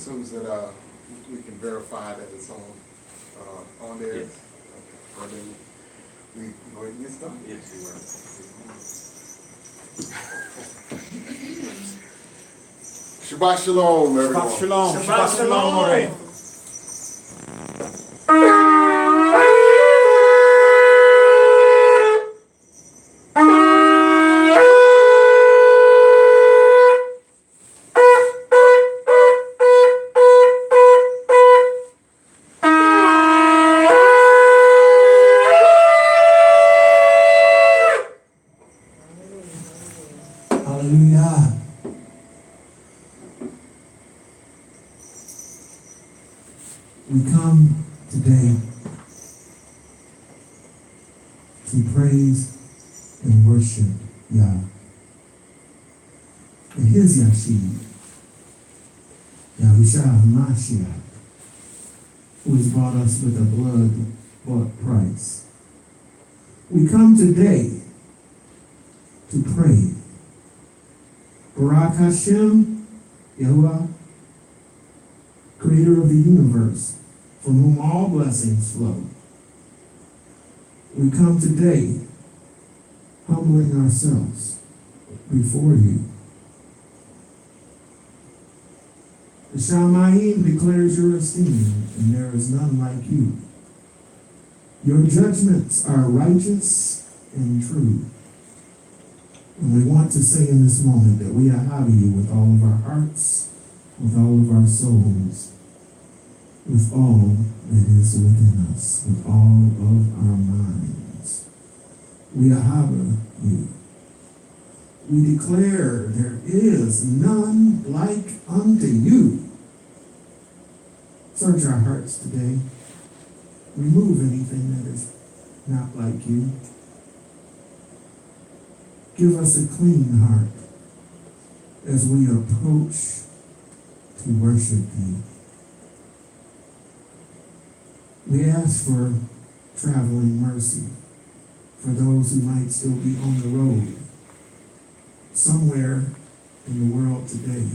As soon as that we can verify that it's on there. Yes. Okay. Well, then we go ahead and get started. Yes, you will. Shabbat shalom, everyone. Shabbat shalom. Shabbat shalom. Arim. Hallelujah. We come today to praise and worship Yah and His Yeshayah, Yahuah Mashiach, who has bought us with a blood-bought price. We come today to pray. Barak Hashem, Yahuah, creator of the universe, from whom all blessings flow. We come today humbling ourselves before you. The Shamayim declares your esteem, and there is none like you. Your judgments are righteous and true. And we want to say in this moment that we are you with all of our hearts, with all of our souls, with all that is within us, with all of our minds. We are you. We declare there is none like unto you. Search our hearts today. Remove anything that is not like you. Give us a clean heart as we approach to worship you. We ask for traveling mercy for those who might still be on the road somewhere in the world today,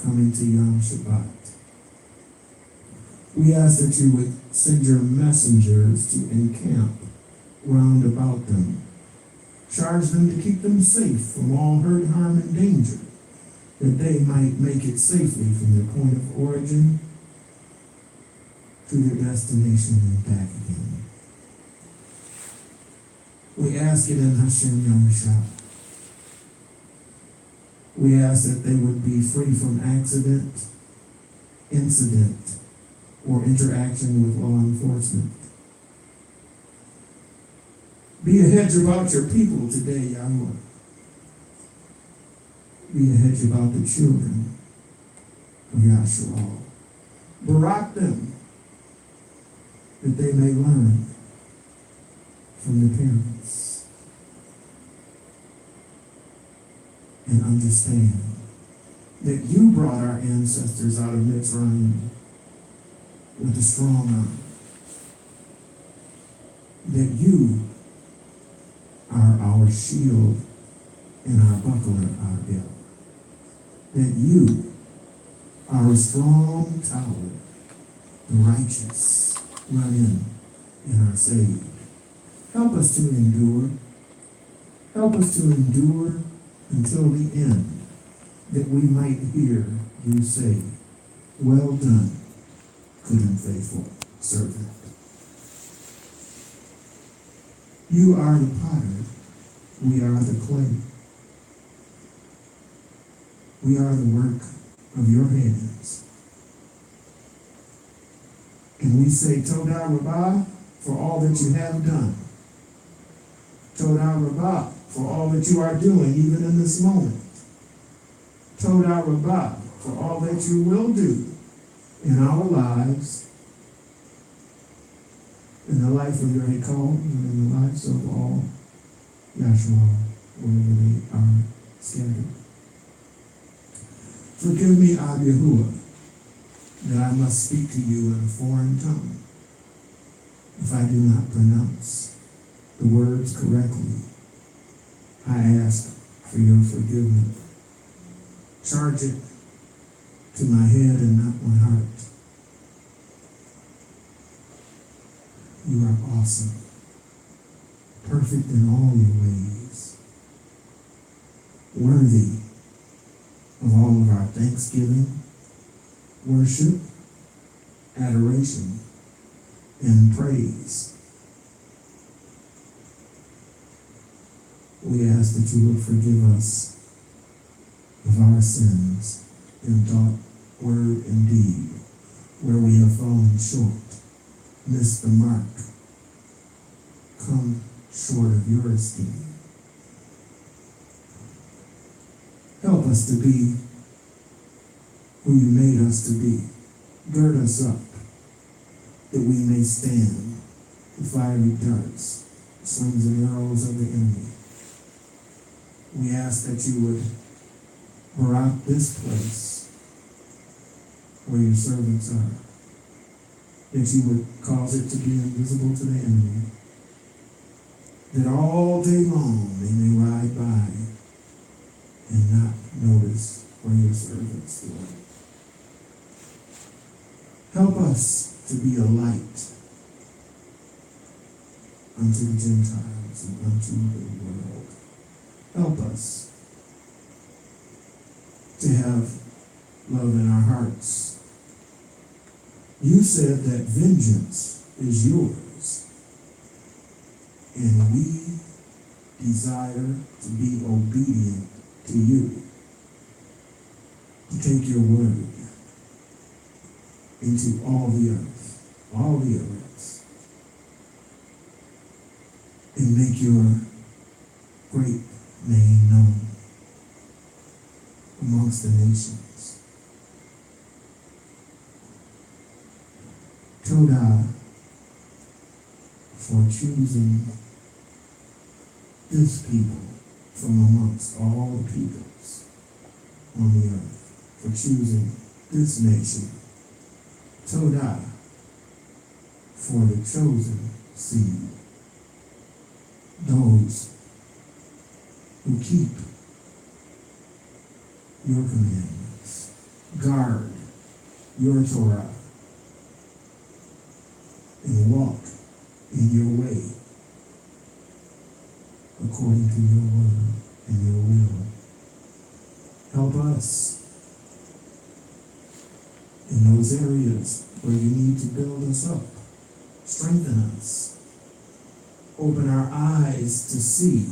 coming to Yom Shabbat. We ask that you would send your messengers to encamp round about them. Charge them to keep them safe from all hurt, harm, and danger, that they might make it safely from their point of origin to their destination and back again. We ask it in Hashem Yahuah. We ask that they would be free from accident, incident, or interaction with law enforcement. Be a hedge about your people today, Yahuah. Be a hedge about the children of Yahshua. Barak them, that they may learn from the parents and understand that you brought our ancestors out of Mitzrayim with a strong arm. That you are our shield and our buckler, our belt. That you are a strong tower, the righteous run in and are saved. Help us to endure. Help us to endure until the end, that we might hear you say, well done, good and faithful servant. You are the potter, we are the clay. We are the work of your hands. And we say, Todah Rabbah, for all that you have done. Todah Rabbah, for all that you are doing, even in this moment. Todah Rabbah, for all that you will do in our lives, in the life of your Hekal, and in the lives of all Yahshua, wherever they are scattered. Forgive me, Ab Yahuah, that I must speak to you in a foreign tongue if I do not pronounce the words correctly. I ask for your forgiveness. Charge it to my head and not my heart. You are awesome, perfect in all your ways, worthy of all of our thanksgiving, worship, adoration, and praise. We ask that you would forgive us of our sins in thought, word, and deed, where we have fallen short, missed the mark, come short of your esteem. Help us to be who you made us to be. Gird us up, that we may stand the fiery darts, slings and arrows of the enemy. We ask that you would barak this place where your servants are, that you would cause it to be invisible to the enemy, that all day long they may ride by and not notice where your servants are. Help us to be a light unto the Gentiles and unto the world. Help us to have love in our hearts. You said that vengeance is yours, and we desire to be obedient to you, to take your word into all the earths, and make your great name known amongst the nations. Todah for choosing this people from amongst all the peoples on the earth, for choosing this nation. Todah for the chosen seed, those who keep your commandments, guard your Torah, and walk in your way according to your word and your will. Help us in those areas where you need to build us up. Strengthen us. Open our eyes to see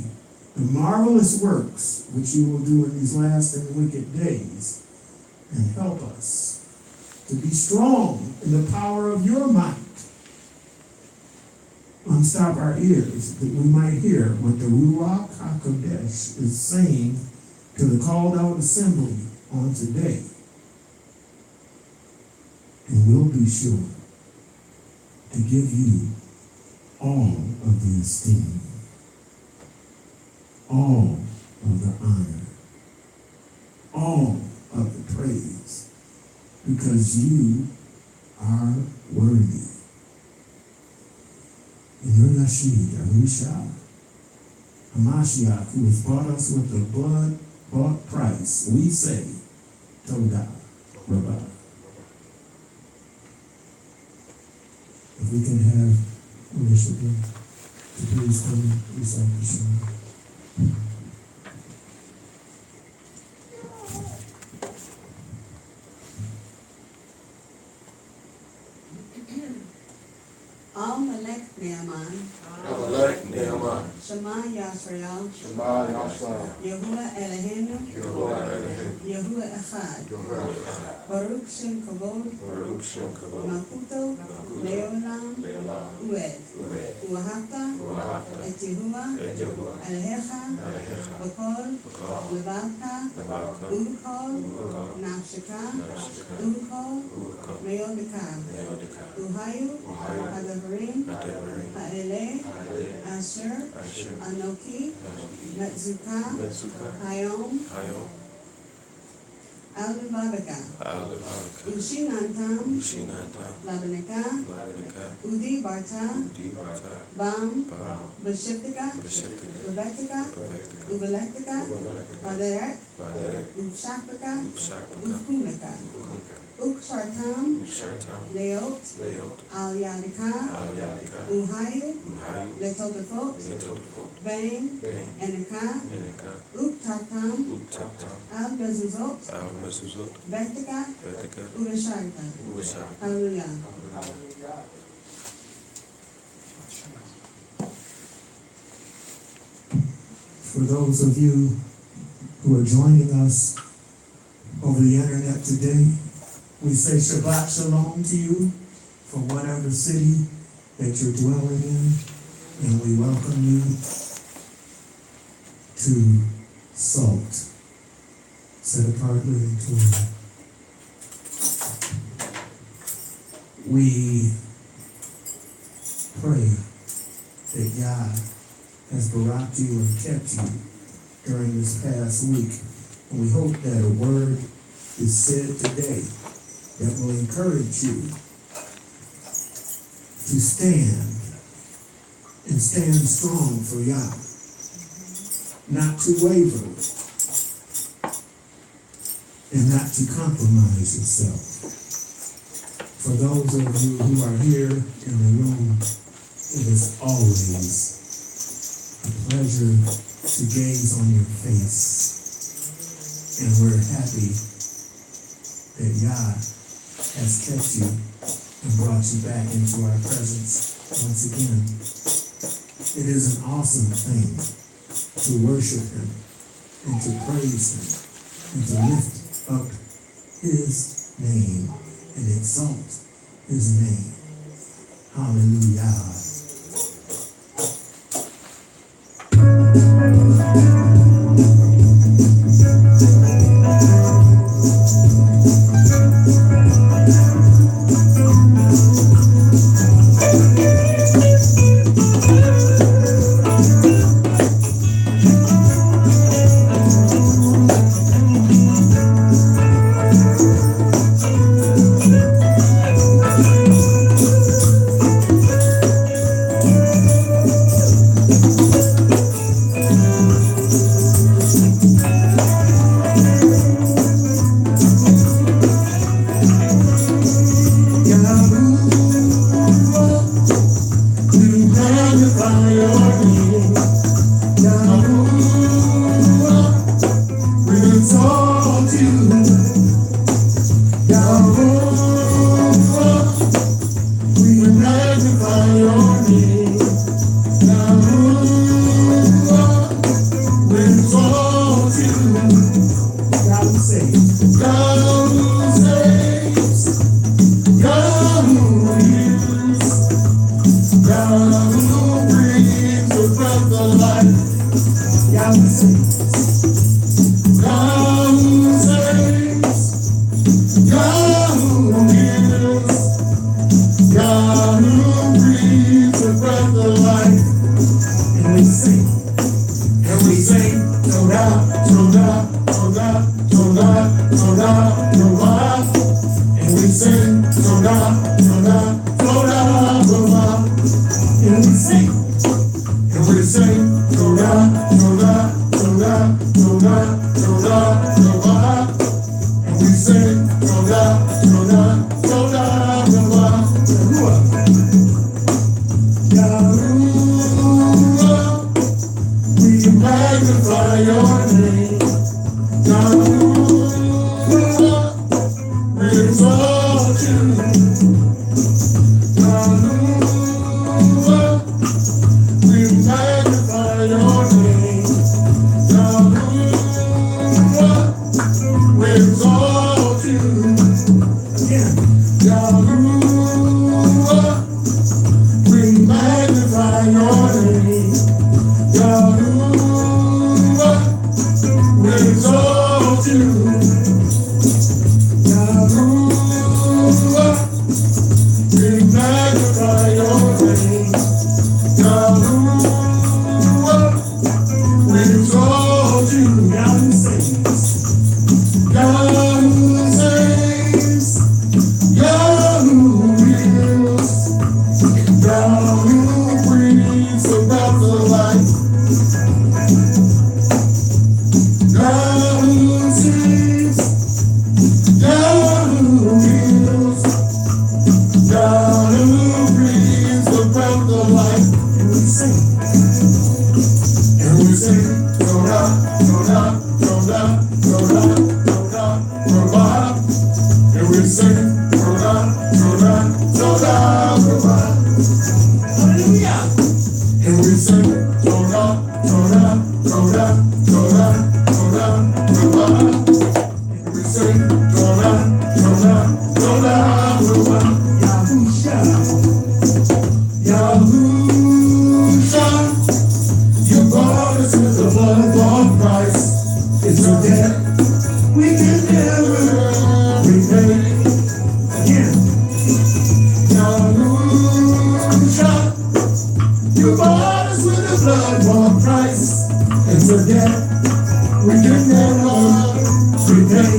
the marvelous works which you will do in these last and wicked days, and help us to be strong in the power of your might. Unstop our ears that we might hear what the Ruach HaKodesh is saying to the called out assembly on today. And we'll be sure to give you all of the esteem, all of the honor, all of the praise, because you are worthy. In your Yeshayah, Hamashiach, who has bought us with the blood-bought price, we say, Todah, Rabah. If we can have Bishop to please come and recite the song. Amalek Ne'aman, Amalek Ne'aman, Shema Yisrael, Shema Yisrael, Yahuah Eloheinu, Yahuah Eloheinu, Yahuah Echad, Yahuah Echad, Baruch Shem Kavod, Baruch Shem Kavod, Malchuto, Leolam, Leolam, Ued, Uahata, Uahata, Et Yahuah, Et Yahuah, Elohecha, Elohecha, B'kol, B'kol, Levalta, Levalta, Ub'kol, Ub'kol, Nafsheka, Nafsheka, Ub'kol, Ub'kol, Meodekav, Meodekav, Uhayu, Uhayu, Hadavarim, Hadavarim, Ha'eleh, Ha'eleh, Asher, Asher, Anoki, Anoki, Metzukah, Metzukah, Hayom, Hayom, Al-Babaka, Al-Baraka, Ushinantam, Shinata, Labanaka, Labanaka, Udi Barta, Dibata, Bam, Bam, Bashiptika, Basheptika, Ubetika, Perfectica, Ubelektika, Baderet, Badere, Upshapika, Upshapaka, Upunika, Ukunka, Ukshartam, Ushartam, Leot, Leot, Al-Yadika, Al-Yadika, Uhayu, Uhayu, Letotafot, Letotafot, Bang, Bang, Enika, Enika, Uktartam, Utaptam, Al-Bezuzot, Al-Mesuzot, Betika, Betika, Ubesharta. Uwashar. Hallelujah. For those of you who are joining us over the internet today, we say Shabbat Shalom to you from whatever city that you're dwelling in, and we welcome you to S.A.L.T, Set Apart Living Torah. We pray that God has baraked you and kept you during this past week. And we hope that a word is said today that will encourage you to stand and stand strong for Yah, not to waver and not to compromise yourself. For those of you who are here in the room, it is always a pleasure to gaze on your face. And we're happy that Yah has kept you and brought you back into our presence once again. It is an awesome thing to worship Him and to praise Him and to lift up His name and exalt His name. Hallelujah. We exalt you. us with the blood of Christ. It's a debt we can never repay. Again. Yahuah, you bought us with the blood of Christ. It's a debt we can never repay.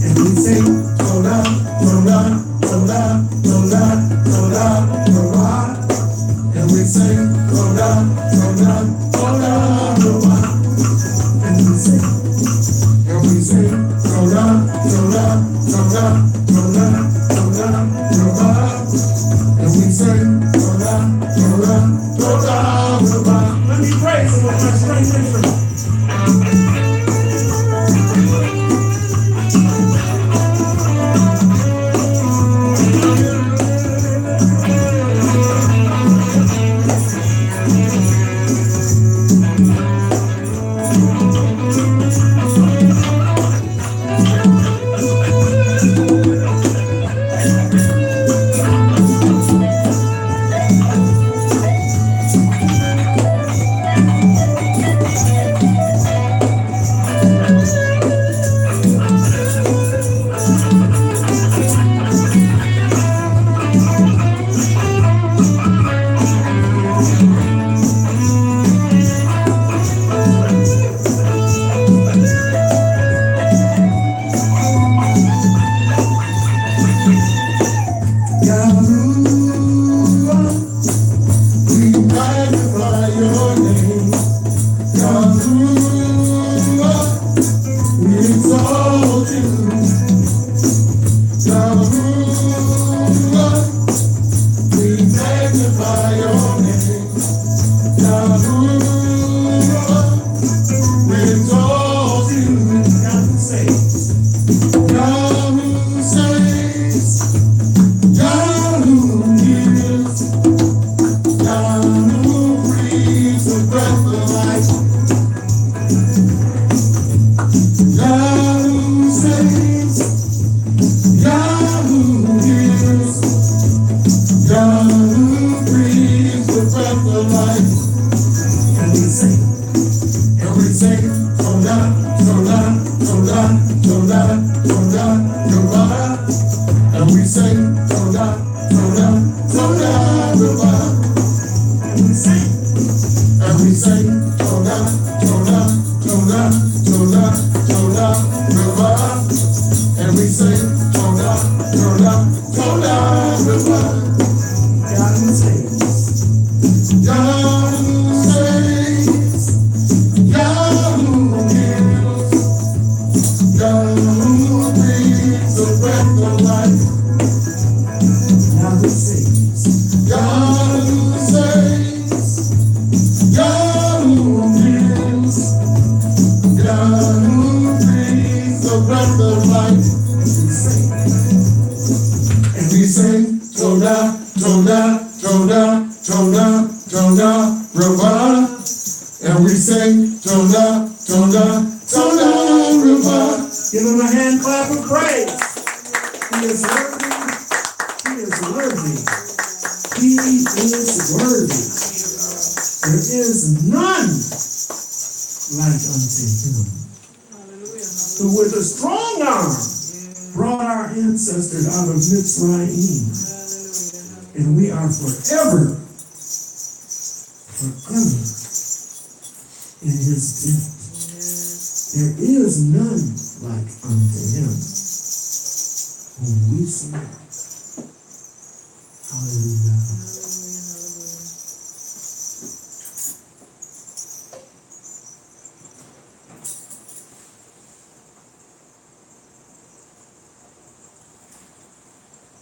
And we sing, Todah, Todah, Todah, Todah, Todah, Yahuah. And we sing, Todah, Todah, Todah, Yahuah. And we sing, Todah, Todah, Todah, Todah, Todah, Yahuah. And we sing, Todah, Todah, Todah, Yahuah. Let me praise him with my strength instrument.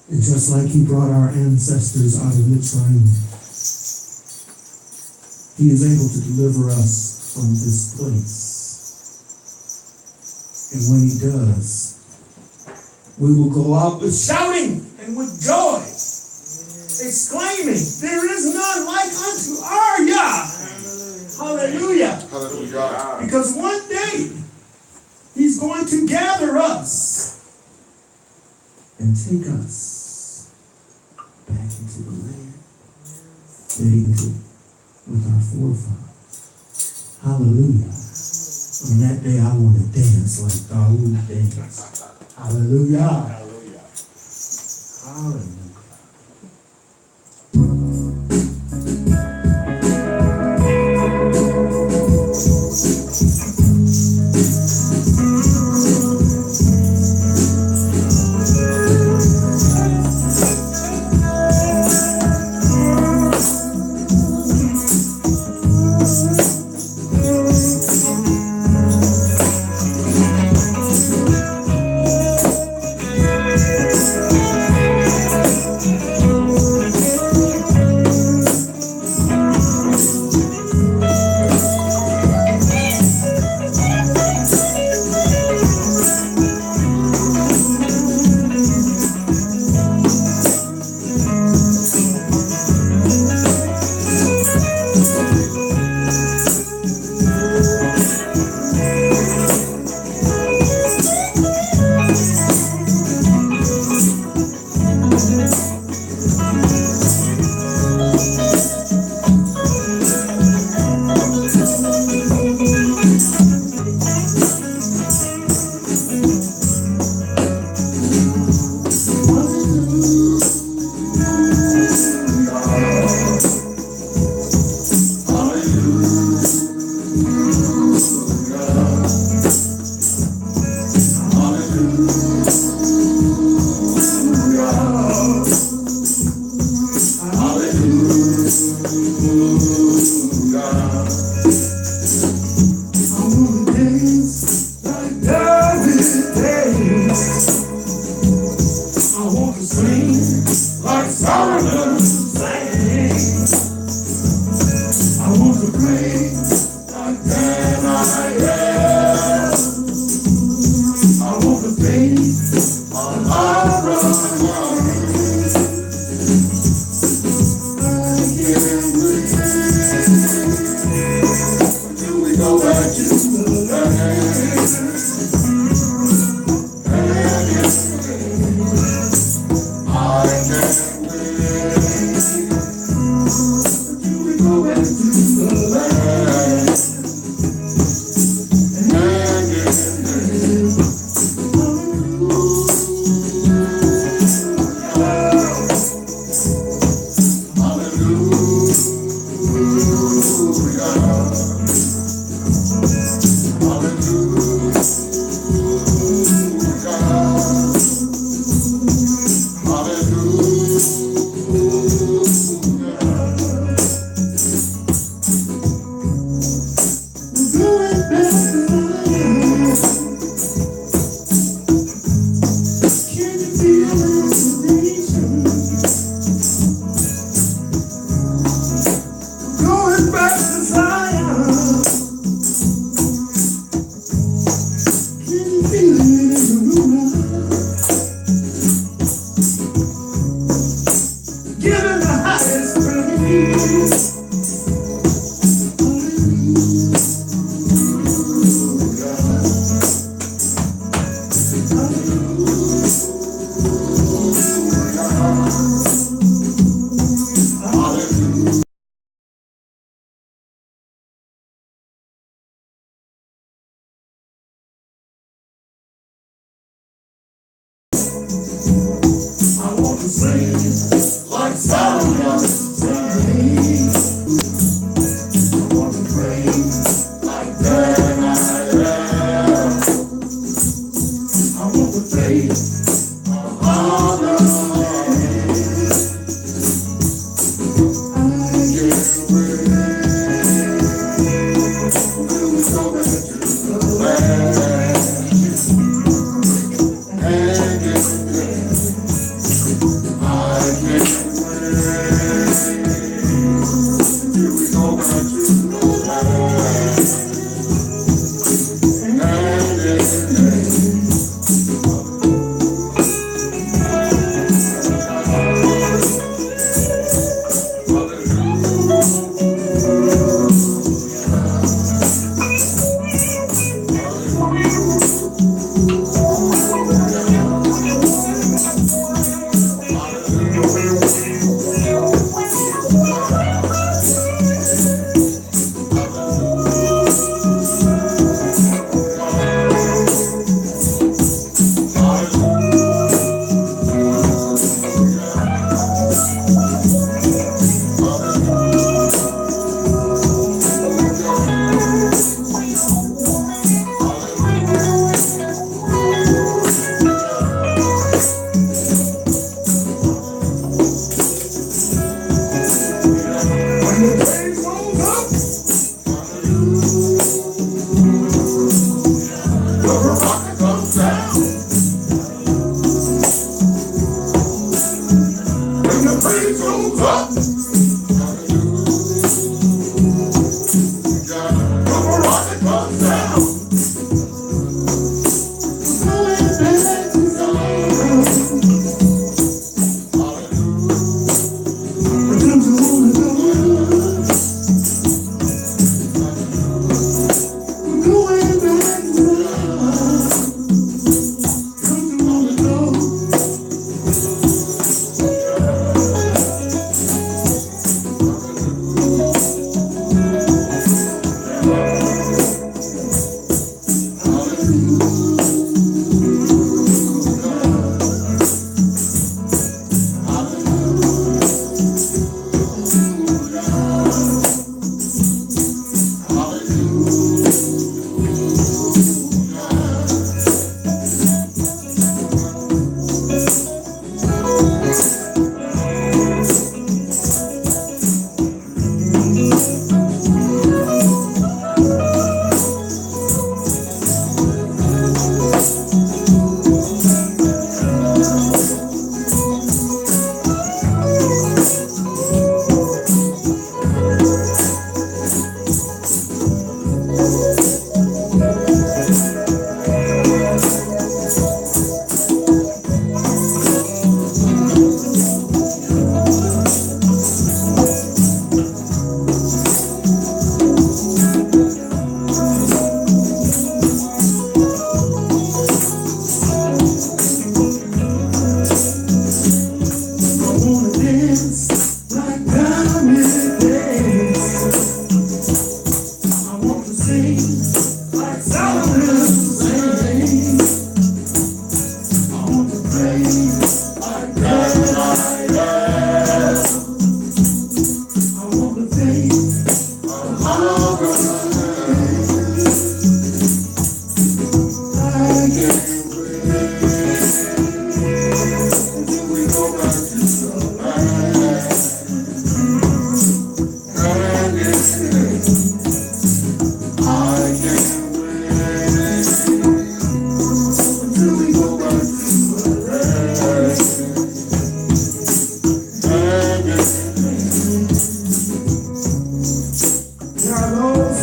And just like he brought our ancestors out of Mitzrayim, he is able to deliver us from this place. And when he does, we will go out with shouting and with joy, exclaiming, there is none like unto our Yah. Hallelujah. Hallelujah. Because one day, he's going to gather us and take us back into the land that he took with our forefathers. Hallelujah. On that day, I want to dance like Dawood danced. Hallelujah. Hallelujah. Hallelujah.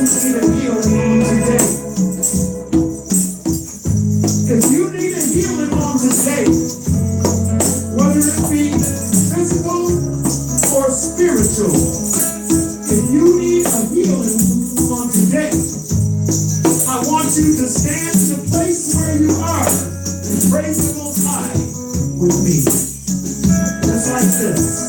need a healing on today, if you need a healing on today, whether it be physical or spiritual, if you need a healing on today, I want you to stand in the place where you are and praise the Most High with me. Just like this.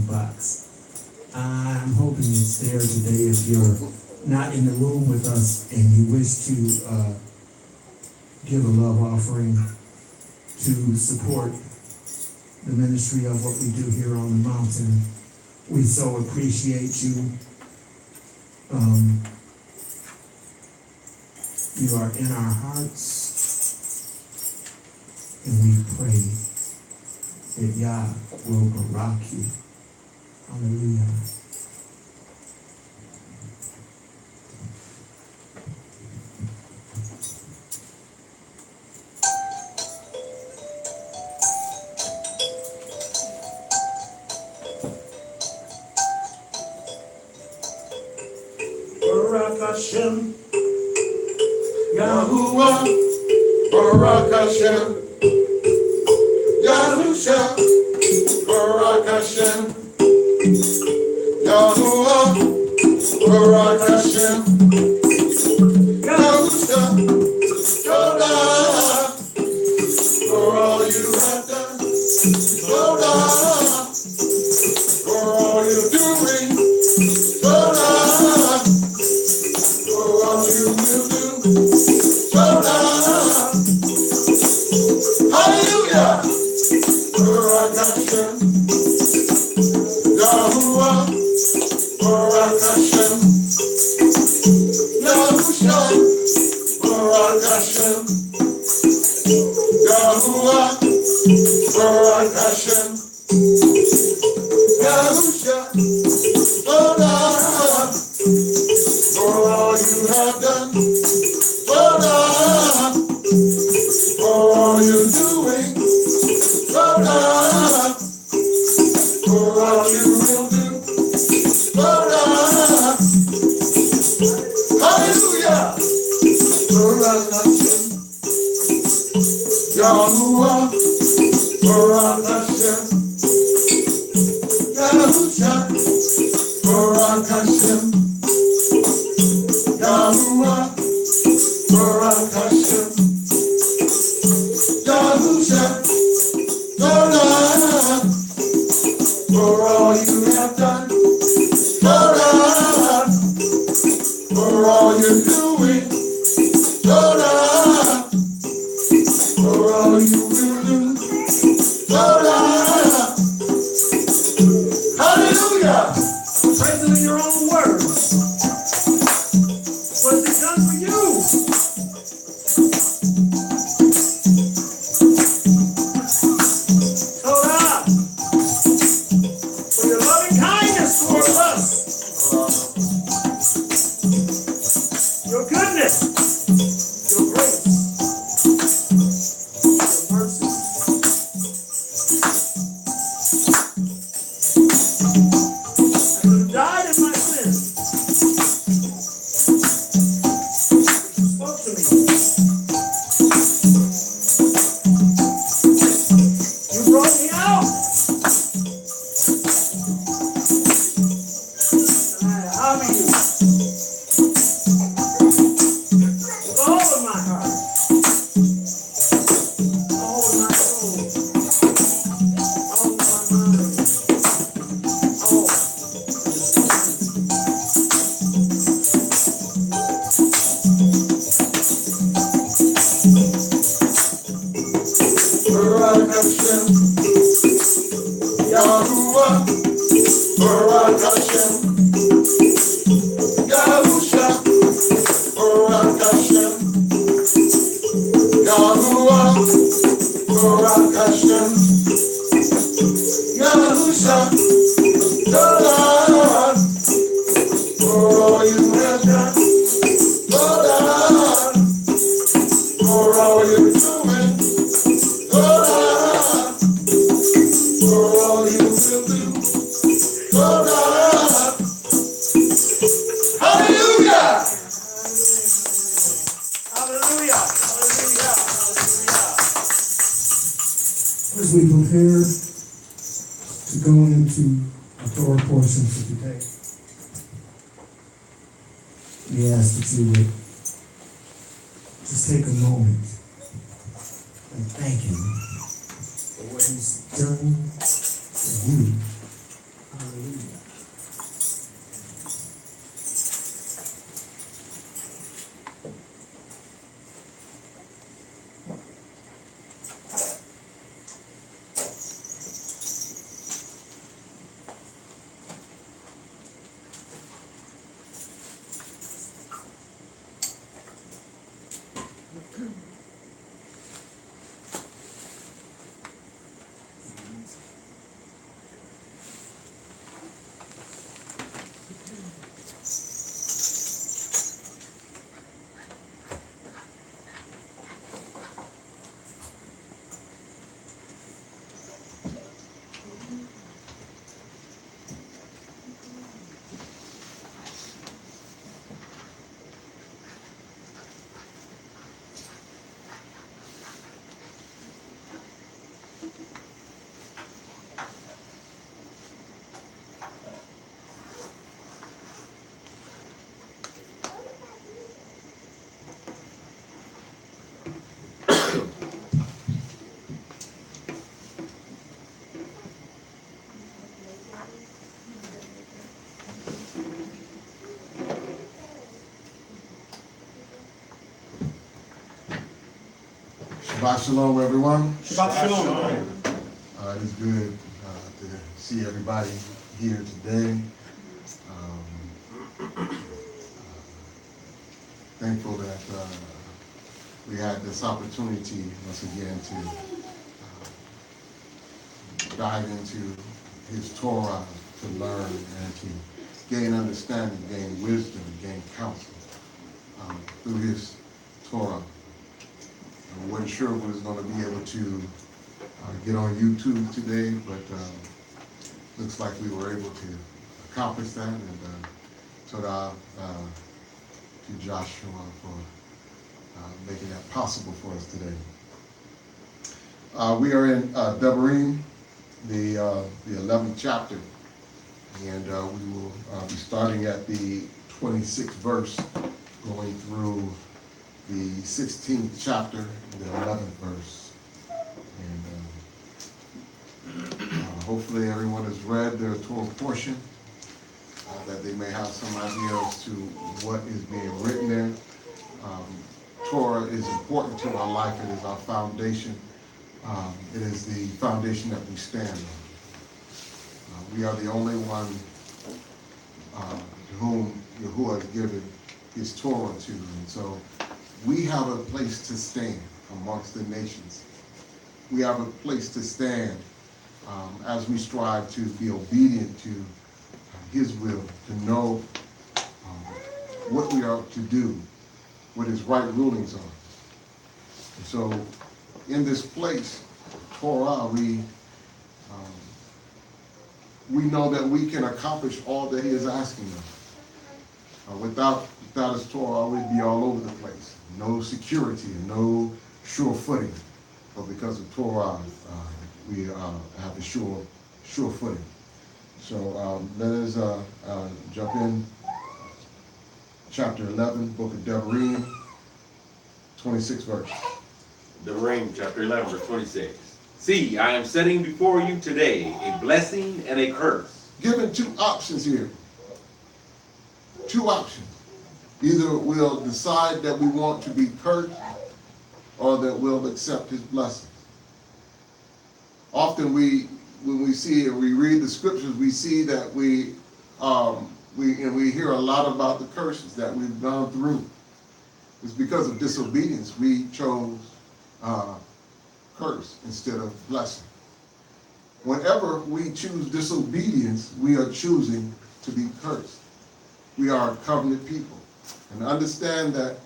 Box. I'm hoping it's there today if you're not in the room with us and you wish to give a love offering to support the ministry of what we do here on the mountain. We so appreciate you. You are in our hearts, and we pray that Yah will barak you. Hallelujah. Barak Hashem, Yahuah, Barak Hashem, Yahusha, Barak Hashem, Yahuah, Barak Hashem, Yahusha, Todah, for all you have done, Todah, for all you're doing, Todah, for all you will do, Todah, hallelujah, Barak Hashem, Yahuah, Barak Hashem, Yahusha, Barak Hashem, Yahuah, Barak Hashem, Yahusha, Todah, for all you have done. Todah, for all you're doing. Todah, for all you will do. Todah, hallelujah. Todah, Yahuah, Todah, Yahusha, Todah, Yahuah, Todah, Yahusha, Todah, for all you have done. Todah, for all you're doing. Todah, for all you will do. Todah, hallelujah. Praise Him in your own words. What has He done for you? Todah, for your loving kindness towards us. Your goodness, your grace, your mercy. You died in my sins. You spoke to me. You brought me out. And I honor you with all of my heart, all of my soul, all of my mind, all. Baruch Hashem, Yahuah, Baruch Hashem, Yahusha, Baruch Hashem, Yahuah, Baruch Hashem, Yahusha, Todah, for all you have done. Todah, for all you're doing. Todah, for all you will do. Todah, hallelujah. Hallelujah. Hallelujah. Hallelujah. As we prepare to go into our Torah portion for today, we ask that you would just take a moment and thank Him for what He's done for you. Hallelujah. Shabbat shalom, everyone. Shabbat shalom. It is good to see everybody here today. Thankful that we had this opportunity once again to dive into His Torah, to learn and to gain understanding, gain wisdom, gain counsel. through his Torah. I wasn't sure if we was going to be able to get on YouTube today, but looks like we were able to accomplish that. And Todah to Joshua for making that possible for us today. We are in Deuteronomy, the 11th chapter, and we will be starting at the 26th verse, going through the 16th chapter, the 11th verse. And hopefully everyone has read their Torah portion, that they may have some idea as to what is being written there. Torah is important to our life. It is our foundation. It is the foundation that we stand on. We are the only one to whom Yahuah has given his Torah to. And so we have a place to stand amongst the nations. We have a place to stand as we strive to be obedient to his will, to know what we are to do, what his right rulings are. And so in this place, Torah, we know that we can accomplish all that he is asking us. Without his Torah, we'd be all over the place. No security and no sure footing. But because of Torah, we have a sure footing. So let us jump in. Chapter 11, book of Deuteronomy, 26th verse. Deuteronomy chapter 11, verse 26. See, I am setting before you today a blessing and a curse. Given two options here. Two options. Either we'll decide that we want to be cursed or that we'll accept his blessings. Often when we see and we read the scriptures, we see that we hear a lot about the curses that we've gone through. It's because of disobedience we chose curse instead of blessing. Whenever we choose disobedience, we are choosing to be cursed. We are a covenant people. And understand that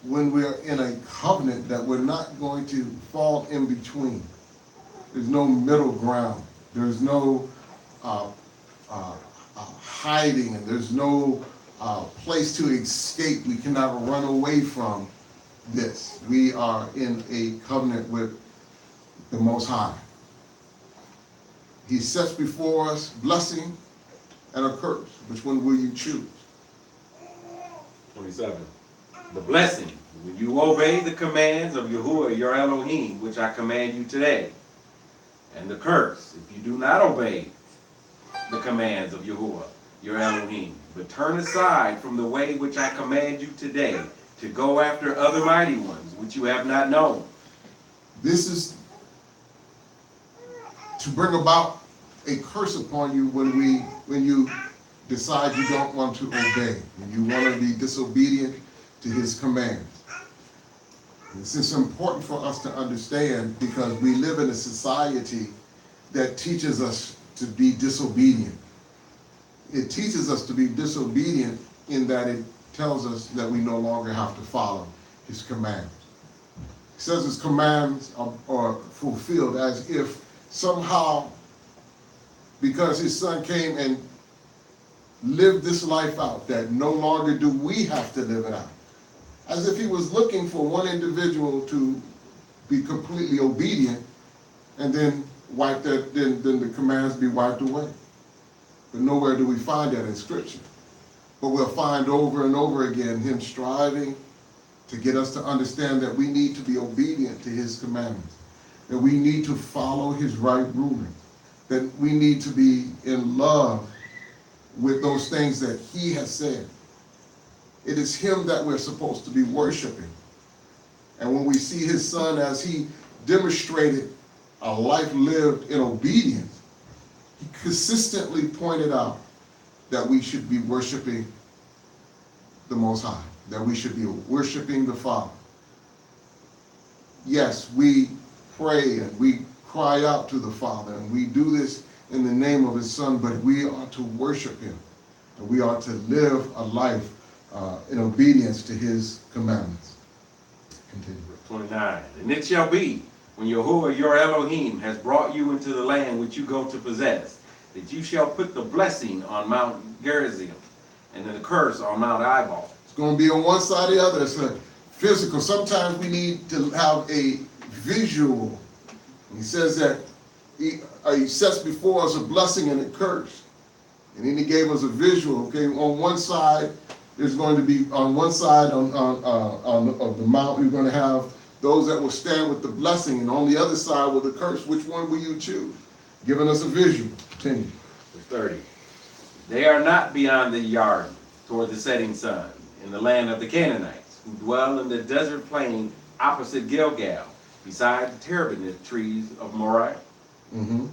when we're in a covenant, that we're not going to fall in between. There's no middle ground. There's no hiding, and there's no place to escape. We cannot run away from this. We are in a covenant with the Most High. He sets before us blessing and a curse. Which one will you choose? 27. The blessing, when you obey the commands of Yahuah your Elohim, which I command you today. And the curse, if you do not obey the commands of Yahuah your Elohim, but turn aside from the way which I command you today, to go after other mighty ones, which you have not known. This is to bring about a curse upon you when you decide you don't want to obey, when you want to be disobedient to his commands. This is important for us to understand because we live in a society that teaches us to be disobedient. It teaches us to be disobedient in that it tells us that we no longer have to follow his commands. It says his commands are fulfilled as if somehow, because his son came and lived this life out, that no longer do we have to live it out. As if he was looking for one individual to be completely obedient and then wipe that, then the commands be wiped away. But nowhere do we find that in Scripture. But we'll find over and over again him striving to get us to understand that we need to be obedient to his commandments, that we need to follow his right ruling, that we need to be in love with those things that he has said. It is him that we're supposed to be worshiping. And when we see his son as he demonstrated a life lived in obedience, he consistently pointed out that we should be worshiping the Most High, that we should be worshiping the Father. Yes, we pray and we cry out to the Father, and we do this in the name of his Son, but we are to worship him, and we are to live a life in obedience to his commandments. Continue. Verse 29. And it shall be, when Yahuah your Elohim has brought you into the land which you go to possess, that you shall put the blessing on Mount Gerizim, and the curse on Mount Ebal. It's going to be on one side or the other. It's a physical. Sometimes we need to have a visual. He says that he sets before us a blessing and a curse. And then he gave us a visual. Okay, on one side, there's going to be, on one side of the mountain, you're going to have those that will stand with the blessing, and on the other side with the curse. Which one will you choose? Giving us a visual. Continue. Verse 30. They are not beyond the Yarden, toward the setting sun, in the land of the Canaanites, who dwell in the desert plain opposite Gilgal, beside the terebinth trees of Moriah. Mm-hmm.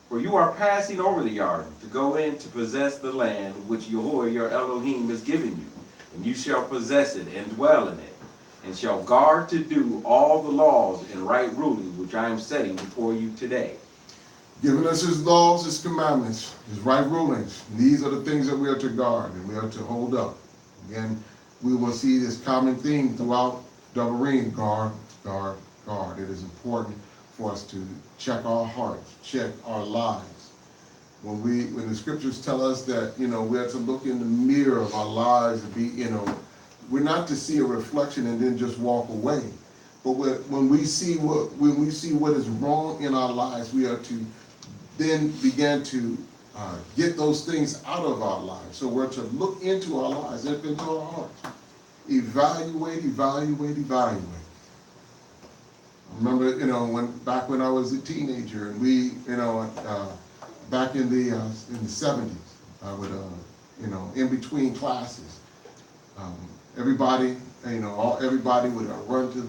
For you are passing over the Yarden to go in to possess the land which Yahuah your Elohim has given you, and you shall possess it and dwell in it, and shall guard to do all the laws and right rulings which I am setting before you today. Giving us his laws, his commandments, his right rulings. And these are the things that we are to guard and we are to hold up. Again, we will see this common theme throughout Devarim: guard, guard, guard. It is important for us to check our hearts, check our lives. When the scriptures tell us that, we have to look in the mirror of our lives and be, we're not to see a reflection and then just walk away. But when we see what is wrong in our lives, we are to then begin to get those things out of our lives. So we're to look into our lives, into our hearts. Evaluate. I remember, back when I was a teenager, and we, back in the 70s, I would, in between classes, everybody would run to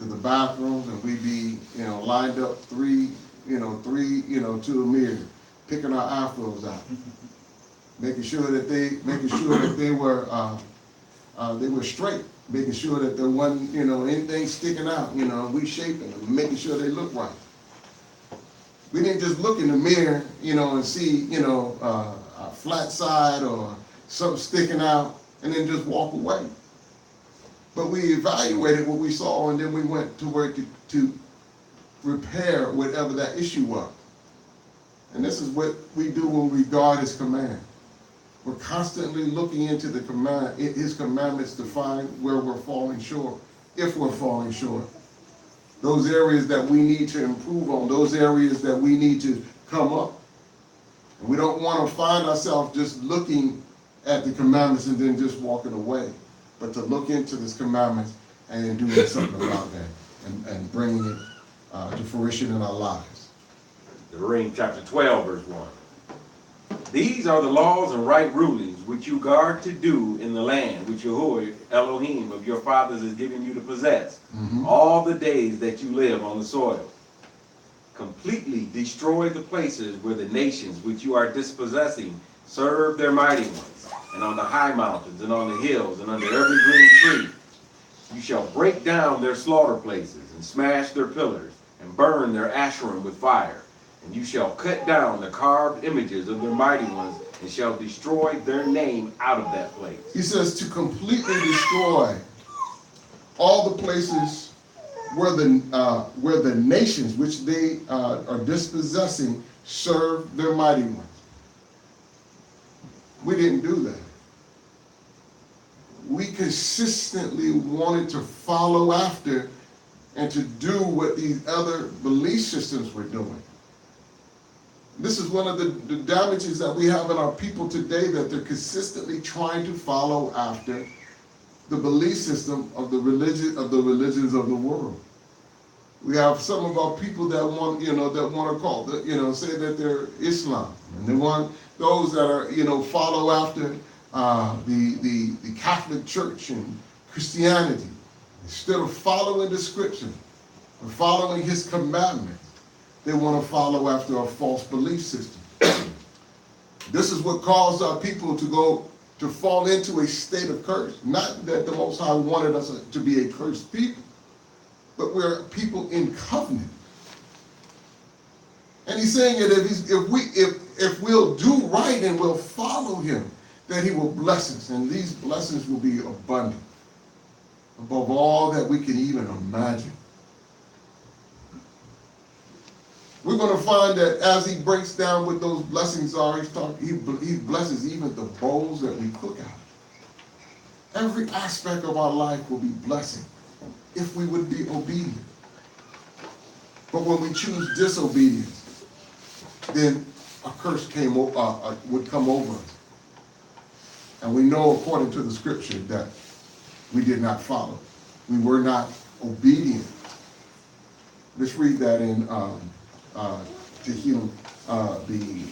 the bathrooms, and we'd be, lined up three to a mirror, picking our afros out, making sure that they were straight, making sure that there wasn't, anything sticking out, we shaping them, making sure they look right. We didn't just look in the mirror, and see, a flat side or something sticking out, and then just walk away. But we evaluated what we saw, and then we went to work to repair whatever that issue was. And this is what we do when we guard his command. We're constantly looking into his commandments to find where we're falling short, if we're falling short. Those areas that we need to improve on, those areas that we need to come up. And we don't want to find ourselves just looking at the commandments and then just walking away, but to look into this commandments and then doing something about that and bringing it to fruition in our lives. Deuteronomy chapter 12, verse 1. These are the laws and right rulings which you guard to do in the land which Yahuah Elohim of your fathers has given you to possess, all the days that you live on the soil. Completely destroy the places where the nations which you are dispossessing serve their mighty ones, and on the high mountains, and on the hills, and under every green tree. You shall break down their slaughter places, and smash their pillars, and burn their arim with fire. And you shall cut down the carved images of their mighty ones, and shall destroy their name out of that place. He says to completely destroy all the places where the nations which they are dispossessing serve their mighty ones. We didn't do that. We consistently wanted to follow after and to do what these other belief systems were doing. This is one of the damages that we have in our people today, that they're consistently trying to follow after the belief system of the religions of the world. We have some of our people that want to call, say that they're Islam, and they want those that are, follow after the Catholic Church and Christianity. Instead of following the scripture or following his commandments, they want to follow after a false belief system. This is what caused our people to fall into a state of curse. Not that the Most High wanted us to be a cursed people, but we're people in covenant. And he's saying that if we'll do right and we'll follow him, that he will bless us, and these blessings will be abundant, above all that we can even imagine. We're going to find that as he breaks down what those blessings are, he blesses even the bowls that we cook out of. Every aspect of our life will be blessing if we would be obedient. But when we choose disobedience, then a curse would come over us. And we know according to the scripture that we did not follow. We were not obedient. Let's read that in Tehillim, the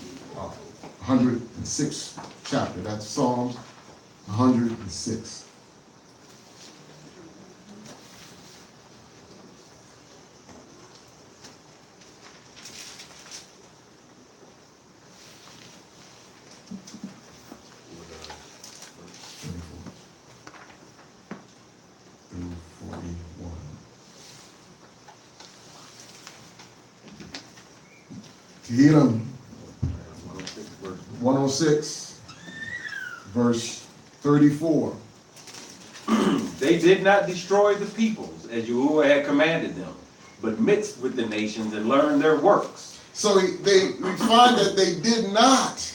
106th chapter. That's Psalms 106. Tehillim 106, verse 34. They did not destroy the peoples as Yahuah had commanded them, but mixed with the nations and learned their works. So we find that they did not.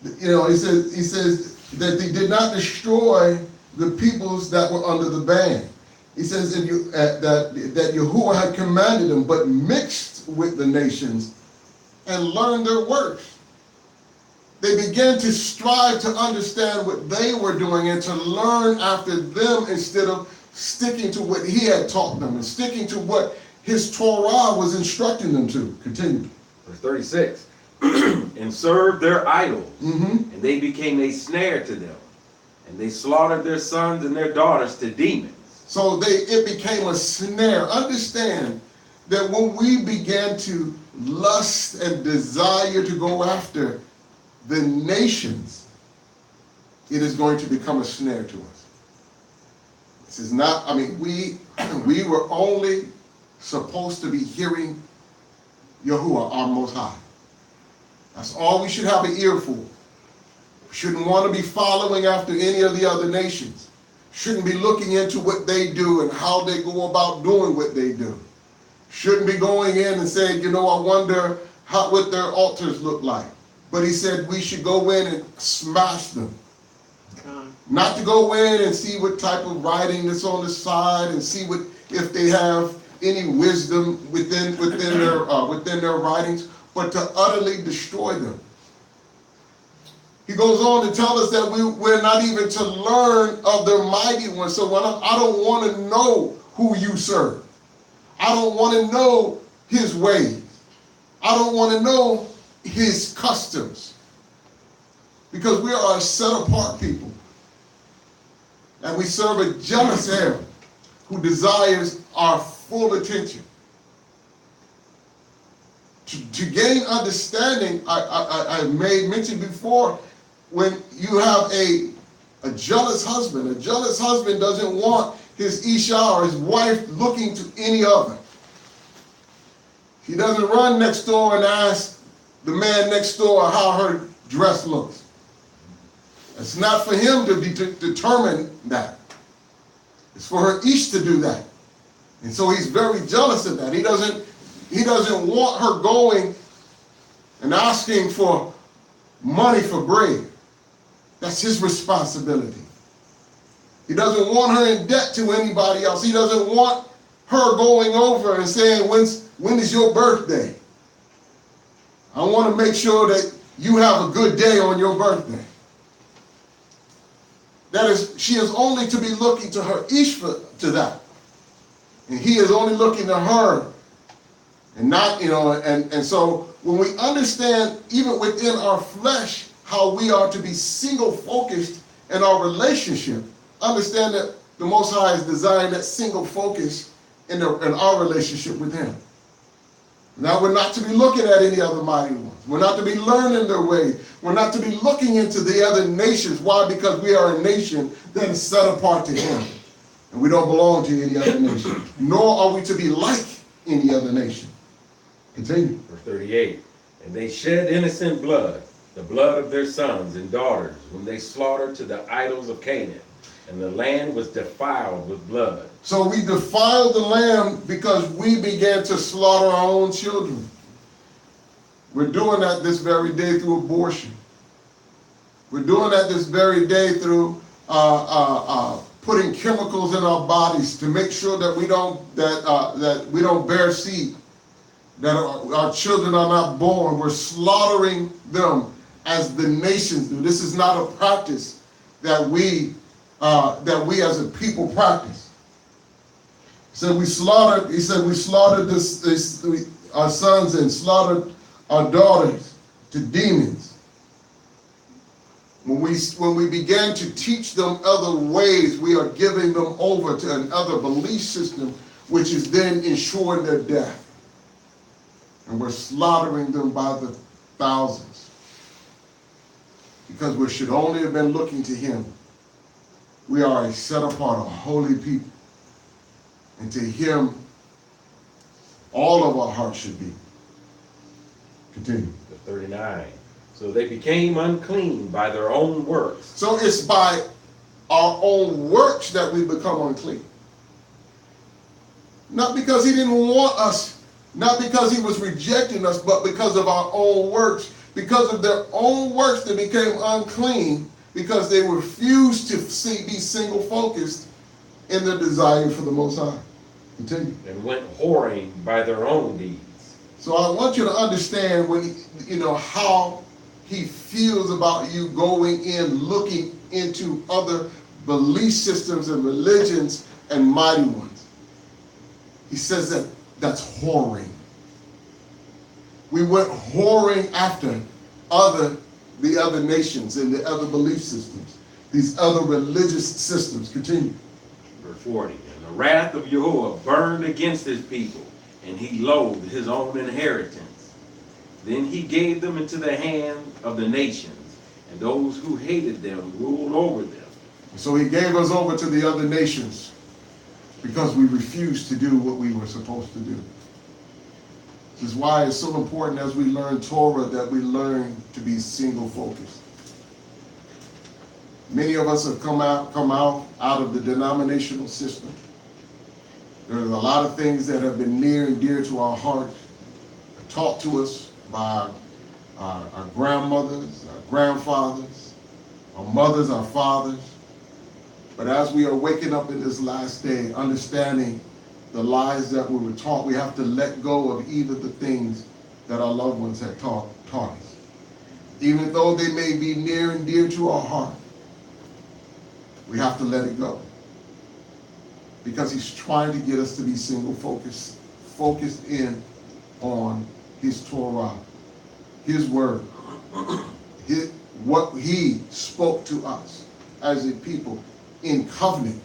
He says that they did not destroy the peoples that were under the ban. He says that Yahuah had commanded them, but mixed with the nations and learned their works. They began to strive to understand what they were doing and to learn after them instead of sticking to what he had taught them and sticking to what his Torah was instructing them to. Continue. Verse 36. And served their idols, and they became a snare to them, and they slaughtered their sons and their daughters to demons. So it became a snare. Understand that when we began to lust and desire to go after the nations, it is going to become a snare to us. This is not, we were only supposed to be hearing Yahuah, our Most High. That's all we should have an ear for. We shouldn't want to be following after any of the other nations. Shouldn't be looking into what they do and how they go about doing what they do. Shouldn't be going in and saying, I wonder what their altars look like. But he said we should go in and smash them. Not to go in and see what type of writing that's on the side and see if they have any wisdom within their writings, but to utterly destroy them. He goes on to tell us that we're not even to learn of their mighty ones. So I don't want to know who you serve. I don't want to know his ways. I don't want to know his customs. Because we are a set-apart people. And we serve a jealous arim who desires our full attention. To gain understanding, I made mention before, when you have a jealous husband doesn't want his Isha or his wife looking to any other. He doesn't run next door and ask the man next door how her dress looks. It's not for him to determine that. It's for her Ish to do that. And so he's very jealous of that. He doesn't want her going and asking for money for bread. That's his responsibility. He doesn't want her in debt to anybody else. He doesn't want her going over and saying, when is your birthday? I want to make sure that you have a good day on your birthday. She is only to be looking to her Ish to that. And he is only looking to her. And not, and so when we understand, even within our flesh, how we are to be single focused in our relationship, understand that the Most High is desiring that single focus in our relationship with him. Now we're not to be looking at any other mighty ones. We're not to be learning their ways. We're not to be looking into the other nations. Why? Because we are a nation that is set apart to him. And we don't belong to any other nation. Nor are we to be like any other nation. Continue. Verse 38. And they shed innocent blood. the blood of their sons and daughters, whom they slaughtered to the idols of Canaan, and the land was defiled with blood. So we defiled the land because we began to slaughter our own children. We're doing that this very day through abortion. We're doing that this very day through putting chemicals in our bodies to make sure that we don't bear seed, that our children are not born. We're slaughtering them as the nations do. This is not a practice that we as a people practice. He said we slaughtered our sons and slaughtered our daughters to demons. When we began to teach them other ways, we are giving them over to another belief system, which is then ensuring their death. And we're slaughtering them by the thousands. Because we should only have been looking to him. We are a set apart, a holy people. And to him, all of our hearts should be. Continue. The 39. So they became unclean by their own works. So it's by our own works that we become unclean. Not because he didn't want us, not because he was rejecting us, but because of our own works. Because of their own works, they became unclean because they refused to be single focused in their desire for the Most High. Continue. And went whoring by their own deeds. So I want you to understand how he feels about you going in, looking into other belief systems and religions and mighty ones. He says that's whoring. We went whoring after the other nations and the other belief systems, these other religious systems. Continue. Verse 40. And the wrath of Yahuah burned against his people, and he loathed his own inheritance. Then he gave them into the hand of the nations, and those who hated them ruled over them. So he gave us over to the other nations because we refused to do what we were supposed to do. This is why it's so important as we learn Torah that we learn to be single focused. Many of us have come out of the denominational system. There's a lot of things that have been near and dear to our heart, taught to us by our grandmothers, our grandfathers, our mothers, our fathers. But as we are waking up in this last day, understanding the lies that we were taught, we have to let go of even the things that our loved ones have taught us. Even though they may be near and dear to our heart, we have to let it go. Because he's trying to get us to be single focused in on his Torah, his word, what he spoke to us as a people in covenant.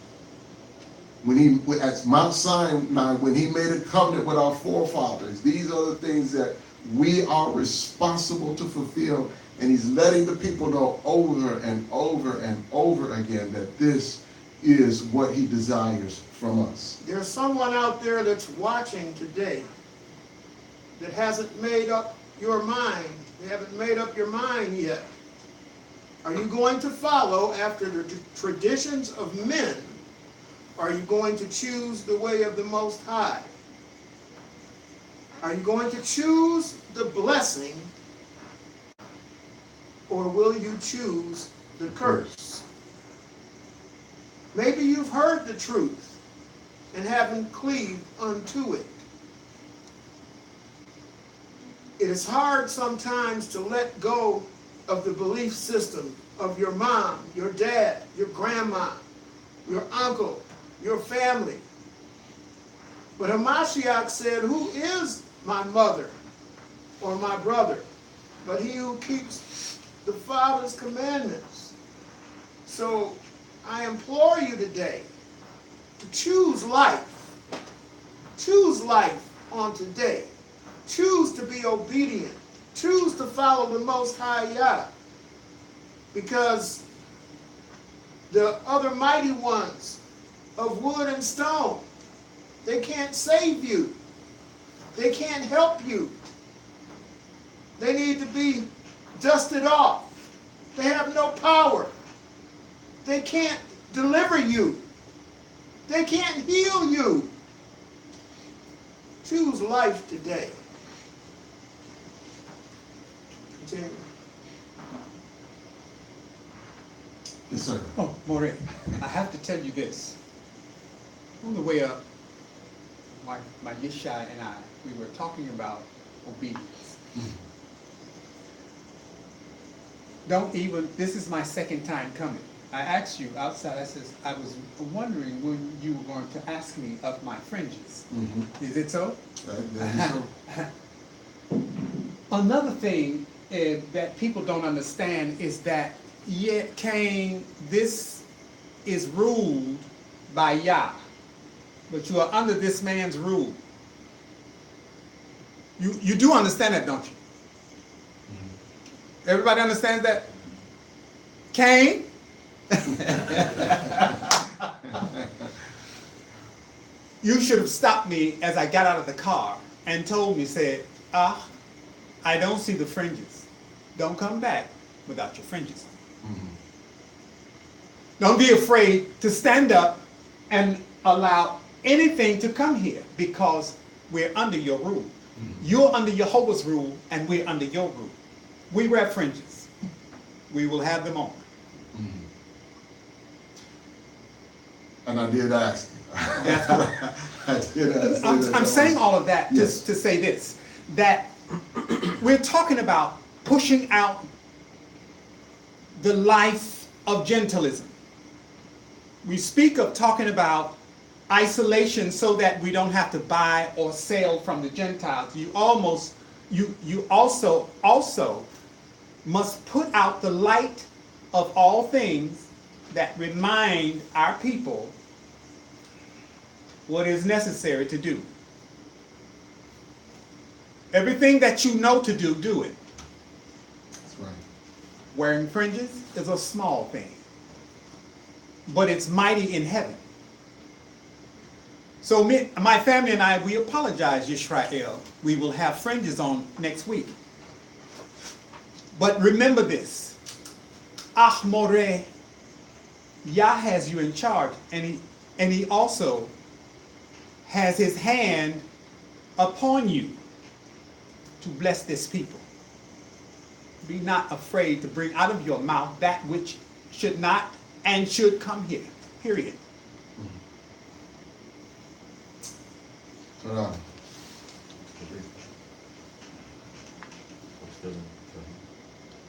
At Mount Sinai, when he made a covenant with our forefathers, these are the things that we are responsible to fulfill. And he's letting the people know over and over and over again that this is what he desires from us. There's someone out there that's watching today that hasn't made up your mind. They haven't made up your mind yet. Are you going to follow after the traditions of men? Or are you going to choose the way of the Most High? Are you going to choose the blessing, or will you choose the curse? Maybe you've heard the truth and haven't cleaved unto it. It is hard sometimes to let go of the belief system of your mom, your dad, your grandma, your uncle, your family. But Hamashiach said, who is my mother or my brother? But he who keeps the Father's commandments. So I implore you today to choose life. Choose life on today. Choose to be obedient. Choose to follow the Most High Yah. Because the other mighty ones of wood and stone, they can't save you. They can't help you. They need to be dusted off. They have no power. They can't deliver you. They can't heal you. Choose life today. Continue. Yes, sir. Oh, Maureen, I have to tell you this. On the way up, my Yeshayah and I, we were talking about obedience. This is my second time coming. I asked you outside, I was wondering when you were going to ask me of my fringes. Mm-hmm. Is it so? That is so. Another thing that people don't understand is that yet Cain, this is ruled by Yah, but you are under this man's rule. You do understand that, don't you? Everybody understands that? Cain? You should have stopped me as I got out of the car and told me, said, I don't see the fringes. Don't come back without your fringes. Don't be afraid to stand up and allow anything to come here, because we're under your rule. You're under Yahuah's rule and we're under your rule. We wear fringes. We will have them on. And I did ask. That's correct. I did ask. I'm saying all of that Yes. to say this, that we're talking about pushing out the life of gentilism. We speak of talking about isolation so that we don't have to buy or sell from the Gentiles. You also must put out the light of all things that remind our people what is necessary to do. Everything that you know to do, do it. That's right. Wearing fringes is a small thing, but it's mighty in heaven. So my family and I, we apologize, Yisrael. We will have fringes on next week. But remember this. More, Yah has you in charge, and he also has his hand upon you to bless this people. Be not afraid to bring out of your mouth that which should not and should come here. Period. Todah.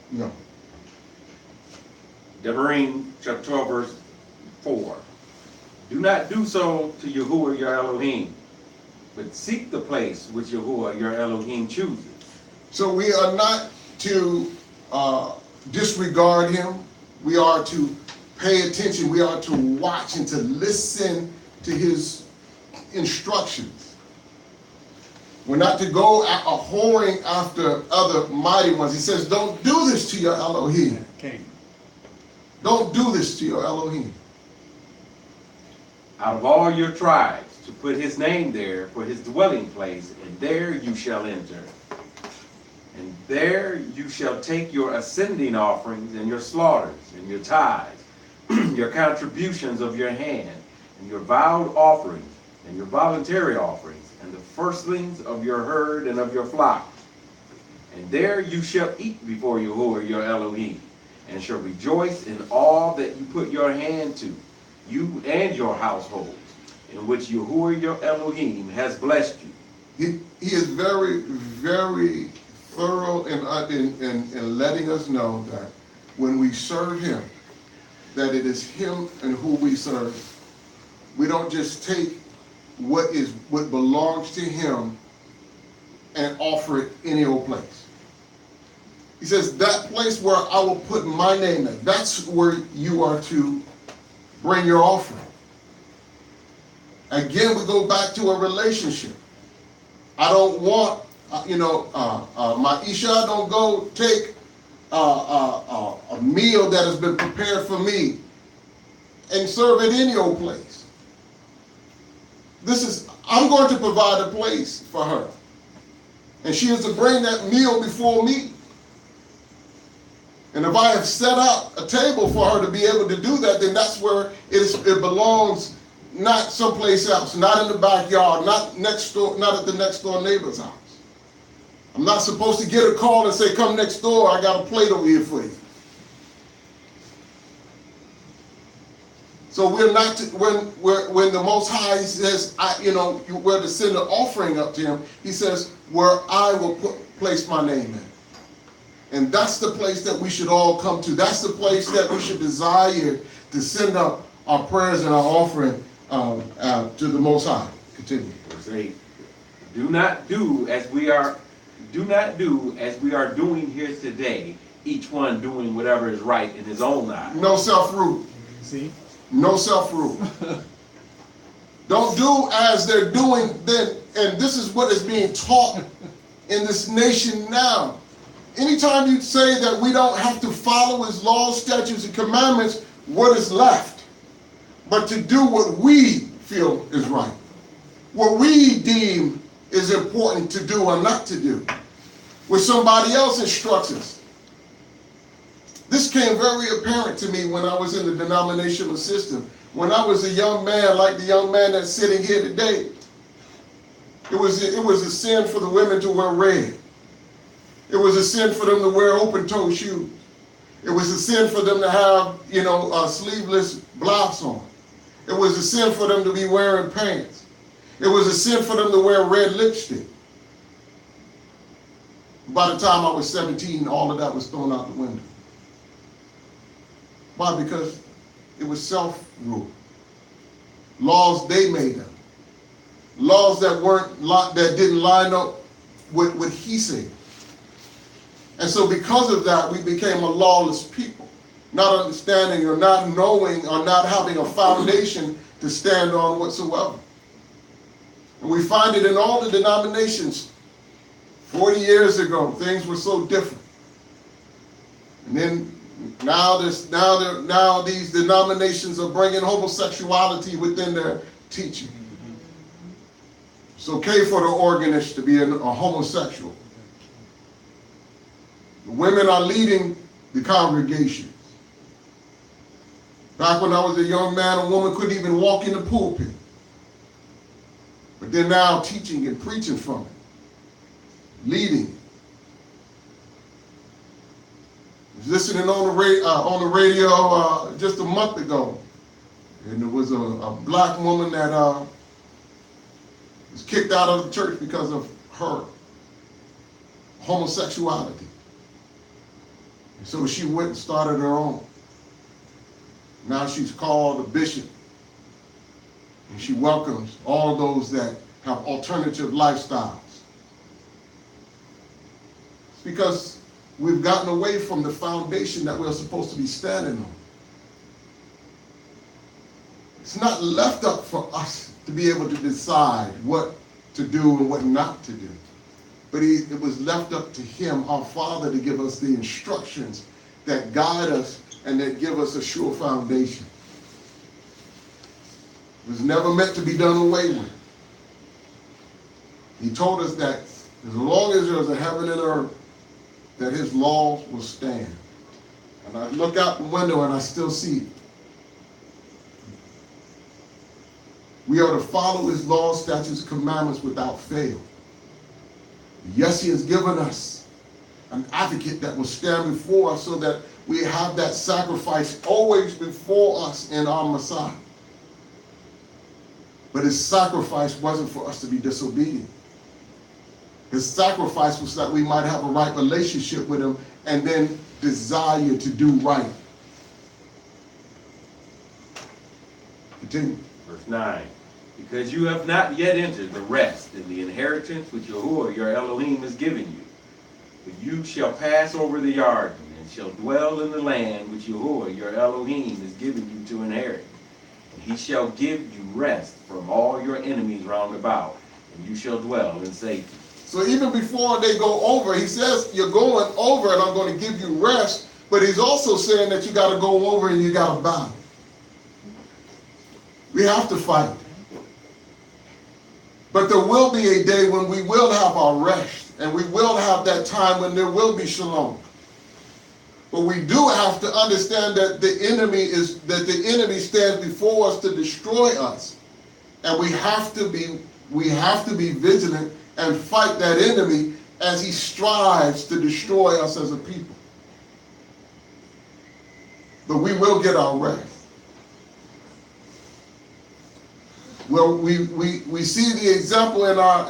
No. Deuteronomy chapter 12, verse 4. Do not do so to Yahuah your Elohim, but seek the place which Yahuah your Elohim chooses. So we are not to disregard him. We are to pay attention. We are to watch and to listen to his instructions. We're not to go whoring after other mighty ones. He says, don't do this to your Elohim. Okay. Don't do this to your Elohim. Out of all your tribes, to put his name there for his dwelling place, and there you shall enter. And there you shall take your ascending offerings and your slaughters and your tithes, your contributions of your hand, and your vowed offerings and your voluntary offerings, and the firstlings of your herd and of your flock. And there you shall eat before Yahuah your Elohim, and shall rejoice in all that you put your hand to, you and your households, in which Yahuah your Elohim has blessed you. He is very, very thorough in letting us know that when we serve him, that it is him and who we serve. We don't just take what belongs to him and offer it any old place. He says, that place where I will put my name in, that's where you are to bring your offering. Again, we go back to a relationship. I don't want, my Isha don't go take a meal that has been prepared for me and serve it in your place. I'm going to provide a place for her. And she is to bring that meal before me. And if I have set up a table for her to be able to do that, then that's where it belongs, not someplace else, not in the backyard, not next door, not at the next door neighbor's house. I'm not supposed to get a call and say, come next door, I got a plate over here for you. So we're not, when the Most High says, we're to send an offering up to him, he says, where I will place my name in. And that's the place that we should all come to. That's the place that we should desire to send up our prayers and our offering to the Most High. Continue. Verse 8. Do not do as we are doing here today, each one doing whatever is right in his own eyes. No self-rule. See? No self-rule. Don't do as they're doing then. And this is what is being taught in this nation now. Anytime you say that we don't have to follow his laws, statutes, and commandments, what is left? But to do what we feel is right. What we deem is important to do or not to do. What somebody else instructs us. This came very apparent to me when I was in the denominational system. When I was a young man, like the young man that's sitting here today, it was a sin for the women to wear red. It was a sin for them to wear open-toe shoes. It was a sin for them to have, sleeveless blouse on. It was a sin for them to be wearing pants. It was a sin for them to wear red lipstick. By the time I was 17, all of that was thrown out the window. Why? Because it was self-rule. Laws they made up. Laws that didn't line up with what he said. And so because of that, we became a lawless people, not understanding or not knowing or not having a foundation to stand on whatsoever. And we find it in all the denominations. 40 years ago, things were so different. And then now these denominations are bringing homosexuality within their teaching. It's okay for the organist to be a homosexual. The women are leading the congregations. Back when I was a young man, a woman couldn't even walk in the pulpit. But they're now teaching and preaching from it, leading. I was listening on the radio just a month ago, and there was a black woman that was kicked out of the church because of her homosexuality. And so she went and started her own. Now she's called a bishop. And she welcomes all those that have alternative lifestyles. It's because we've gotten away from the foundation that we're supposed to be standing on. It's not left up for us to be able to decide what to do and what not to do. But it was left up to him, our Father, to give us the instructions that guide us and that give us a sure foundation. It was never meant to be done away with. He told us that as long as there's a heaven and earth, that his laws will stand. And I look out the window and I still see it. We are to follow his laws, statutes, commandments without fail. Yes, he has given us an advocate that will stand before us so that we have that sacrifice always before us in our Messiah. But his sacrifice wasn't for us to be disobedient. His sacrifice was that we might have a right relationship with him and then desire to do right. Continue. Verse 9. Because you have not yet entered the rest in the inheritance which Yahuah your Elohim has given you. But you shall pass over the Jordan and shall dwell in the land which Yahuah your Elohim has given you to inherit. And he shall give you rest from all your enemies round about, and you shall dwell in safety. So even before they go over, he says, you're going over and I'm going to give you rest. But he's also saying that you got to go over and you got to battle. We have to fight. But there will be a day when we will have our rest. And we will have that time when there will be shalom. But we do have to understand that the enemy stands before us to destroy us. And we have to be vigilant and fight that enemy as he strives to destroy us as a people. But we will get our rest. Well, we see the example in our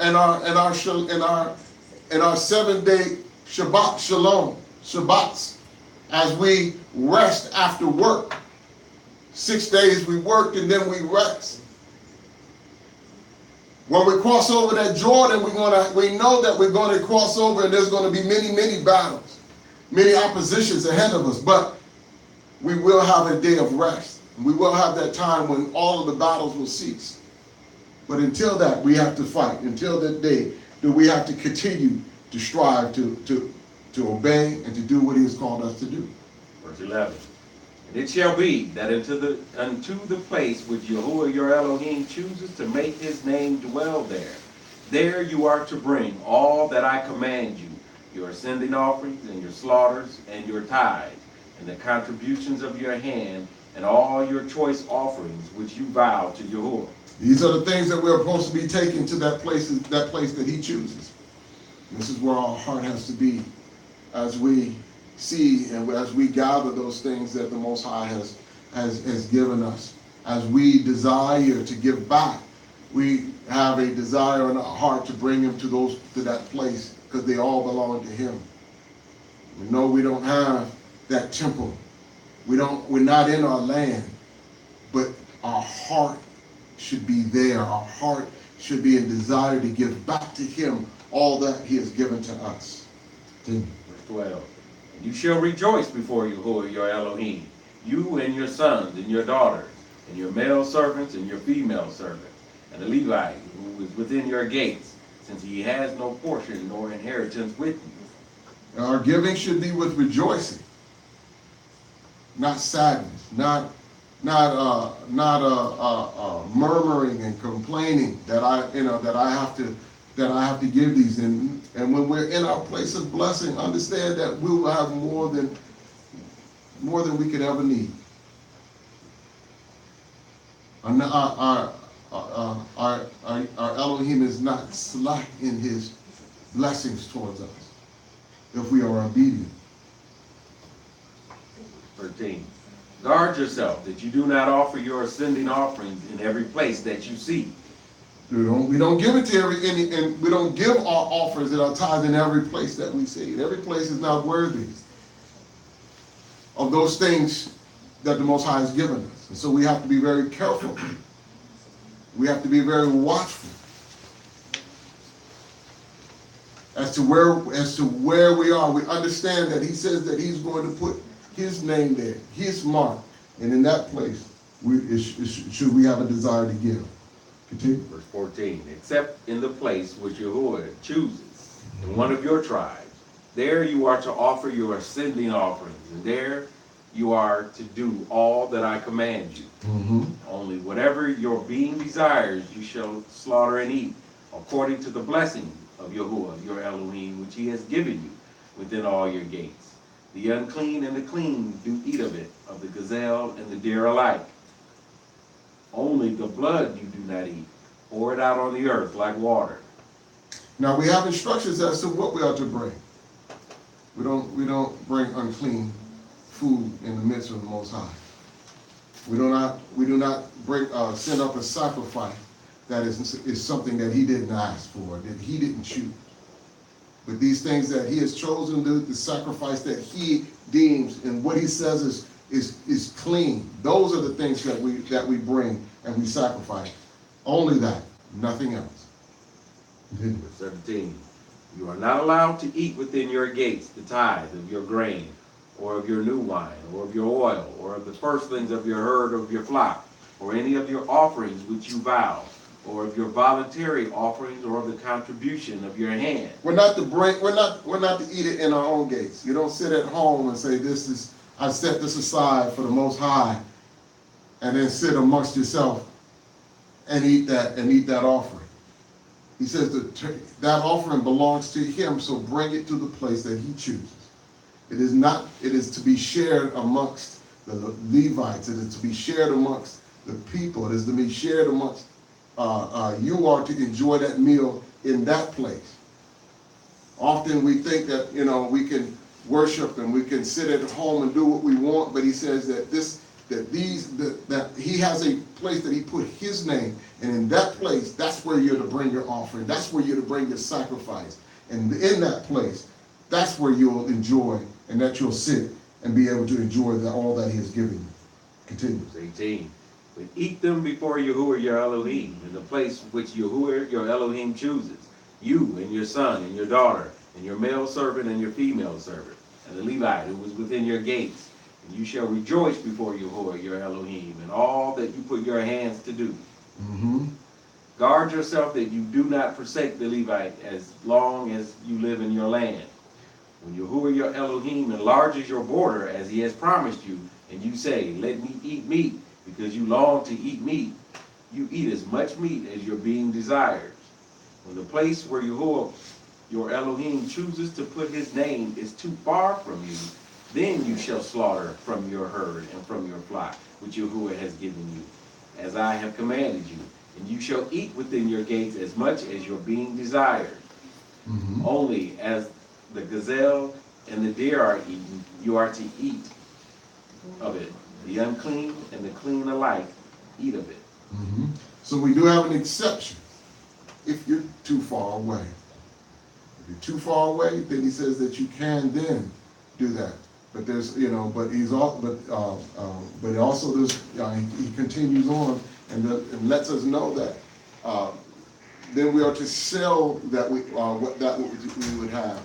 7-day Shabbat Shalom, Shabbats, as we rest after work. 6 days we work and then we rest. When we cross over that Jordan, we know that we're going to cross over and there's going to be many battles, many oppositions ahead of us, but we will have a day of rest. We will have that time when all of the battles will cease. But until that, we have to fight. Until that day, do we have to continue to strive to obey and to do what he has called us to do. Verse 11. And it shall be that unto the place which Yahuah your Elohim chooses to make his name dwell there you are to bring all that I command you, your ascending offerings and your slaughters and your tithes, and the contributions of your hand, and all your choice offerings which you vow to Yahuah. These are the things that we're supposed to be taken to that place that he chooses. This is where our heart has to be as we see and as we gather those things that the Most High has given us. As we desire to give back, we have a desire in our heart to bring him to that place because they all belong to him. We know we don't have that temple. We're not in our land, but our heart should be there. Our heart should be in desire to give back to him all that he has given to us. Verse 12. And you shall rejoice before Yahuah your Elohim, you and your sons and your daughters, and your male servants and your female servants, and the Levite who is within your gates, since he has no portion nor inheritance with you. Our giving should be with rejoicing, not sadness, not murmuring and complaining that I have to give these. And when we're in our place of blessing, understand that we will have more than we could ever need. Our Elohim is not slack in his blessings towards us if we are obedient. 13. Guard yourself that you do not offer your ascending offerings in every place that you see. We don't give it to and we don't give our offers and our tithes in every place that we see. Every place is not worthy of those things that the Most High has given us. And so we have to be very careful. We have to be very watchful as to where we are. We understand that he says that he's going to put his name there, his mark, and in that place should we have a desire to give. Continue. Verse 14. Except in the place which Yahuah chooses, in one of your tribes, there you are to offer your ascending offerings, and there you are to do all that I command you. Mm-hmm. Only whatever your being desires you shall slaughter and eat, according to the blessing of Yahuah your Elohim, which he has given you within all your gates. The unclean and the clean do eat of it, of the gazelle and the deer alike. Only the blood you do not eat. Pour it out on the earth like water. Now we have instructions as to what we are to bring. We don't bring unclean food in the midst of the Most High. We do not bring send up a sacrifice that is something that he didn't ask for, that he didn't choose. But these things that he has chosen to the sacrifice that he deems and what he says is clean. Those are the things that we bring and we sacrifice. Only that, nothing else. Verse 17. You are not allowed to eat within your gates the tithe of your grain, or of your new wine, or of your oil, or of the firstlings of your herd of your flock, or any of your offerings which you vow, or of your voluntary offerings, or of the contribution of your hand. We're not to eat it in our own gates. You don't sit at home and say, I set this aside for the Most High, and then sit amongst yourself and eat that offering. He says that offering belongs to him, so bring it to the place that he chooses. It is not, it is to be shared amongst the Levites. It is to be shared amongst the people. It is to be shared amongst, you are to enjoy that meal in that place. Often we think that, we can worship and we can sit at home and do what we want, but he says that that he has a place that he put his name, and in that place, that's where you're to bring your offering. That's where you're to bring your sacrifice. And in that place, that's where you'll enjoy, and that you'll sit and be able to enjoy all that he has given you. Continue. Verse 18. But eat them before Yahuah your Elohim, in the place which Yahuah your Elohim chooses, you and your son and your daughter, and your male servant and your female servant, and the Levite who was within your gates. And you shall rejoice before Yahuah your Elohim in all that you put your hands to do. Mm-hmm. Guard yourself that you do not forsake the Levite as long as you live in your land. When Yahuah your Elohim enlarges your border as he has promised you, and you say, let me eat meat, because you long to eat meat, you eat as much meat as your being desires. When the place where Yahuah your Elohim chooses to put his name is too far from you, then you shall slaughter from your herd and from your flock, which Yahuah has given you, as I have commanded you. And you shall eat within your gates as much as your being desires. Mm-hmm. Only as the gazelle and the deer are eaten, you are to eat of it. The unclean and the clean alike eat of it. Mm-hmm. So we do have an exception if you're too far away. If you're too far away, then he says that you can then do that. But there's, but he's all, but also there's, he continues on and lets us know that then we are to sell that we would have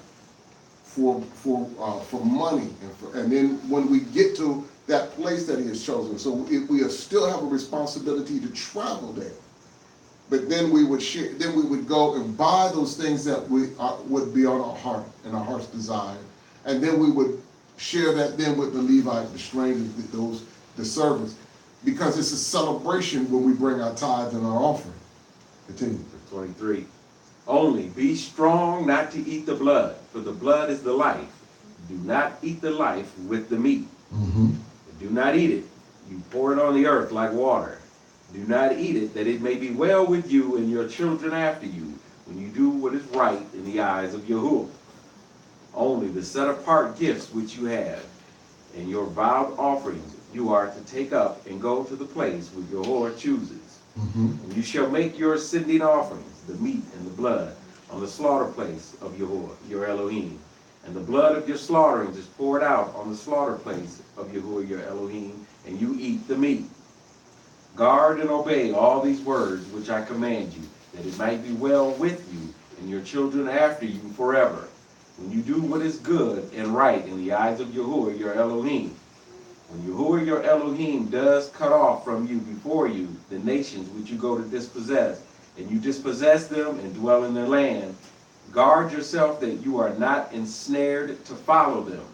for money, and then when we get to that place that he has chosen, so if we still have a responsibility to travel there. But then we would share. Then we would go and buy those things that would be on our heart and our heart's desire, and then we would share that then with the Levites, the strangers, the servants, because it's a celebration when we bring our tithes and our offering. Continue. Verse 23. Only be strong not to eat the blood, for the blood is the life. Do not eat the life with the meat. Mm-hmm. Do not eat it. You pour it on the earth like water. Do not eat it, that it may be well with you and your children after you, when you do what is right in the eyes of Yahuah. Only the set-apart gifts which you have, and your vowed offerings you are to take up and go to the place which Yahuah chooses. Mm-hmm. And you shall make your sending offerings, the meat and the blood, on the slaughter place of Yahuah, your Elohim. And the blood of your slaughterings is poured out on the slaughter place of Yahuah, your Elohim, and you eat the meat. Guard and obey all these words which I command you, that it might be well with you and your children after you forever, when you do what is good and right in the eyes of Yahuah, your Elohim. When Yahuah, your Elohim, does cut off from you before you the nations which you go to dispossess, and you dispossess them and dwell in their land, guard yourself that you are not ensnared to follow them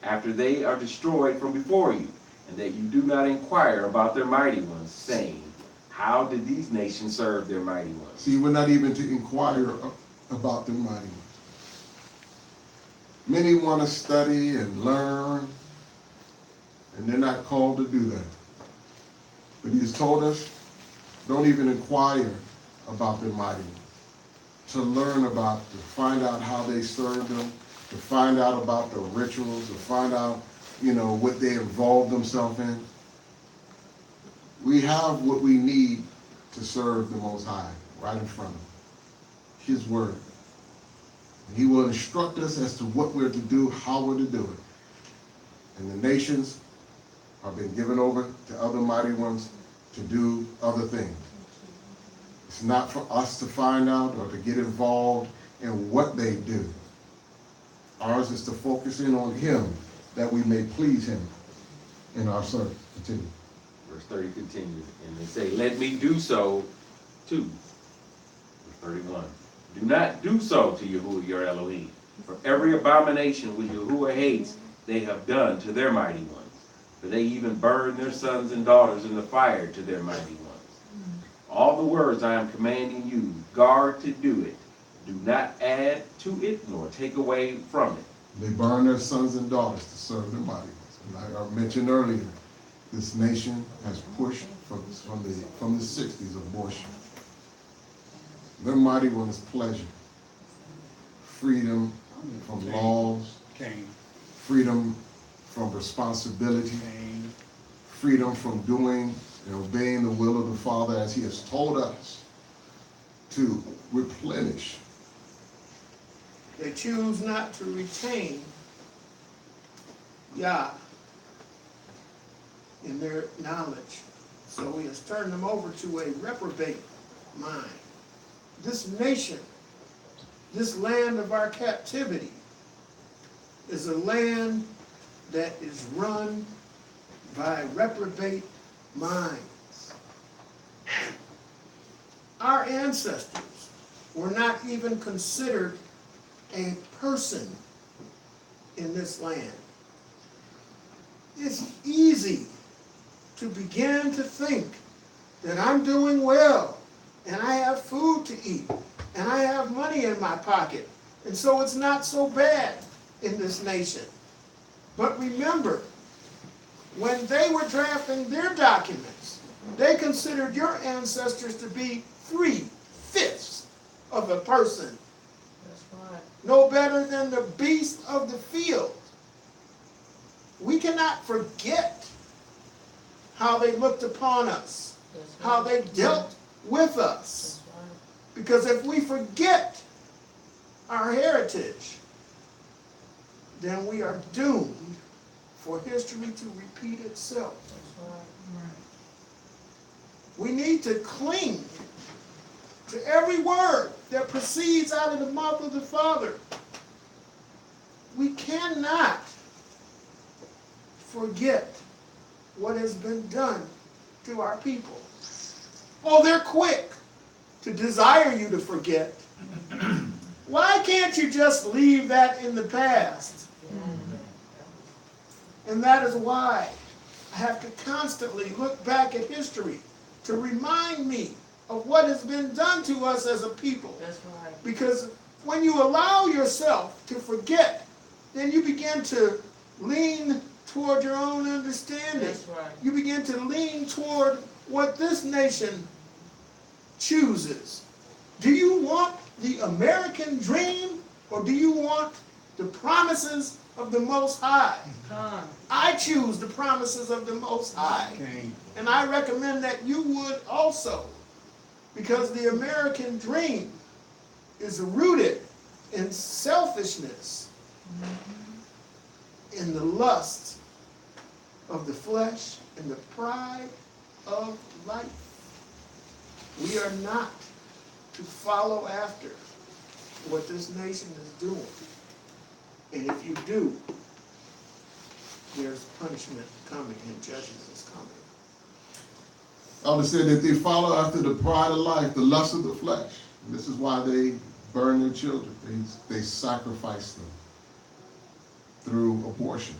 after they are destroyed from before you, and that you do not inquire about their mighty ones, saying, how did these nations serve their mighty ones? See, we're not even to inquire about the mighty ones. Many want to study and learn, and they're not called to do that. But he's told us, don't even inquire about their mighty ones. To learn about, to find out how they serve them, to find out about the rituals, to find out, what they involve themselves in. We have what we need to serve the Most High right in front of us. His word. And he will instruct us as to what we're to do, how we're to do it. And the nations have been given over to other mighty ones to do other things. It's not for us to find out or to get involved in what they do. Ours is to focus in on him, that we may please him in our service. Continue. Verse 30 continues, and they say, let me do so too. Verse 31. Do not do so to Yahuah, your Elohim, for every abomination which Yahuah hates they have done to their mighty ones, for they even burn their sons and daughters in the fire to their mighty ones. All the words I am commanding you, guard to do it. Do not add to it nor take away from it. They burn their sons and daughters to serve their mighty ones. And like I mentioned earlier, this nation has pushed from the 60s abortion. Their mighty one's pleasure, freedom from laws, Cain. freedom from responsibility, Cain. freedom from doing and obeying the will of the Father as he has told us to replenish. They choose not to retain Yah in their knowledge. So he has turned them over to a reprobate mind. This nation, this land of our captivity, is a land that is run by reprobate minds. Our ancestors were not even considered a person in this land. It's easy to begin to think that I'm doing well and I have food to eat and I have money in my pocket, and so it's not so bad in this nation. But remember, when they were drafting their documents, they considered your ancestors to be 3/5 of a person. That's right. No better than the beast of the field. We cannot forget how they looked upon us, That's right. how they dealt with us. That's right. Because if we forget our heritage, then we are doomed for history to repeat itself. That's right. We need to cling to every word that proceeds out of the mouth of the Father. We cannot forget what has been done to our people. Oh, they're quick to desire you to forget. Why can't you just leave that in the past? And that is why I have to constantly look back at history to remind me of what has been done to us as a people. That's right. Because when you allow yourself to forget, then you begin to lean toward your own understanding. That's right. You begin to lean toward what this nation chooses. Do you want the American dream, or do you want the promises of the Most High? Come. I choose the promises of the Most High. Cain. And I recommend that you would also, because the American dream is rooted in selfishness, in the lust of the flesh, and the pride of life. We are not to follow after what this nation is doing. And if you do, there's punishment coming and judgment is coming. Elder said that they follow after the pride of life, the lust of the flesh. And this is why they burn their children. They sacrifice them through abortion.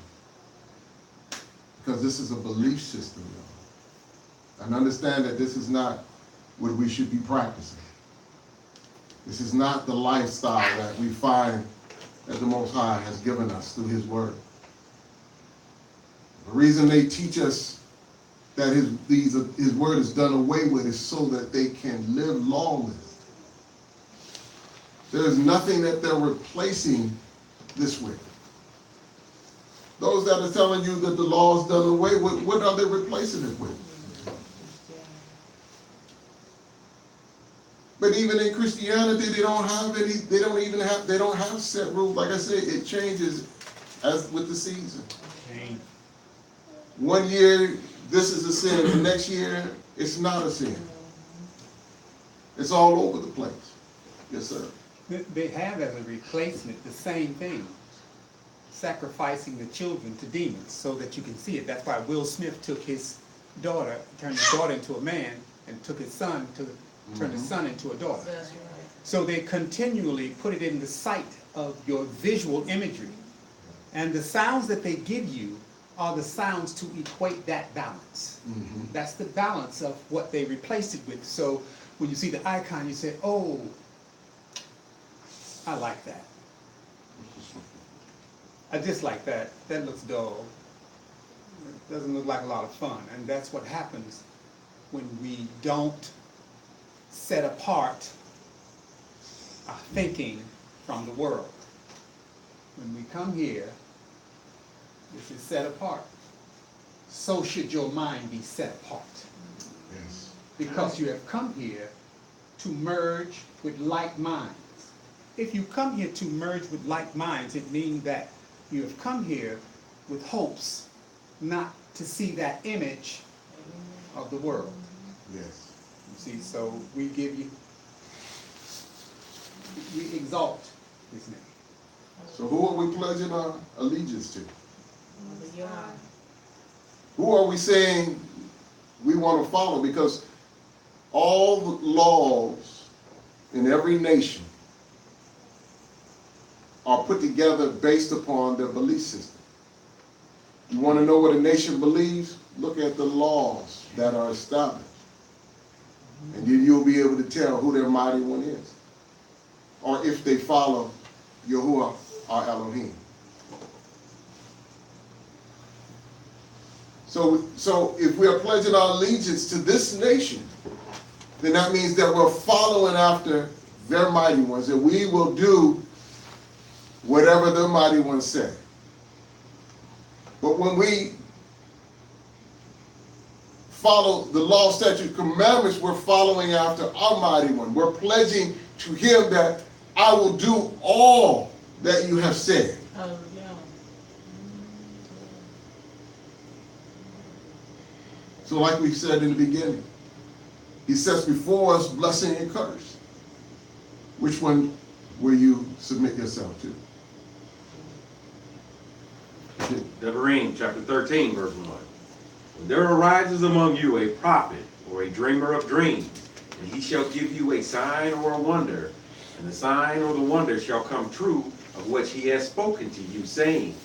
Because this is a belief system, y'all. And understand that this is not what we should be practicing. This is not the lifestyle that we find that the Most High has given us through his word. The reason they teach us that his word is done away with is so that they can live lawless. There is nothing that they're replacing this with. Those that are telling you that the law is done away with, what are they replacing it with? But even in Christianity, they don't have set rules. Like I said, it changes as with the season. Cain. One year, this is a sin. The next year, it's not a sin. It's all over the place. Yes, sir. They have as a replacement the same thing, sacrificing the children to demons so that you can see it. That's why Will Smith took his daughter, turned his daughter into a man, and took his son to turn his son into a daughter. That's right. So they continually put it in the sight of your visual imagery. And the sounds that they give you are the sounds to equate that balance. That's the balance of what they replaced it with. So when you see the icon, you say, oh, I like that. I just like that. That looks dull. It doesn't look like a lot of fun. And that's what happens when we don't set apart our thinking from the world. When we come here, this is set apart. So should your mind be set apart. Yes. Because you have come here to merge with like minds. If you come here to merge with like minds, it means that you have come here with hopes not to see that image of the world. Yes. You see, so we exalt his name. So who are we pledging our allegiance to? Yeah. Who are we saying we want to follow? Because all the laws in every nation are put together based upon their belief system. You want to know what a nation believes? Look at the laws that are established. And then you'll be able to tell who their mighty one is. Or if they follow Yahuah, our Elohim. So if we are pledging our allegiance to this nation, then that means that we're following after their mighty ones, that we will do whatever their mighty ones say. But when we follow the law, statute, commandments, we're following after our mighty one. We're pledging to him that I will do all that you have said. Oh, yeah. So like we said in the beginning, he sets before us blessing and curse. Which one will you submit yourself to? Deuteronomy chapter 13, verse 1. When there arises among you a prophet or a dreamer of dreams, and he shall give you a sign or a wonder, and the sign or the wonder shall come true of which he has spoken to you, saying,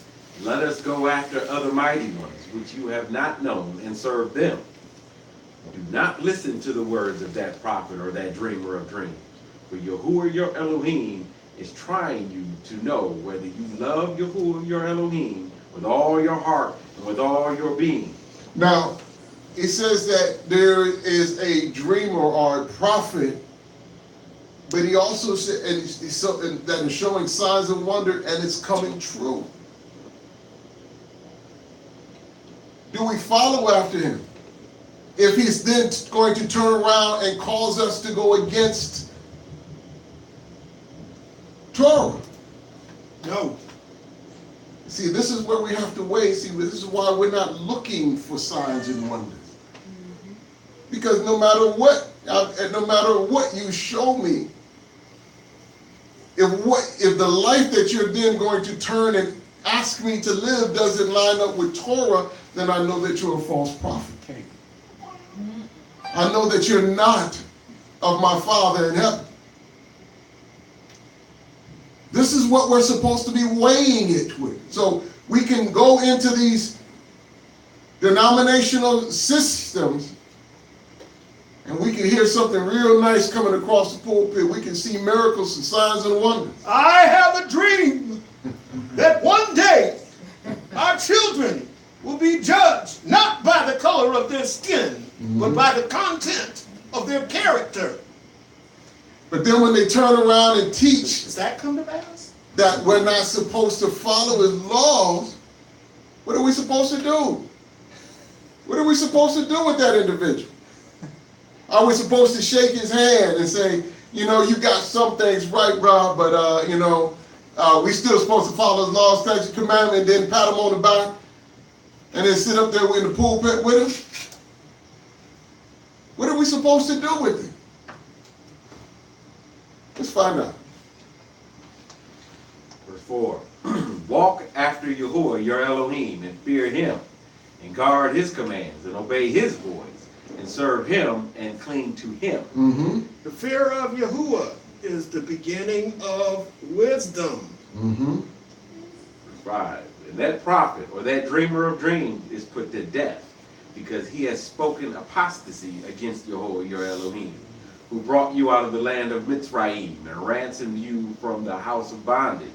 let us go after other mighty ones, which you have not known, and serve them. Do not listen to the words of that prophet or that dreamer of dreams, for Yahuah your Elohim is trying you to know whether you love Yahuah your Elohim with all your heart and with all your being. Now, it says that there is a dreamer or a prophet, but he also said and that is showing signs of wonder, and it's coming true. Do we follow after him? If he's then going to turn around and cause us to go against Torah? No. See, this is where we have to wait. See, this is why we're not looking for signs and wonders. Because no matter what you show me, if the life that you're then going to turn and ask me to live doesn't line up with Torah, then I know that you're a false prophet. Okay. I know that you're not of my Father in heaven. This is what we're supposed to be weighing it with. So we can go into these denominational systems and we can hear something real nice coming across the pulpit. We can see miracles and signs and wonders. I have a dream that one day our children will be judged not by the color of their skin, but by the content of their character. But then when they turn around and teach Does that come to pass? that we're not supposed to follow his laws, what are we supposed to do? What are we supposed to do with that individual? Are we supposed to shake his hand and say, you know, you got some things right, Rob, but, we still supposed to follow his laws, statutes, commandments, and then pat him on the back and then sit up there in the pulpit with him? What are we supposed to do with him? Let's find out. Verse 4. Walk after Yahuah your Elohim, and fear him, and guard his commands, and obey his voice, and serve him, and cling to him. Mm-hmm. The fear of Yahuah is the beginning of wisdom. Mm-hmm. Verse 5. And that prophet, or that dreamer of dreams, is put to death, because he has spoken apostasy against Yahuah your Elohim, who brought you out of the land of Mitzrayim, and ransomed you from the house of bondage,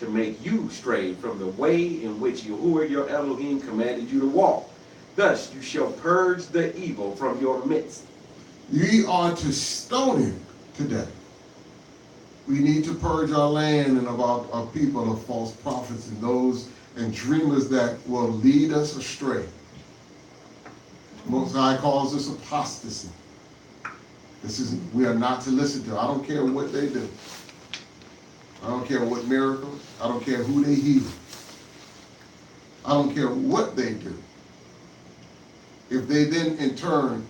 to make you stray from the way in which Yahuah your Elohim commanded you to walk. Thus you shall purge the evil from your midst. Ye are to stone him to death. We need to purge our land and of our people of false prophets and those and dreamers that will lead us astray. Most High calls this apostasy. We are not to listen to. I don't care what they do. I don't care what miracles. I don't care who they heal. I don't care what they do. If they then in turn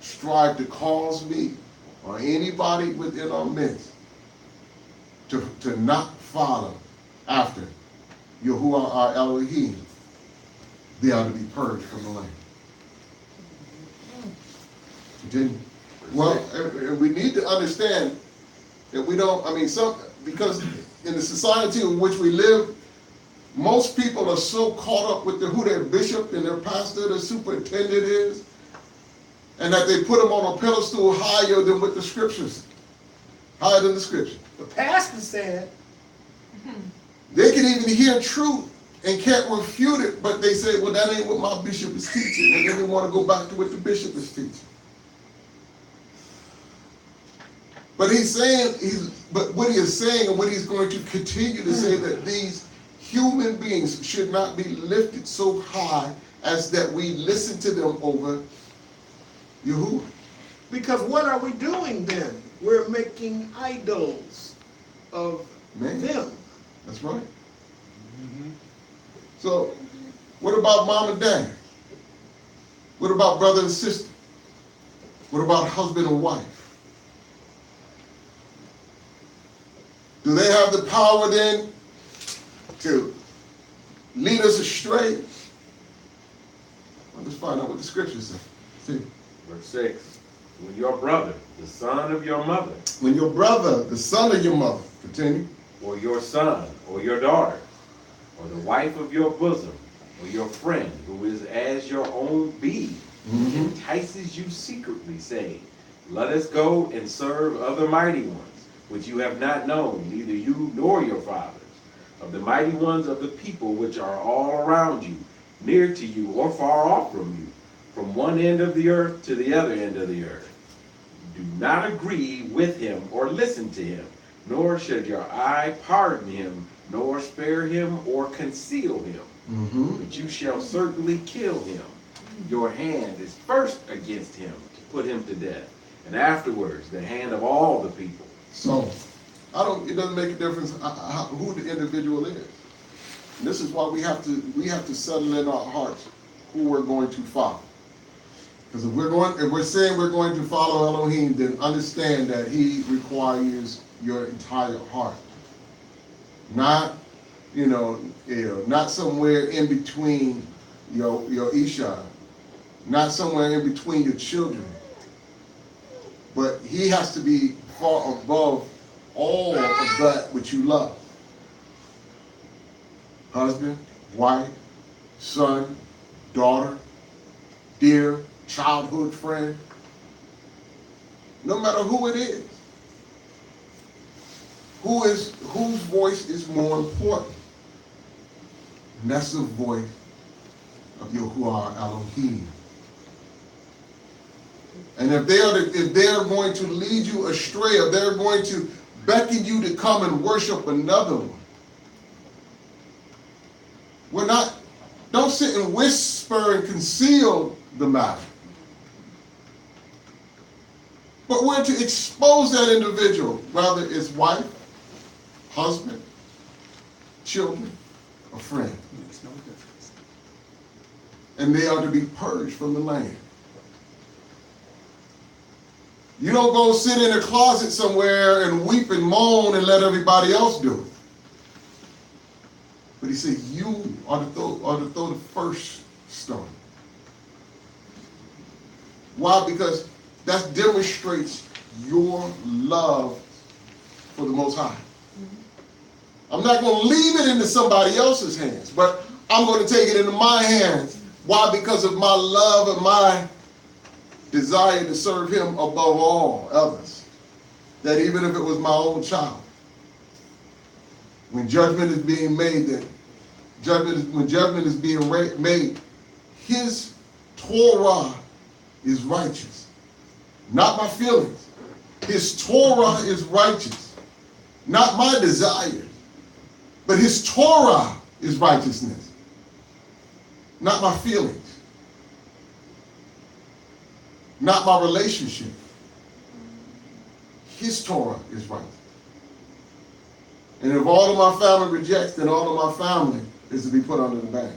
strive to cause me or anybody within our midst to not follow after Yahuah our Elohim, they are to be purged from the land. Continue. Well, and we need to understand that we don't, because in the society in which we live, most people are so caught up with who their bishop and their pastor, their superintendent is, and that they put them on a pedestal higher than what the scriptures, higher than the scripture. The pastor said, They can even hear truth and can't refute it, but they say, well, that ain't what my bishop is teaching, and then they want to go back to what the bishop is teaching. But he's saying, but what he is saying and what he's going to continue to say, that these human beings should not be lifted so high as that we listen to them over Yahuah. because what are we doing then? We're making idols of them. That's right. So, what about mom and dad? What about brother and sister? What about husband and wife? Do they have the power then to lead us astray? Well, let's find out what the scriptures say. See? Verse 6. When your brother, the son of your mother, When your brother, the son of your mother, continue, or your son, or your daughter, or the wife of your bosom, or your friend, who is as your own being, entices you secretly, saying, let us go and serve other mighty ones, which you have not known, neither you nor your fathers, of the mighty ones of the people which are all around you, near to you or far off from you, from one end of the earth to the other end of the earth. Do not agree with him or listen to him, nor should your eye pardon him, nor spare him or conceal him. But you shall certainly kill him. Your hand is first against him to put him to death, and afterwards the hand of all the people. So, it doesn't make a difference who the individual is. And this is why we have to settle in our hearts who we're going to follow. Because if we're saying we're going to follow Elohim, then understand that he requires your entire heart. Not, not somewhere in between your Isha, not somewhere in between your children. But he has to be far above all of that which you love. Husband, wife, son, daughter, dear childhood friend, no matter who it is. Whose voice is more important? And that's the voice of Yahuah Elohim. And if they are going to lead you astray, if they're going to beckon you to come and worship another one, don't sit and whisper and conceal the matter. But we're to expose that individual, whether it's wife, husband, children, or friend. Makes no difference. And they are to be purged from the land. You don't go sit in a closet somewhere and weep and moan and let everybody else do it. But he said, you are to throw the first stone. Why? Because that demonstrates your love for the Most High. I'm not going to leave it into somebody else's hands, but I'm going to take it into my hands. Why? Because of my love and my desire to serve him above all others. That even if it was my own child. when judgment is being made, when judgment is being made, his Torah is righteous. Not my feelings. His Torah is righteous. Not my desires. But his Torah is righteousness. Not my feelings. Not my relationship. His Torah is righteous. And if all of my family rejects, then all of my family is to be put under the ban.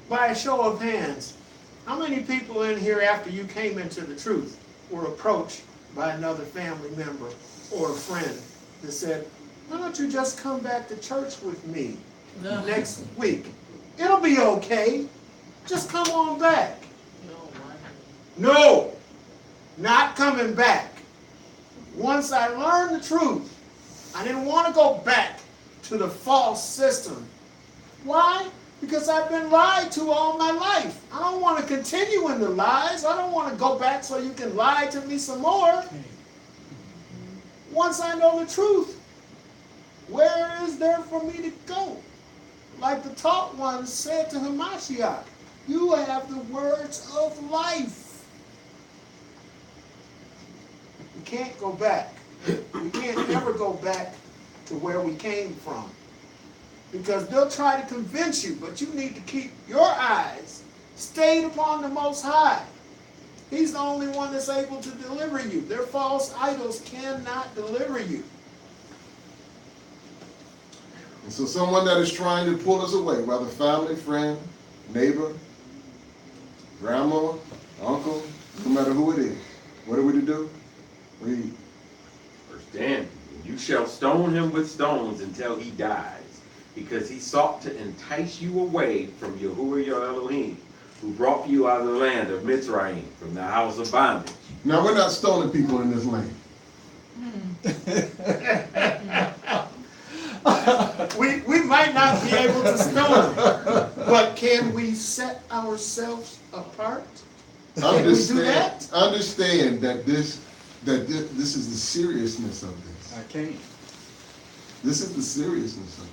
By a show of hands, how many people in here after you came into the truth were approached by another family member or a friend that said, why don't you just come back to church with me next week? It'll be okay. Just come on back. No, not coming back. Once I learned the truth, I didn't want to go back to the false system. Why? Because I've been lied to all my life. I don't want to continue in the lies. I don't want to go back so you can lie to me some more. Once I know the truth, where is there for me to go? Like the taught ones said to Hamashiach, you have the words of life. We can't go back. We can't ever go back to where we came from. Because they'll try to convince you, but you need to keep your eyes stayed upon the Most High. He's the only one that's able to deliver you. Their false idols cannot deliver you. And so someone that is trying to pull us away, whether family, friend, neighbor, grandma, uncle, no matter who it is, what are we to do? Read. Verse 10, you shall stone him with stones until he dies, because he sought to entice you away from Yahuah your Elohim, who brought you out of the land of Mitzrayim, from the house of bondage. Now, we're not stoning people in this land. We might not be able to stone them, but can we set ourselves apart? Can we do that? Understand that this is the seriousness of this. I can't. This is the seriousness of it.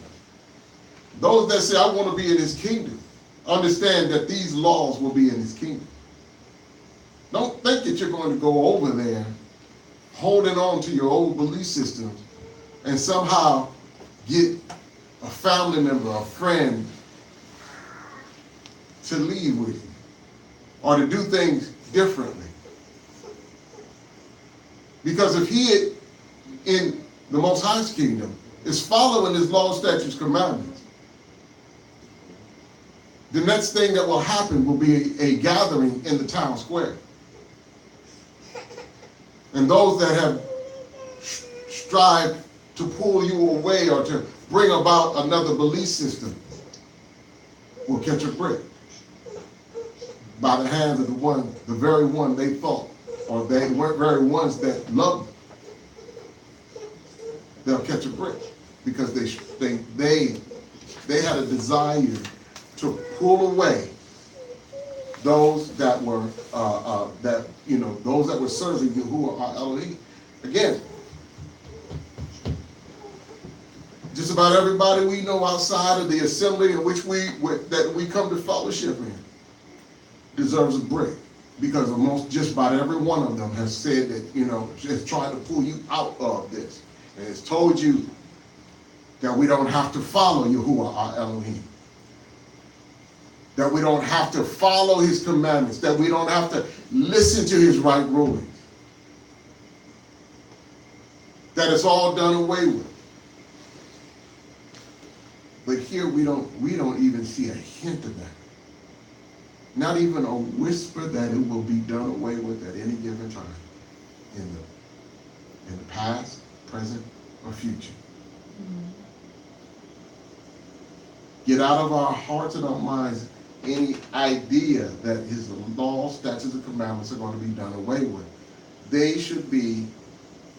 Those that say, I want to be in his kingdom, understand that these laws will be in his kingdom. Don't think that you're going to go over there holding on to your old belief systems and somehow get a family member, a friend to leave with you or to do things differently. Because if he in the Most High's kingdom is following his law, statutes, commandments, the next thing that will happen will be a gathering in the town square. And those that have strived to pull you away or to bring about another belief system will catch a brick by the hands of the very one they thought, or they weren't very ones that loved them. They'll catch a brick because they had a desire to pull away those that were those that were serving Yahuah our Elohim. Again, just about everybody we know outside of the assembly in which we come to fellowship in deserves a break, because just about every one of them has said that, has tried to pull you out of this and has told you that we don't have to follow Yahuah our Elohim, that we don't have to follow his commandments, that we don't have to listen to his right rulings, that it's all done away with. But here we don't even see a hint of that. Not even a whisper that it will be done away with at any given time in the past, present, or future. Mm-hmm. Get out of our hearts and our minds any idea that his laws, statutes, and commandments are going to be done away with. They should be,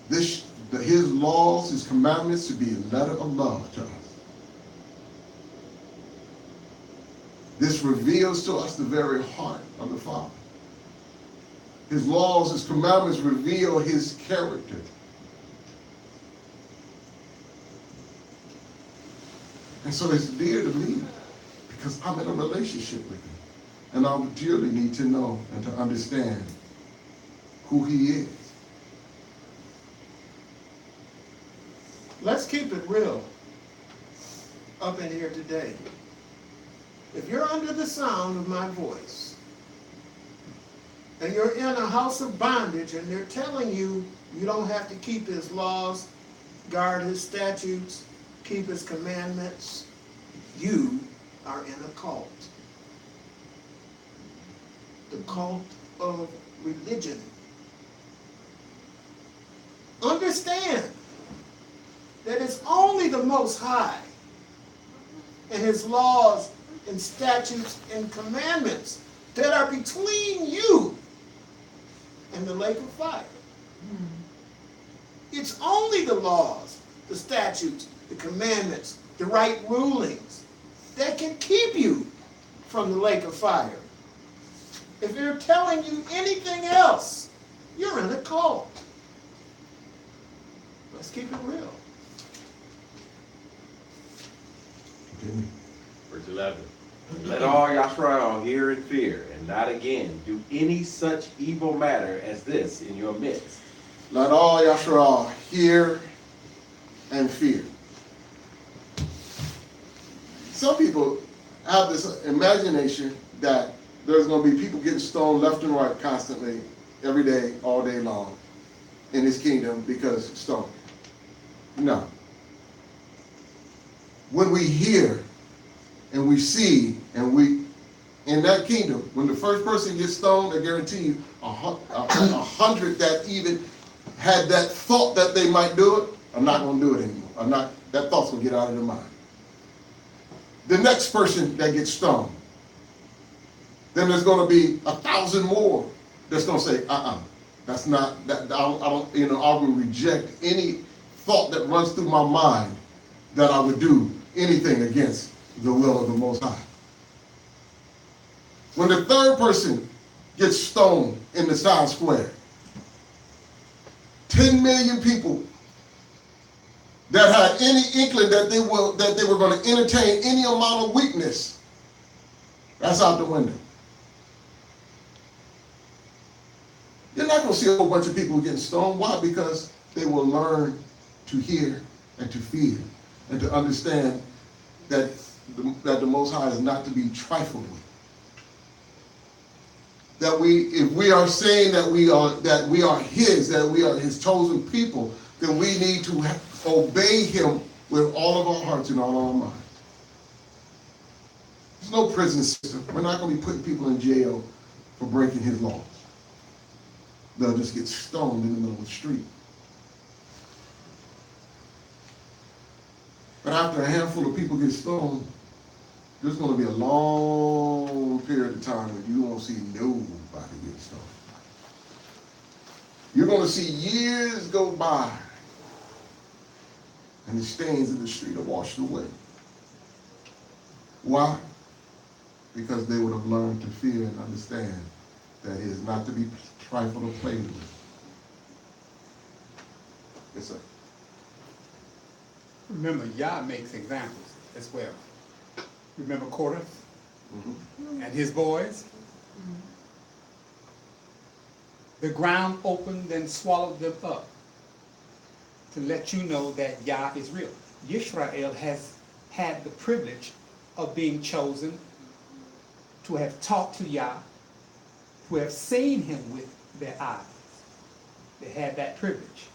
his laws, his commandments should be a letter of love to us. This reveals to us the very heart of the Father. His laws, his commandments reveal his character. And so it's dear to me because I'm in a relationship with him. And I would dearly need to know and to understand who he is. Let's keep it real up in here today. If you're under the sound of my voice, and you're in a house of bondage, and they're telling you you don't have to keep his laws, guard his statutes, keep his commandments, you are in a cult. The cult of religion. Understand that it's only the Most High and his laws and statutes and commandments that are between you and the lake of fire. It's only the laws, the statutes, the commandments, the right rulings that can keep you from the lake of fire. If they're telling you anything else, you're in a cult. Let's keep it real. Verse 11. Let all Yashrael hear and fear, and not again do any such evil matter as this in your midst. Let all Yashrael hear and fear. Some people have this imagination that there's going to be people getting stoned left and right constantly, every day, all day long, in his kingdom because it's stoned. No. When we hear and we see and we, in that kingdom, when the first person gets stoned, I guarantee you, 100 that even had that thought that they might do it, I'm not going to do it anymore. That thought's going to get out of their mind. The next person that gets stoned, then there's going to be 1,000 more that's going to say, that's not, that I don't, I will reject any thought that runs through my mind that I would do anything against the will of the Most High. When the third person gets stoned in the town square, 10 million people that had any inkling that they were going to entertain any amount of weakness, that's out the window. You're not going to see a whole bunch of people getting stoned. Why? Because they will learn to hear and to fear and to understand that the Most High is not to be trifled with. That if we are saying that we are His chosen people, then we need to obey Him with all of our hearts and all of our minds. There's no prison system. We're not going to be putting people in jail for breaking His laws. They'll just get stoned in the middle of the street. But after a handful of people get stoned, there's going to be a long period of time when you won't see nobody get stoned. You're going to see years go by, and the stains of the street are washed away. Why? Because they would have learned to fear and understand that it is not to be trifled or played with. Yes, sir. Remember, Yah makes examples as well. Remember Todah and his boys? The ground opened and swallowed them up to let you know that Yah is real. Yisrael has had the privilege of being chosen to have talked to Yah, to have seen him with their eyes. They had that privilege.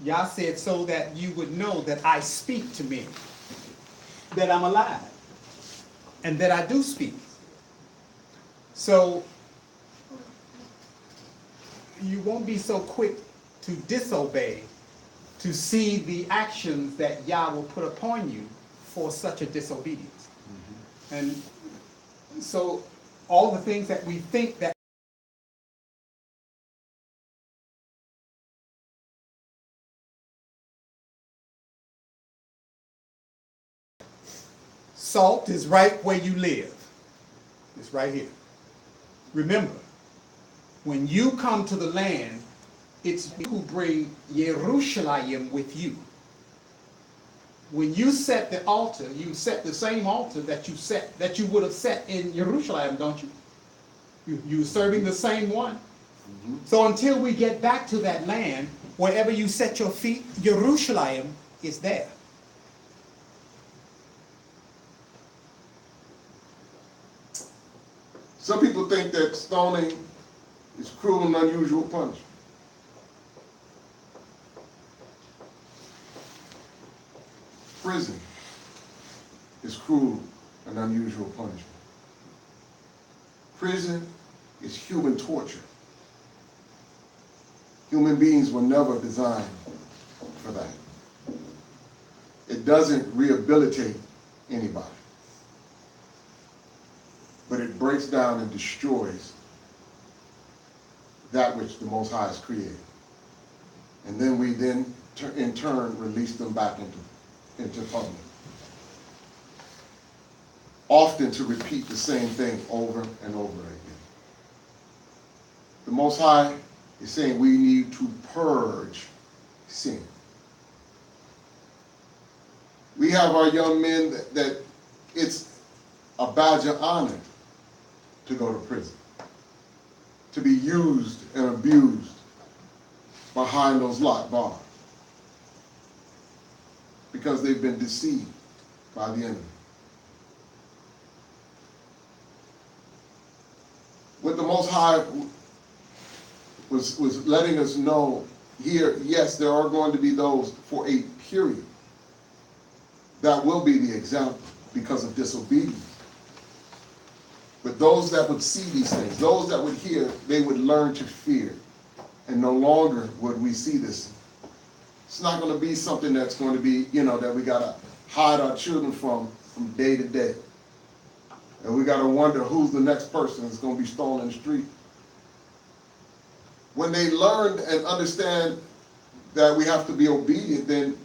Yah said, so that you would know that I speak to men, that I'm alive, and that I do speak. So you won't be so quick to disobey, to see the actions that Yah will put upon you for such a disobedience. And so all the things that we think that salt is right where you live. It's right here. Remember, when you come to the land, it's you who bring Yerushalayim with you. when you set the altar, you set the same altar that you would have set in Jerusalem, don't you? You're serving the same one. So until we get back to that land, wherever you set your feet, Jerusalem is there. Some people think that stoning is cruel and unusual punishment. Prison is cruel and unusual punishment. Prison is human torture. Human beings were never designed for that. It doesn't rehabilitate anybody, but it breaks down and destroys that which the Most High has created. And then we then, in turn, release them back into public. Often to repeat the same thing over and over again. The Most High is saying we need to purge sin. We have our young men that it's a badge of honor to go to prison, to be used and abused behind those locked bars because they've been deceived by the enemy. What the Most High was letting us know here, yes, there are going to be those for a period that will be the example because of disobedience. But those that would see these things, those that would hear, they would learn to fear. And no longer would we see this. It's not going to be something that's going to be, that we got to hide our children from day to day. And we got to wonder who's the next person that's going to be stolen in the street. When they learn and understand that we have to be obedient, then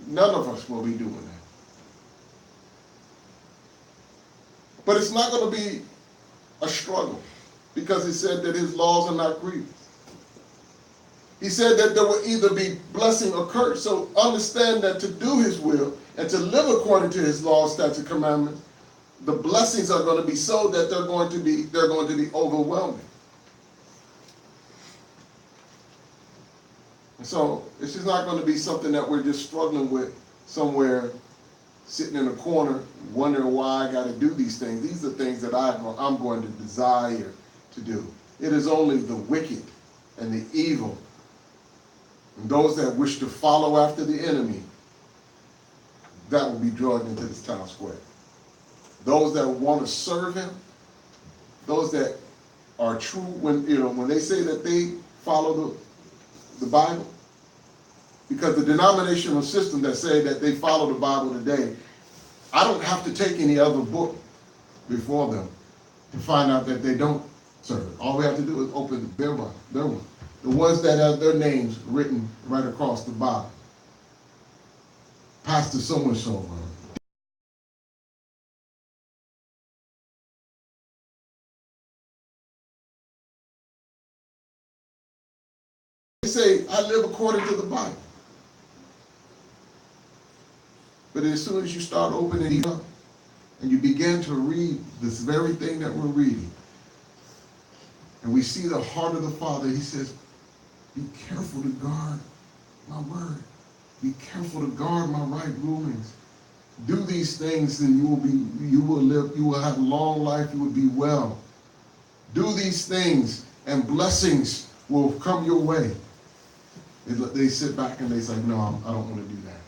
none of us will be doing that. But it's not going to be a struggle because he said that his laws are not grievous. He said that there will either be blessing or curse. So understand that to do his will and to live according to his laws, statutes, and commandments, the blessings are going to be so that they're going to be overwhelming. And so it's just not going to be something that we're just struggling with somewhere, sitting in a corner, wondering why I got to do these things. These are things that I'm going to desire to do. It is only the wicked and the evil and those that wish to follow after the enemy that will be dragged into this town square. Those that want to serve him, those that are true when they say that they follow the Bible, because the denominational system that say that they follow the Bible today, I don't have to take any other book before them to find out that they don't serve it. All we have to do is open their one, the ones that have their names written right across the bottom. Pastor so-and-so. They say, I live according to the Bible. But as soon as you start opening it up and you begin to read this very thing that we're reading, and we see the heart of the Father, he says, be careful to guard my word. Be careful to guard my right rulings. Do these things and you will live, you will have long life, you will be well. Do these things and blessings will come your way. They sit back and they say, no, I don't want to do that.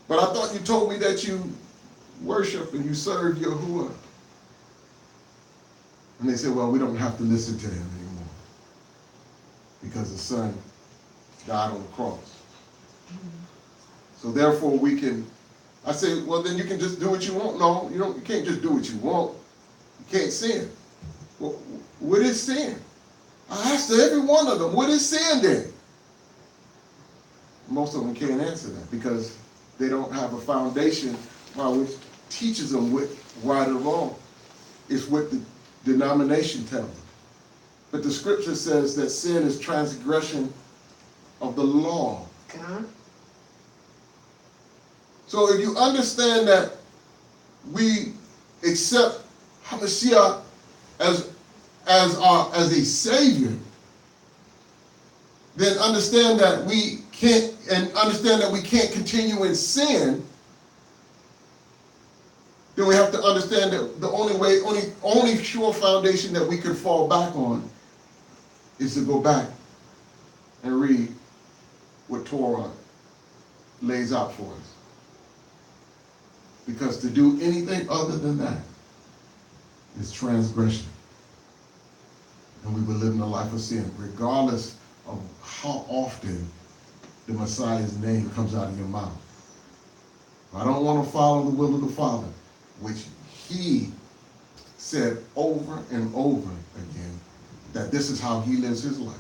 But I thought you told me that you worship and you serve Yahuah. And they said, well, we don't have to listen to him anymore because the Son died on the cross. So therefore we can, I say, well, then you can just do what you want. No, you can't just do what you want. You can't sin. Well, what is sin? I asked every one of them, what is sin then? Most of them can't answer that because they don't have a foundation by which teaches them what right or wrong. It's what the denomination tells them. But the scripture says that sin is transgression of the law. So if you understand that we accept Hamashiach as a savior, then understand that we can't continue in sin. Then we have to understand that the only sure foundation that we can fall back on is to go back and read what Torah lays out for us. Because to do anything other than that is transgression. And we will live in a life of sin, regardless of how often the Messiah's name comes out of your mouth. I don't want to follow the will of the Father, which he said over and over again, that this is how he lives his life.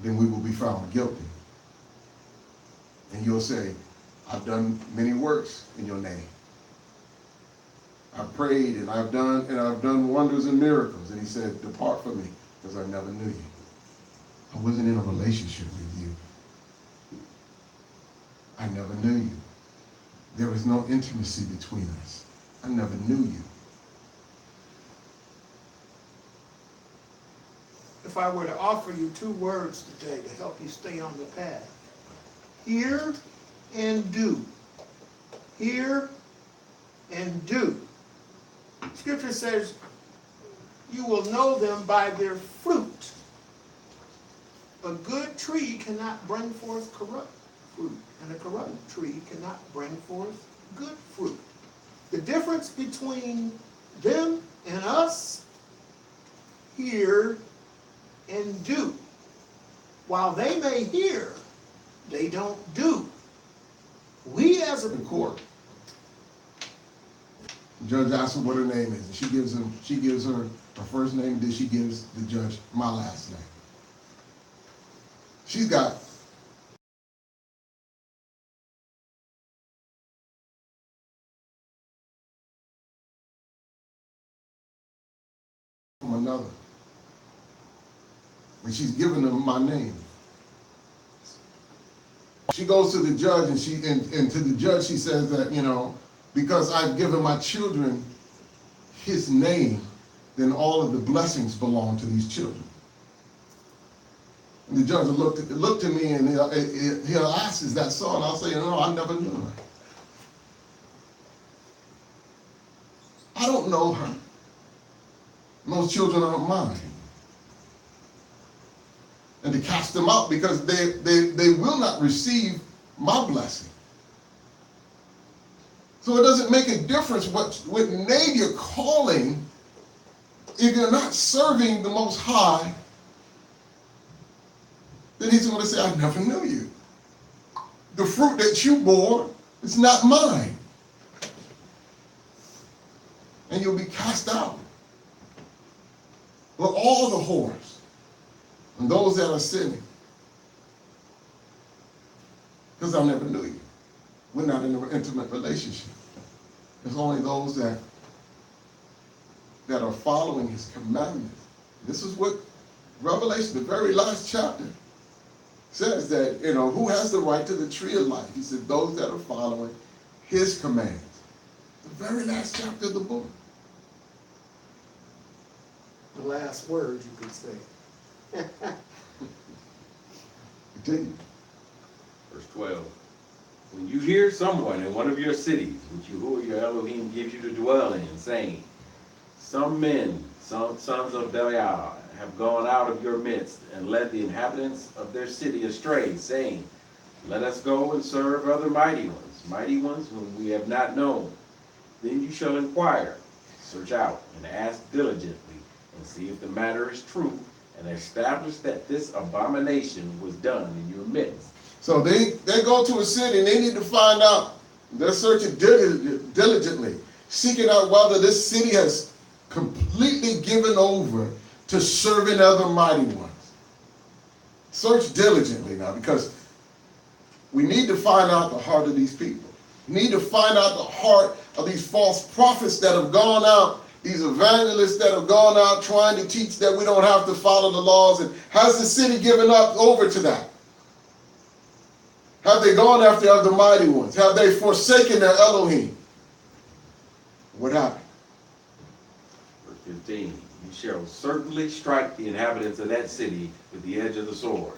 Then we will be found guilty. And you'll say, I've done many works in your name. I've prayed and I've done wonders and miracles. And he said, depart from me, because I never knew you. I wasn't in a relationship with you. I never knew you. There was no intimacy between us. I never knew you. If I were to offer you two words today to help you stay on the path, hear and do. Hear and do. Scripture says, you will know them by their fruit. A good tree cannot bring forth corrupt fruit, and a corrupt tree cannot bring forth good fruit. The difference between them and us, hear and do. While they may hear, they don't do. We as a court. The judge asks her what her name is. And she gives her first name, then she gives the judge my last name. She's got from another. When she's given them my name. She goes to the judge and to the judge she says that, because I've given my children his name, then all of the blessings belong to these children. And the judge will look to me and he'll ask, is that so? And I'll say, no, I never knew her. I don't know her. Those children aren't mine. And to cast them out because they will not receive my blessing. So it doesn't make a difference what name you're calling if you're not serving the Most High. Then he's going to say, I never knew you. The fruit that you bore is not mine. And you'll be cast out. But all the whores and those that are sinning, because I never knew you. We're not in an intimate relationship. It's only those that are following his commandments. This is what Revelation, the very last chapter, says that, who has the right to the tree of life? He said, those that are following his commands. The very last chapter of the book. the last word, you could say. Continue. Verse 12. When you hear someone in one of your cities, which Yahuah your Elohim gives you to dwell in, saying, some men, some sons of Belial, have gone out of your midst and led the inhabitants of their city astray, saying, let us go and serve other mighty ones whom we have not known. Then you shall inquire, search out, and ask diligently, and see if the matter is true, and establish that this abomination was done in your midst. So they go to a city and they need to find out. They're searching diligently, seeking out whether this city has completely given over to serving other mighty ones. Search diligently now, because we need to find out the heart of these people. We need to find out the heart of these false prophets that have gone out, these evangelists that have gone out trying to teach that we don't have to follow the laws. And has the city given up over to that? Have they gone after other mighty ones? Have they forsaken their Elohim? What happened? Verse 15, you shall certainly strike the inhabitants of that city with the edge of the sword,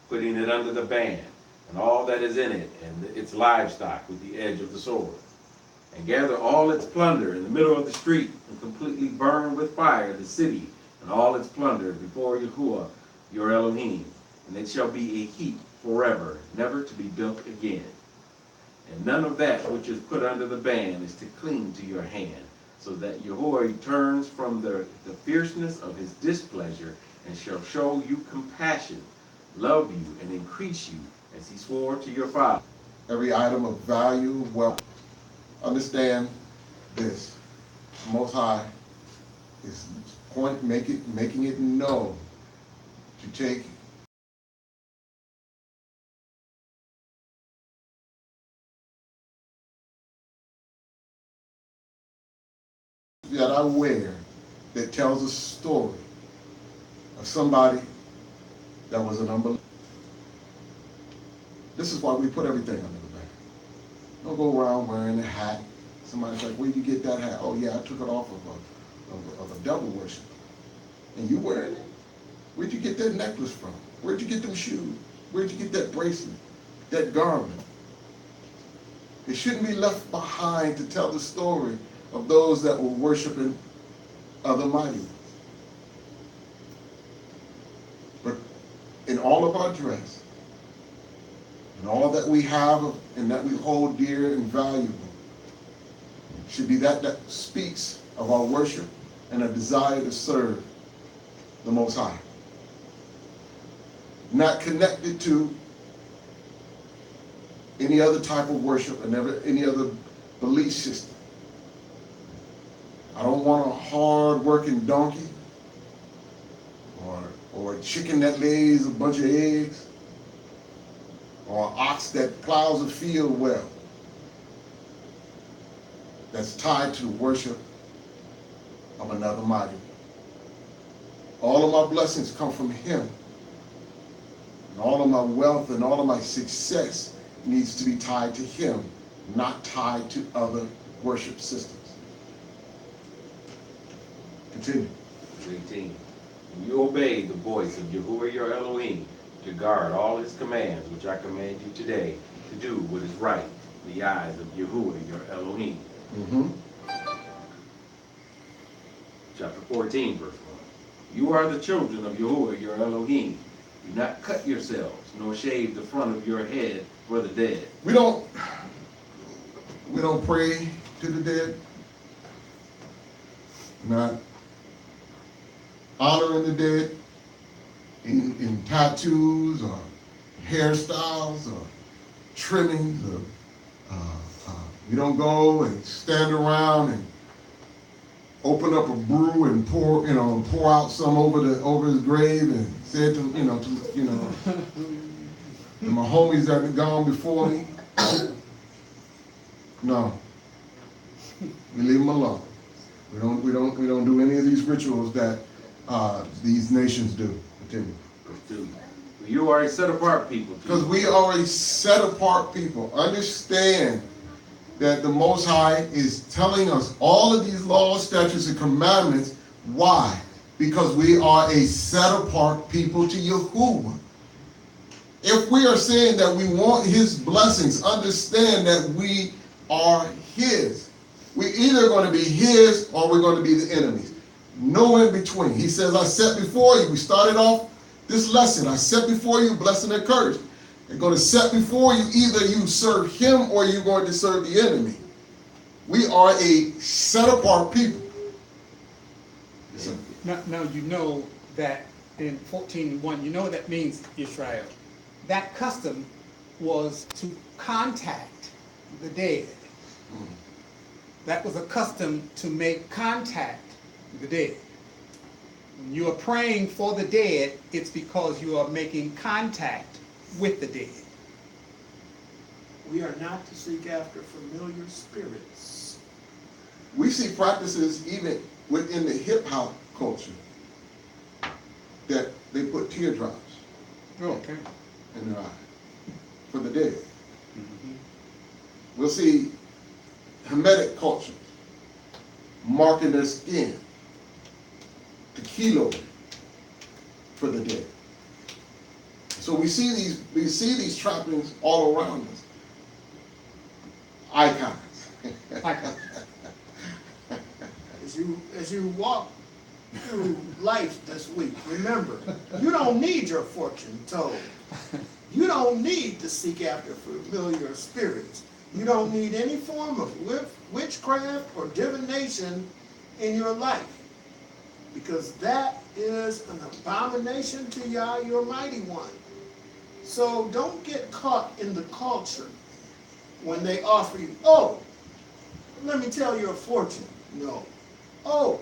putting it under the ban, and all that is in it, and its livestock with the edge of the sword. And gather all its plunder in the middle of the street, and completely burn with fire the city and all its plunder before Yahuah your Elohim. And it shall be a heap forever, never to be built again. And none of that which is put under the ban is to cling to your hand, so that Yahuah turns from the fierceness of his displeasure, and shall show you compassion, love you, and increase you, as he swore to your father. Every item of value, wealth. Understand this. Most High is making it known to take that I wear that tells a story of somebody that was an unbeliever. This is why we put everything under the bed. Don't go around wearing a hat. Somebody's like, where'd you get that hat? Oh yeah, I took it off of a devil worship. And you wearing it? Where'd you get that necklace from? Where'd you get them shoes? Where'd you get that bracelet? That garment? It shouldn't be left behind to tell the story of those that were worshiping other mighty ones. But in all of our dress, and all that we have and that we hold dear and valuable, should be that speaks of our worship and a desire to serve the Most High. Not connected to any other type of worship and any other belief system. I don't want a hard-working donkey or a chicken that lays a bunch of eggs or an ox that plows a field well. That's tied to the worship of another mighty. All of my blessings come from him. And all of my wealth and all of my success needs to be tied to him, not tied to other worship systems. Continue. Verse 18, and you obey the voice of Yahuah your Elohim, to guard all his commands, which I command you today, to do what is right in the eyes of Yahuah your Elohim. Chapter 14, verse 1. You are the children of Yahuah your Elohim. Do not cut yourselves, nor shave the front of your head for the dead. We don't pray to the dead. Not honoring the dead in tattoos or hairstyles or trimmings. We don't go and stand around and open up a brew and pour out some over his grave and say to my homies that have gone before me. No, we leave them alone. We don't do any of these rituals that these nations do. Continue. Verse 2. You are a set apart people. Because we are a set apart people. Understand that the Most High is telling us all of these laws, statutes, and commandments. Why? Because we are a set apart people to Yahuah. If we are saying that we want his blessings, understand that we are his. We're either going to be his or we're going to be the enemies. No in between. He says, I set before you. We started off this lesson. I set before you blessing and curse. I'm going to set before you either you serve him or you're going to serve the enemy. We are a set apart people. Now you know that in 14:1, you know what that means, Israel. That custom was to contact the dead. That was a custom to make contact with the dead. When you are praying for the dead, it's because you are making contact with the dead. We are not to seek after familiar spirits. We see practices even within the hip hop culture that they put teardrops Okay. in their eye for the dead. We'll see Hamitic culture marking their skin to kilo for the dead. So we see these trappings all around us. Icons. Icons. As you walk through life this week, remember, you don't need your fortune told. You don't need to seek after familiar spirits. You don't need any form of witchcraft or divination in your life, because that is an abomination to Yah, your mighty one. So don't get caught in the culture when they offer you, oh, let me tell you a fortune. No. Oh,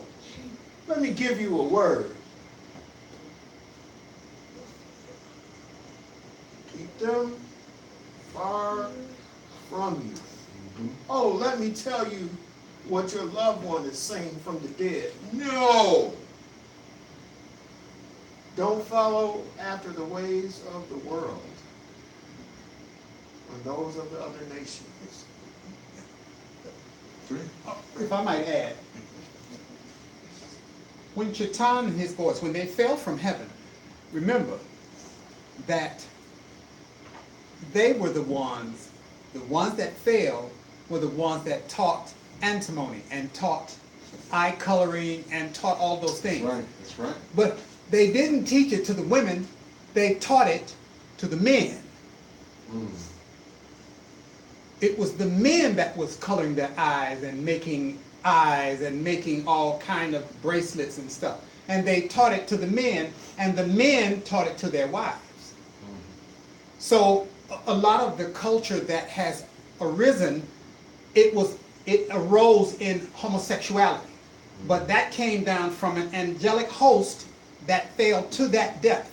let me give you a word. Keep them far from you. Oh, let me tell you what your loved one is saying from the dead. No! Don't follow after the ways of the world and those of the other nations. If I might add, when Shaitan and his boys, when they fell from heaven, remember that they were the ones that fell were the ones that taught antimony and taught eye coloring and taught all those things. That's right, that's right. But they didn't teach it to the women, they taught it to the men. Mm. It was the men that was coloring their eyes and making all kind of bracelets and stuff. And they taught it to the men, and the men taught it to their wives. Mm. So a lot of the culture that has arisen, it arose in homosexuality. But that came down from an angelic host that fell to that depth.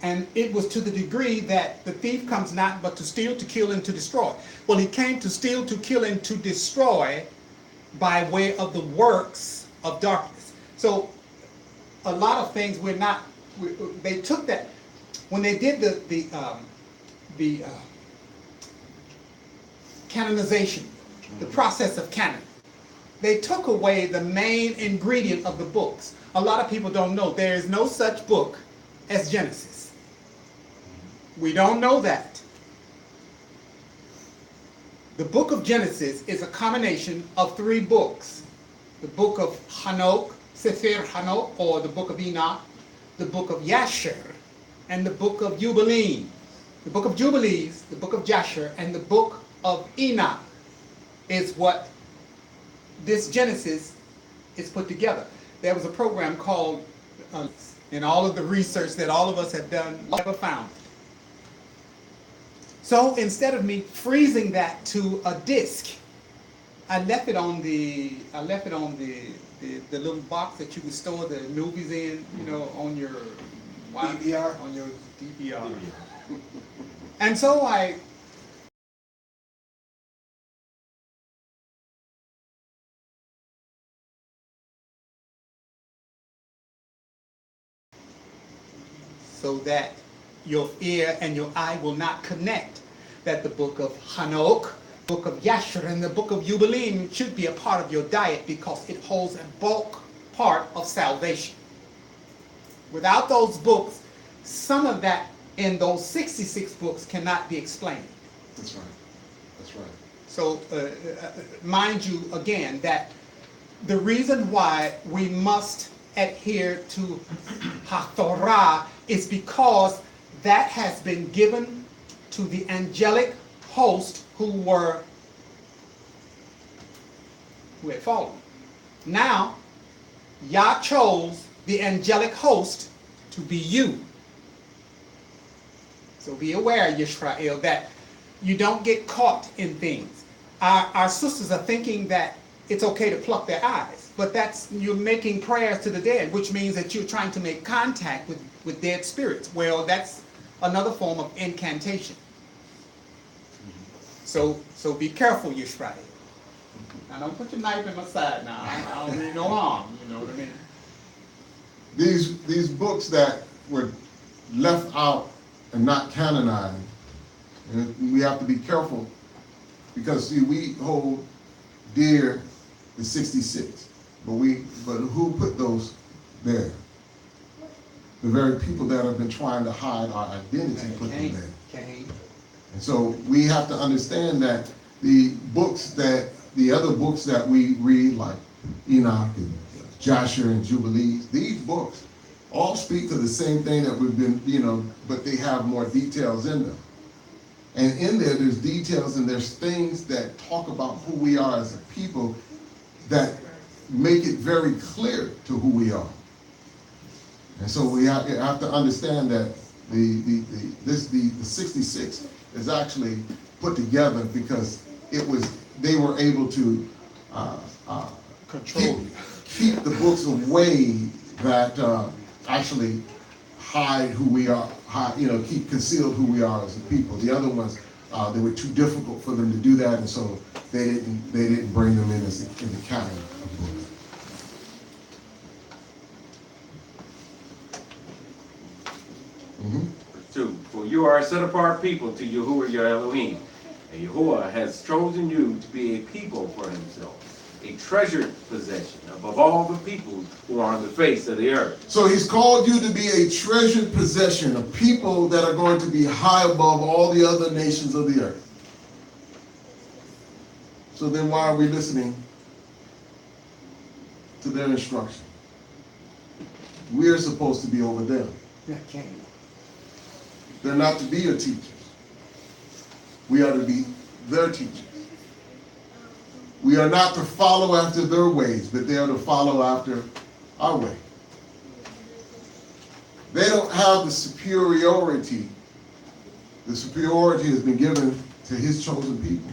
And it was to the degree that the thief comes not but to steal, to kill, and to destroy. Well, he came to steal, to kill, and to destroy by way of the works of darkness. So a lot of things they took that, when they did the canonization, the process of canon, they took away the main ingredient of the books. A lot of people don't know there is no such book as Genesis. We don't know that. The book of Genesis is a combination of 3 books. The book of Hanok, Sefer Hanok, or the book of Enoch, the book of Yashar, and the book of Jubilee. The book of Jubilees, the book of Jasher, and the book of Enoch is what this Genesis is put together. There was a program called, in all of the research that all of us have done, never found. So instead of me freezing that to a disk, I left it on the little box that you can store the movies in, on your DVR. On your DVR. And so so that your ear and your eye will not connect, that the book of Hanok, book of Yashar, and the book of Jubilee should be a part of your diet because it holds a bulk part of salvation. Without those books, some of that in those 66 books cannot be explained. That's right. That's right. So mind you again that the reason why we must adhere to HaTorah is because that has been given to the angelic host who had fallen. Now, Yah chose the angelic host to be you. So be aware, Yisrael, that you don't get caught in things. Our sisters are thinking that it's okay to pluck their eyes, but you're making prayers to the dead, which means that you're trying to make contact with dead spirits. Well, that's another form of incantation. So be careful, Yisrael. Now don't put your knife in my side now. I don't need no harm, you know what I mean? These books that were left out and not canonized And we have to be careful because, see, we hold dear the 66, but who put those there? The very people that have been trying to hide our identity put them there. And so we have to understand that the other books that we read, like Enoch and Joshua and Jubilees, these books all speak to the same thing that we've been, but they have more details in them. And in there's details and there's things that talk about who we are as a people that make it very clear to who we are. And so we have to understand that the 66 is actually put together because they were able to Control you. keep the books away that actually hide who we are, keep concealed who we are as a people. The other ones, they were too difficult for them to do that, and so they didn't bring them in the canon of books. Mm-hmm. 2. For you are a set-apart people to Yahuah your Elohim, and Yahuah has chosen you to be a people for himself, a treasured possession above all the peoples who are on the face of the earth. So he's called you to be a treasured possession, a people that are going to be high above all the other nations of the earth. So then why are we listening to their instruction? We're supposed to be over them. They're not to be your teachers. We are to be their teachers. We are not to follow after their ways, but they are to follow after our way. They don't have the superiority. The superiority has been given to his chosen people.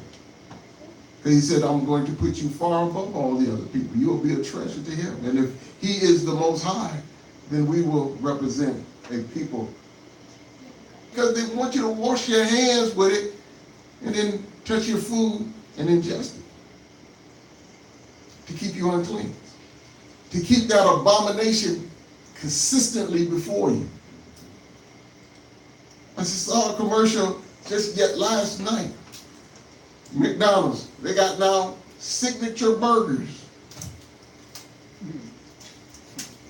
He said, I'm going to put you far above all the other people. You will be a treasure to him. And if he is the Most High, then we will represent a people. Because they want you to wash your hands with it and then touch your food and ingest it. To keep you unclean. To keep that abomination consistently before you. I just saw a commercial just yet last night. McDonald's, they got now signature burgers.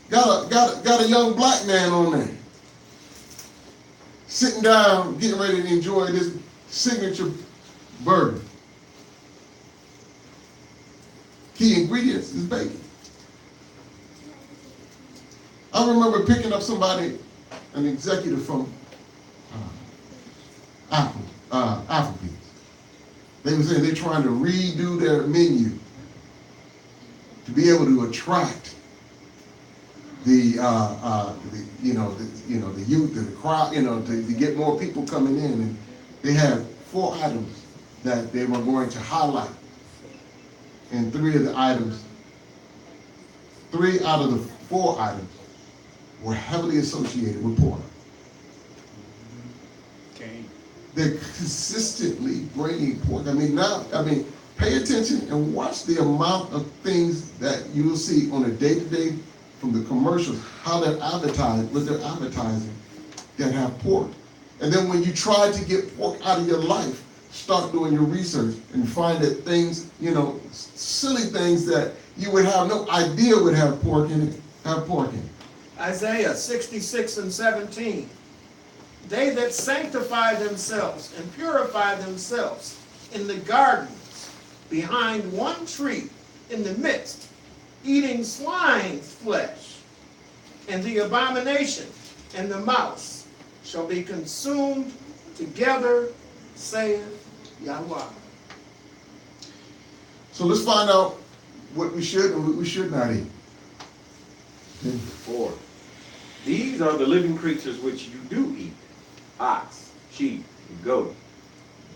Got a young black man on there. Sitting down, getting ready to enjoy this signature burger. Key ingredients is bacon. I remember picking up somebody, an executive from Applebee's. They were saying they're trying to redo their menu to be able to attract the youth, the crowd, to get more people coming in. And they had 4 items that they were going to highlight. And 3 of the items, 3 out of the 4 items were heavily associated with pork. They're consistently bringing pork. Pay attention and watch the amount of things that you will see on a day-to-day from the commercials, how they're advertising, what they're advertising that have pork. And then when you try to get pork out of your life, start doing your research and find that things, silly things that you would have no idea would have pork in it, have pork in it. Isaiah 66:17. They that sanctify themselves and purify themselves in the gardens behind one tree in the midst, eating swine's flesh, and the abomination and the mouse shall be consumed together, saith Yahuah. So let's find out what we should and what we should not eat. 4. These are the living creatures which you do eat: ox, sheep, and goat,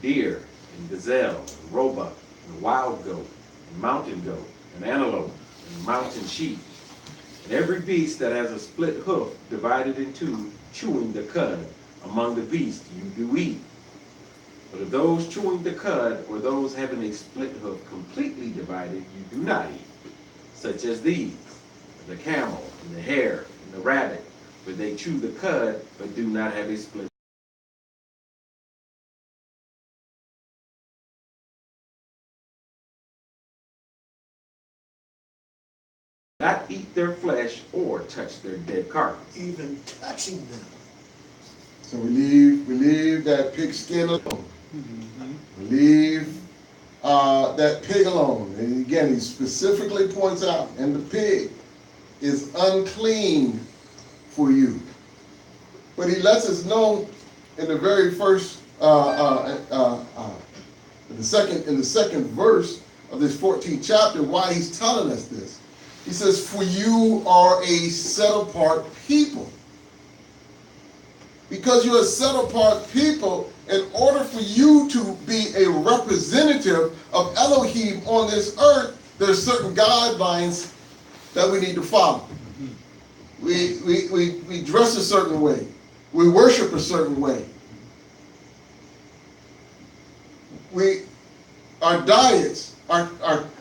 deer, and gazelle, and roebuck, and wild goat, and mountain goat, and antelope, and mountain sheep, and every beast that has a split hoof divided in 2, chewing the cud. Among the beasts you do eat. But of those chewing the cud, or those having a split hoof completely divided, you do not eat, such as these: the camel, and the hare, and the rabbit, for they chew the cud, but do not have a split not eat their flesh or touch their dead carcass. Even touching them. So we leave that pig skin alone. We leave that pig alone. And again, he specifically points out, and the pig is unclean for you. But he lets us know in the very first, in the second verse of this 14th chapter, why he's telling us this. He says, "For you are a set-apart people." Because you're a set-apart people, in order for you to be a representative of Elohim on this earth, there's certain guidelines that we need to follow. We dress a certain way. We worship a certain way. Our diets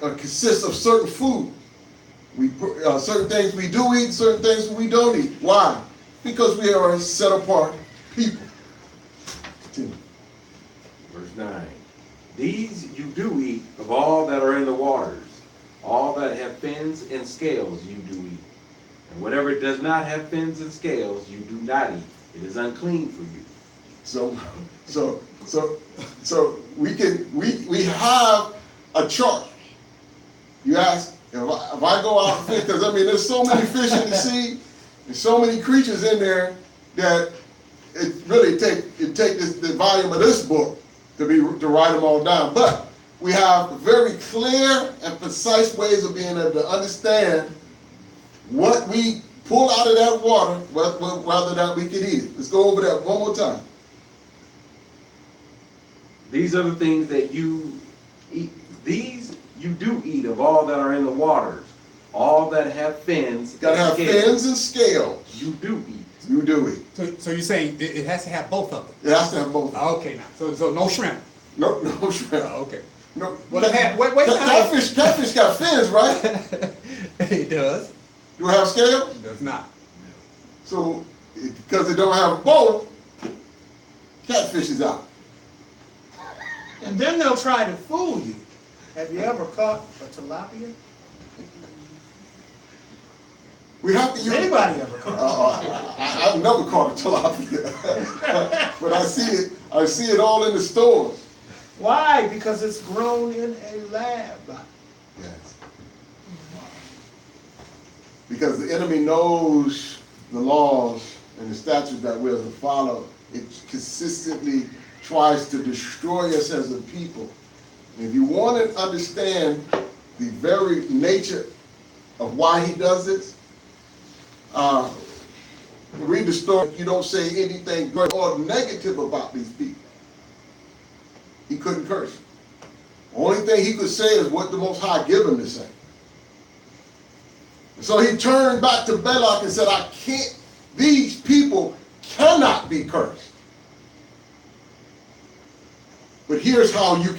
consist of certain food. Certain things we do eat, certain things we don't eat. Why? Because we are a set-apart people. Continue. Verse 9. These you do eat of all that are in the waters. All that have fins and scales you do eat. And whatever does not have fins and scales you do not eat. It is unclean for you. So we have a chart. You ask, if I go out and fish, because I mean there's so many fish in the sea, there's so many creatures in there that it really take the volume of this book to write them all down. But we have very clear and precise ways of being able to understand what we pull out of that water, rather than we can eat it. Let's go over that one more time. These are the things that you eat. These you do eat of all that are in the waters. All that have fins. Got to have fins and scales. You do eat. You do eat. So you're saying it has to have both of them? It has to have both. Okay, now. So no shrimp? No shrimp. Okay. No. Well, wait. Catfish got fins, right? It does. Do it have scales? It does not. So, because it don't have both, catfish is out. And then they'll try to fool you. Have you ever caught a tilapia? We have to use. Anybody ever caught I've never caught a tilapia, but I see it all in the stores. Why? Because it's grown in a lab. Yes. Because the enemy knows the laws and the statutes that we're to follow. It consistently tries to destroy us as a people. And if you want to understand the very nature of why he does this, read the story. You don't say anything great or negative about these people. He couldn't curse. The only thing he could say is what the Most High give him to say. So he turned back to Balak and said, these people cannot be cursed. But here's what you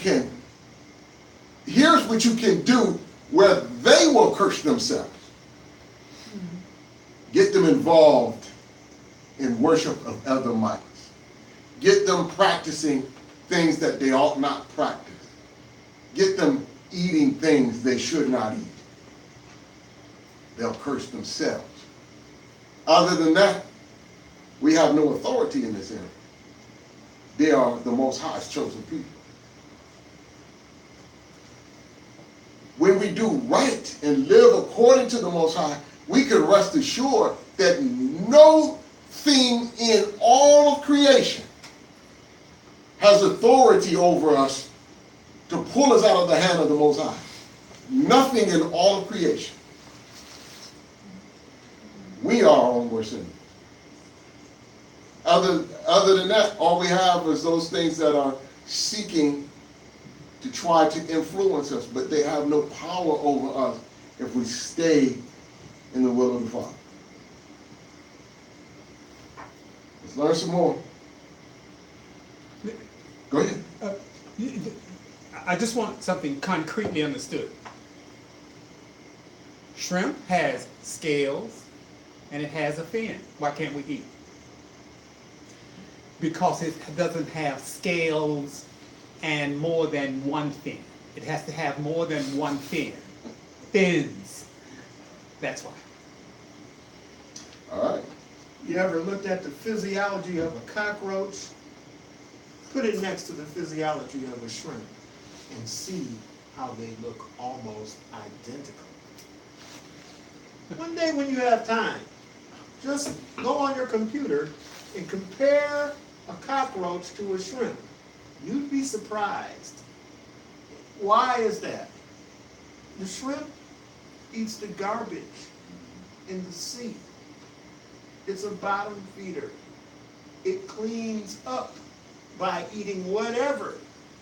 can do where they will curse themselves. Get them involved in worship of other mites. Get them practicing things that they ought not practice. Get them eating things they should not eat. They'll curse themselves. Other than that, we have no authority in this area. They are the Most High's chosen people. When we do right and live according to the Most High, we can rest assured that no thing in all of creation has authority over us to pull us out of the hand of the Most High. Nothing in all of creation. We are our own worst enemy. Other than that, all we have is those things that are seeking to try to influence us, but they have no power over us if we stay in the will of the Father. Let's learn some more. Go ahead. I just want something concretely understood. Shrimp has scales and it has a fin. Why can't we eat? Because it doesn't have scales and more than one fin. It has to have more than one fin. Fins. That's why. All right. You ever looked at the physiology of a cockroach? Put it next to the physiology of a shrimp and see how they look almost identical. One day when you have time, just go on your computer and compare a cockroach to a shrimp. You'd be surprised. Why is that? The shrimp eats the garbage in the sea. It's a bottom feeder. It cleans up by eating whatever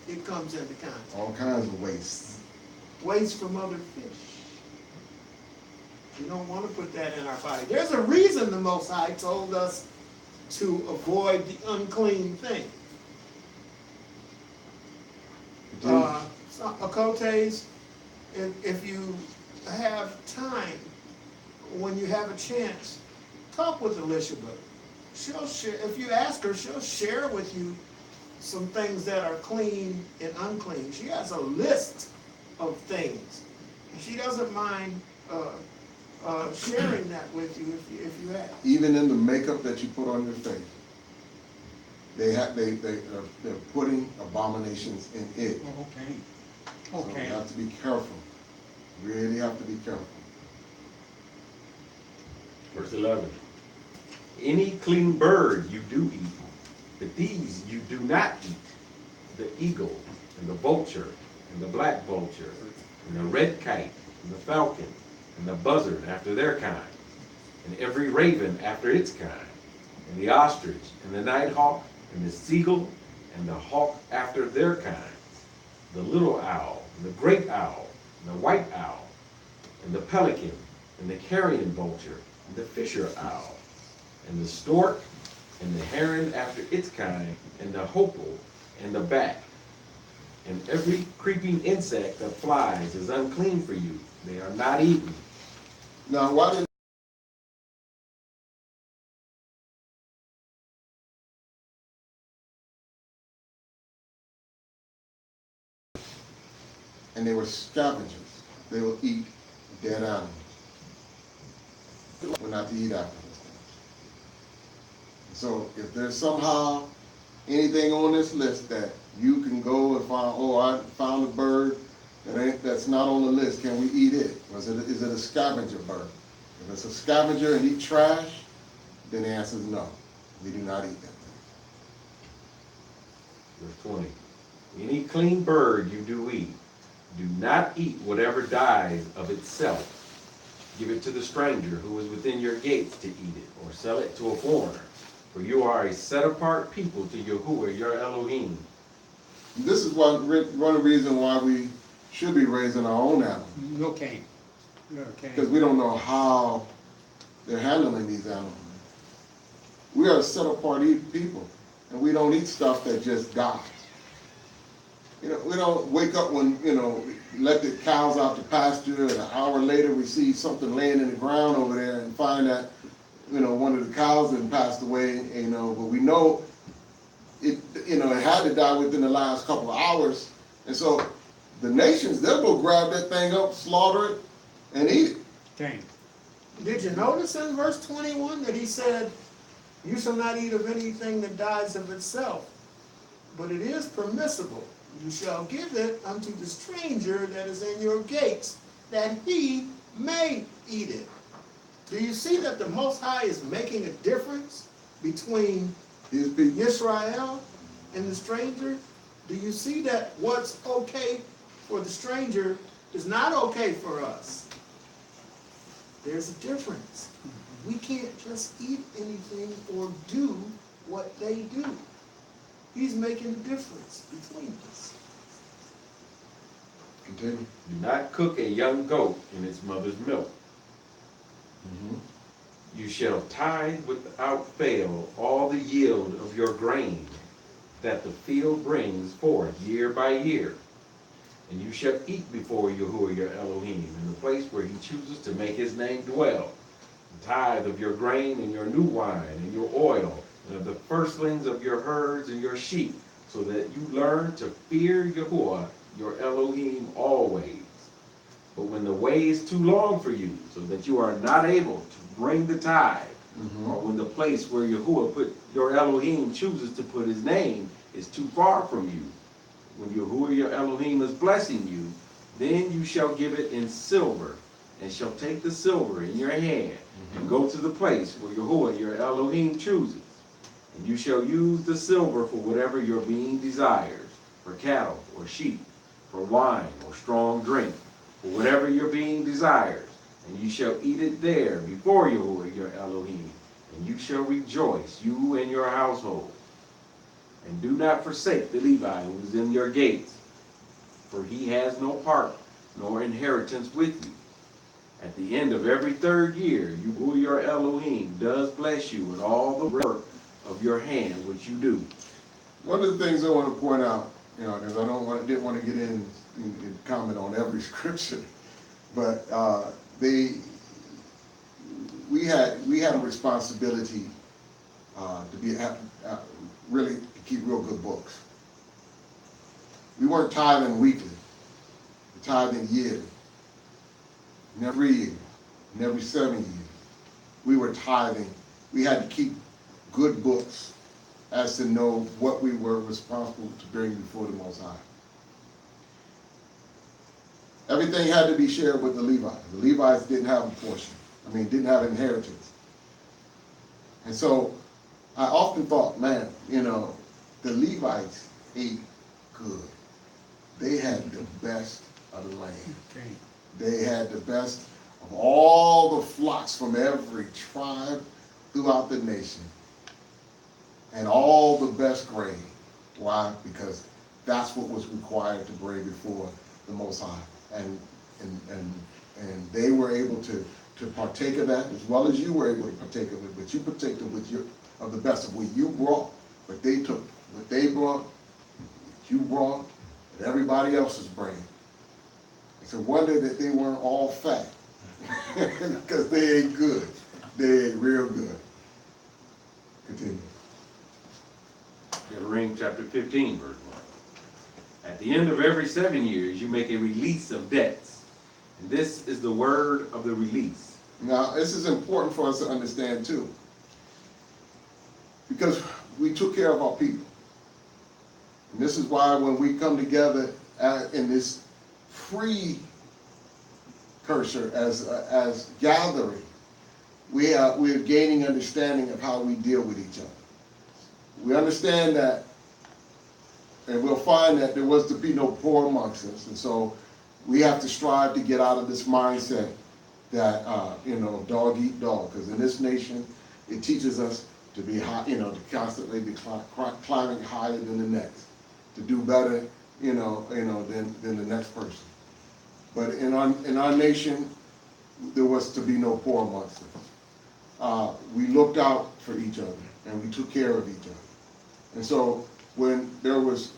it comes into contact. All kinds of waste. Waste from other fish. We don't want to put that in our body. There's a reason the Most High told us to avoid the unclean thing. Akotes, if you have time, when you have a chance, talk with Elishaba. She'll share, if you ask her, she'll share with you some things that are clean and unclean. She has a list of things. And she doesn't mind sharing that with you if you ask. Even in the makeup that you put on your face, they're putting abominations in it. Okay. So you Okay. have to be careful. Really have to be careful. Verse 11. Any clean bird you do eat, but these you do not eat: the eagle, and the vulture, and the black vulture, and the red kite, and the falcon, and the buzzard after their kind, and every raven after its kind, and the ostrich, and the nighthawk, and the seagull, and the hawk after their kind, the little owl, and the great owl, and the white owl, and the pelican, and the carrion vulture, and the fisher owl, and the stork, and the heron after its kind, and the hopal, and the bat. And every creeping insect that flies is unclean for you. They are not eaten. Now, why did and they were scavengers. They will eat dead animals. We're not to eat after this thing. So if there's somehow anything on this list that you can go and find, oh, I found a bird that's not on the list, can we eat it? Or is it a scavenger bird? If it's a scavenger and eat trash, then the answer is no. We do not eat that thing. Verse 20. Any clean bird you do eat, do not eat whatever dies of itself. Give it to the stranger who is within your gates to eat it, or sell it to a foreigner. For you are a set-apart people to Yahuah, your Elohim. And this is one of the reasons why we should be raising our own animals. Okay. Okay. Because we don't know how they're handling these animals. We are a set-apart people, and we don't eat stuff that just dies. You know, we don't wake up when, let the cows out to pasture, and an hour later we see something laying in the ground over there and find that, one of the cows had passed away, but we know it, it had to die within the last couple of hours. And so the nations, they'll go grab that thing up, slaughter it, and eat it. Okay. Did you notice in verse 21 that he said, you shall not eat of anything that dies of itself, but it is permissible. You shall give it unto the stranger that is in your gates, that he may eat it. Do you see that the Most High is making a difference between His people. Israel and the stranger? Do you see that what's okay for the stranger is not okay for us? There's a difference. We can't just eat anything or do what they do. He's making a difference between us. Continue. Do not cook a young goat in its mother's milk. You shall tithe without fail all the yield of your grain that the field brings forth year by year. And you shall eat before Yahuah your Elohim in the place where he chooses to make his name dwell. The tithe of your grain and your new wine and your oil, and of the firstlings of your herds and your sheep, so that you learn to fear Yahuah your Elohim always. But when the way is too long for you, so that you are not able to bring the tithe, or when the place where Yahuah put your Elohim chooses to put his name is too far from you, when Yahuah your Elohim is blessing you, then you shall give it in silver, and shall take the silver in your hand, and go to the place where Yahuah your Elohim chooses. And you shall use the silver for whatever your being desires, for cattle or sheep, for wine or strong drink, for whatever your being desires. And you shall eat it there before Yahuah your Elohim, and you shall rejoice, you and your household. And do not forsake the Levi who is in your gates, for he has no part nor inheritance with you. At the end of every 3rd year, Yahuah your Elohim does bless you in all the work of your hand which you do. One of the things I want to point out, because I didn't want to get in and comment on every scripture, but we had a responsibility to be really to keep real good books. We weren't tithing weekly, we tithing yearly. And every year, and every 7 years, we were tithing. We had to keep good books as to know what we were responsible to bring before the Most High. Everything had to be shared with the Levites. The Levites didn't have a portion. Didn't have inheritance. And so I often thought, man, the Levites ate good. They had the best of the land. Okay. They had the best of all the flocks from every tribe throughout the nation. And all the best grain. Why? Because that's what was required to bring before the Most High. And they were able to partake of that as well as you were able to partake of it, but you partaked of the best of what you brought, but they took what they brought, what you brought, and everybody else is bringing. It's a wonder that they weren't all fat, because they ate good. They ate real good. Continue. Deuteronomy chapter 15, verse 1. At the end of every 7 years, you make a release of debts. And this is the word of the release. Now, this is important for us to understand too, because we took care of our people. And this is why when we come together in this precursor as gathering, we're gaining understanding of how we deal with each other. We understand that, and we'll find that there was to be no poor amongst us, and so we have to strive to get out of this mindset that dog eat dog, because in this nation it teaches us to be high, to constantly be climbing higher than the next, to do better, than the next person. But in our nation, there was to be no poor amongst us. We looked out for each other and we took care of each other. And so when there was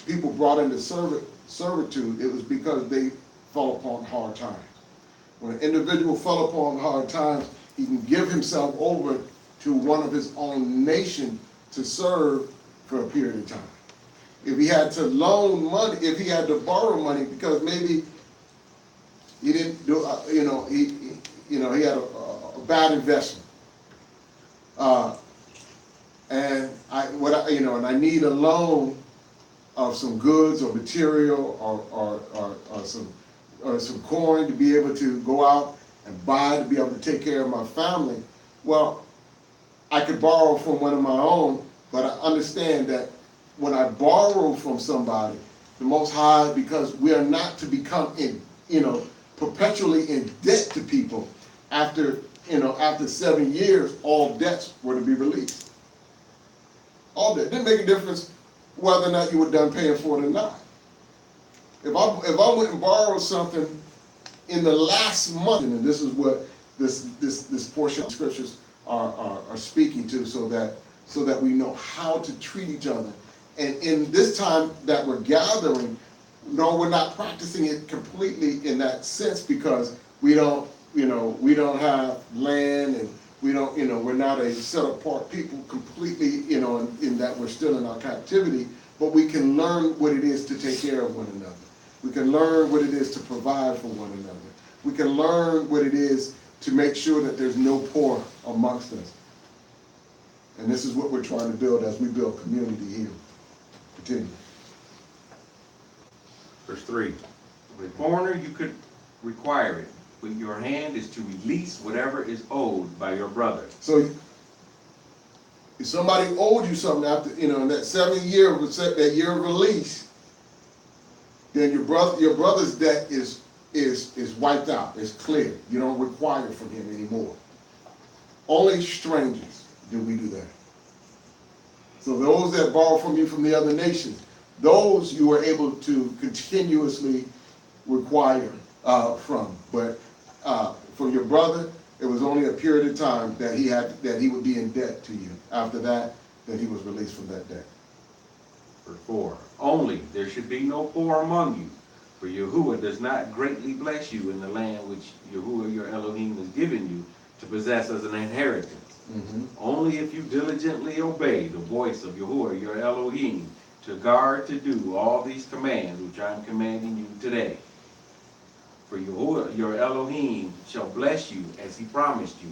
people brought into servitude, it was because they fell upon hard times. When an individual fell upon hard times, he can give himself over to one of his own nation to serve for a period of time. If he had to loan money, if he had to borrow money because maybe he didn't do, he had a bad investment, and I need a loan of some goods or material or some coin to be able to go out and buy to be able to take care of my family. Well, I could borrow from one of my own, but I understand that when I borrow from somebody, the Most High, because we are not to become perpetually in debt to people. After 7 years, all debts were to be released. All debt. It didn't make a difference whether or not you were done paying for it or not. If I went and borrowed something in the last month, and this is what this portion of the scriptures are speaking to, so that we know how to treat each other. And in this time that we're gathering, no, we're not practicing it completely in that sense, because we don't have land, and we're not a set apart people completely, in that we're still in our captivity, but we can learn what it is to take care of one another. We can learn what it is to provide for one another. We can learn what it is to make sure that there's no poor amongst us. And this is what we're trying to build as we build community here. Continue. Verse 3. With a foreigner you could require it, but your hand is to release whatever is owed by your brother. So if somebody owed you something after, in that 7th year, that year of release, then your brother's debt is wiped out. It's clear. You don't require from him anymore. Only strangers do we do that. So those that borrow from you from the other nations, those you are able to continuously require from. But from your brother, it was only a period of time that he would be in debt to you. After that, then he was released from that debt. Verse 4. Only there should be no poor among you, for Yahuah does not greatly bless you in the land which Yahuah your Elohim has given you to possess as an inheritance. Mm-hmm. Only if you diligently obey the voice of Yahuah your Elohim to guard to do all these commands which I am commanding you today. For Yahuah your Elohim shall bless you as he promised you,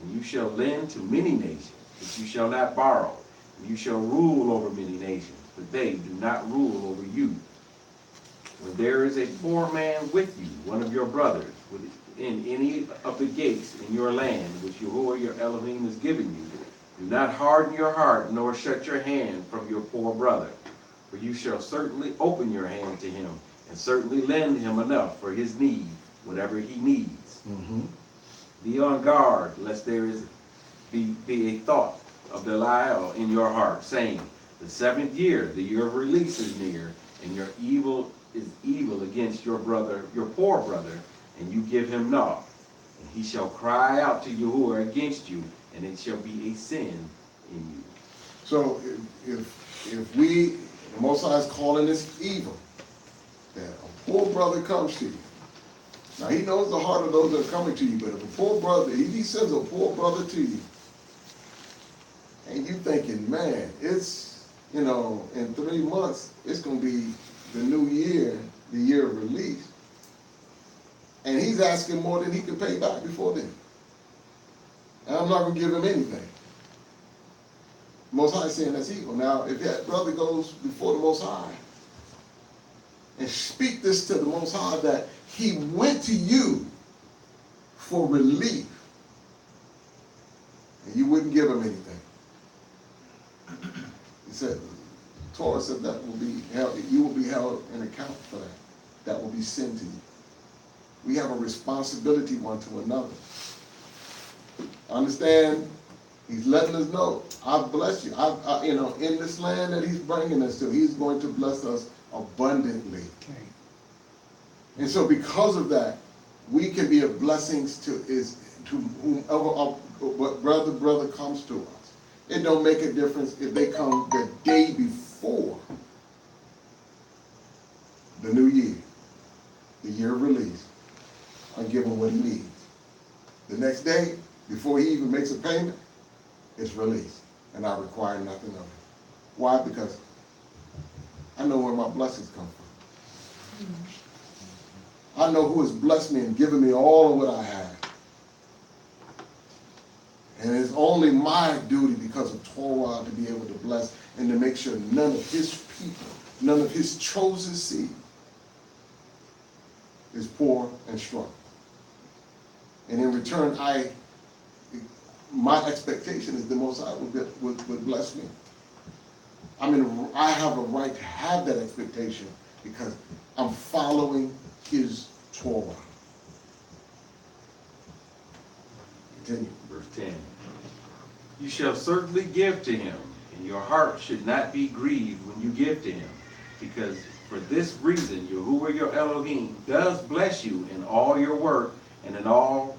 and you shall lend to many nations, but you shall not borrow. And you shall rule over many nations, but they do not rule over you. When there is a poor man with you, one of your brothers, within any of the gates in your land, which Yahuah your Elohim has given you, do not harden your heart, nor shut your hand from your poor brother. For you shall certainly open your hand to him, and certainly lend him enough for his need, whatever he needs. Mm-hmm. Be on guard, lest there be a thought of Belial in your heart, saying, the 7th year, the year of release is near, and your evil is evil against your brother, your poor brother, and you give him naught. And he shall cry out to Yahuah against you, and it shall be a sin in you. So if the Most High is calling this evil, that a poor brother comes to you. Now he knows the heart of those that are coming to you, but if a poor brother, if he sends a poor brother to you, and you thinking, man, it's, in 3 months, it's going to be the new year, the year of release, and he's asking more than he can pay back before then. And I'm not going to give him anything. Most High is saying that's evil. Now, if that brother goes before the Most High and speak this to the Most High that he went to you for relief, and you wouldn't give him anything. He said, Torah said that will be held, you will be held in account for that. That will be sin to you. We have a responsibility one to another. Understand? He's letting us know, I bless you. In this land that he's bringing us to, he's going to bless us abundantly. Okay. And so because of that, we can be a blessing to whomever brother comes to us. It don't make a difference if they come the day before the new year, the year of release. I give him what he needs. The next day, before he even makes a payment, it's released, and I require nothing of it. Why? Because I know where my blessings come from. I know who has blessed me and given me all of what I have. And it's only my duty because of Torah to be able to bless and to make sure none of his people, none of his chosen seed is poor and struggling. And in return, my expectation is the Most High would bless me. I have a right to have that expectation because I'm following his Torah. Continue. Verse 10. You shall certainly give to him, and your heart should not be grieved when you give to him, because for this reason Yahuah your Elohim does bless you in all your work and in all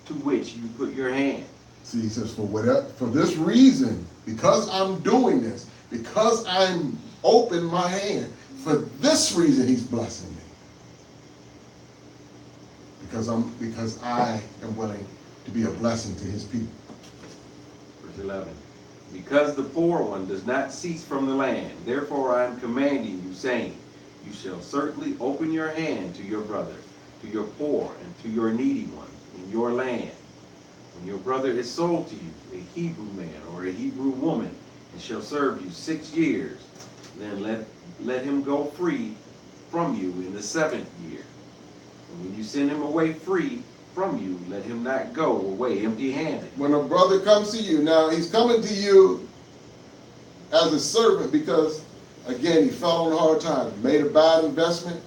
to which you put your hand. See, he says, for this reason, because I'm doing this, because I'm open my hand, for this reason he's blessing me. Because I am willing to be a blessing to his people. Verse 11. Because the poor one does not cease from the land, therefore I am commanding you, saying, You shall certainly open your hand to your brother, to your poor, and to your needy one in your land. When your brother is sold to you, a Hebrew man or a Hebrew woman, and shall serve you 6 years, then let him go free from you in the 7th year. And when you send him away free from you, let him not go away empty-handed. When a brother comes to you, now he's coming to you as a servant because, again, he fell on hard times, made a bad investment,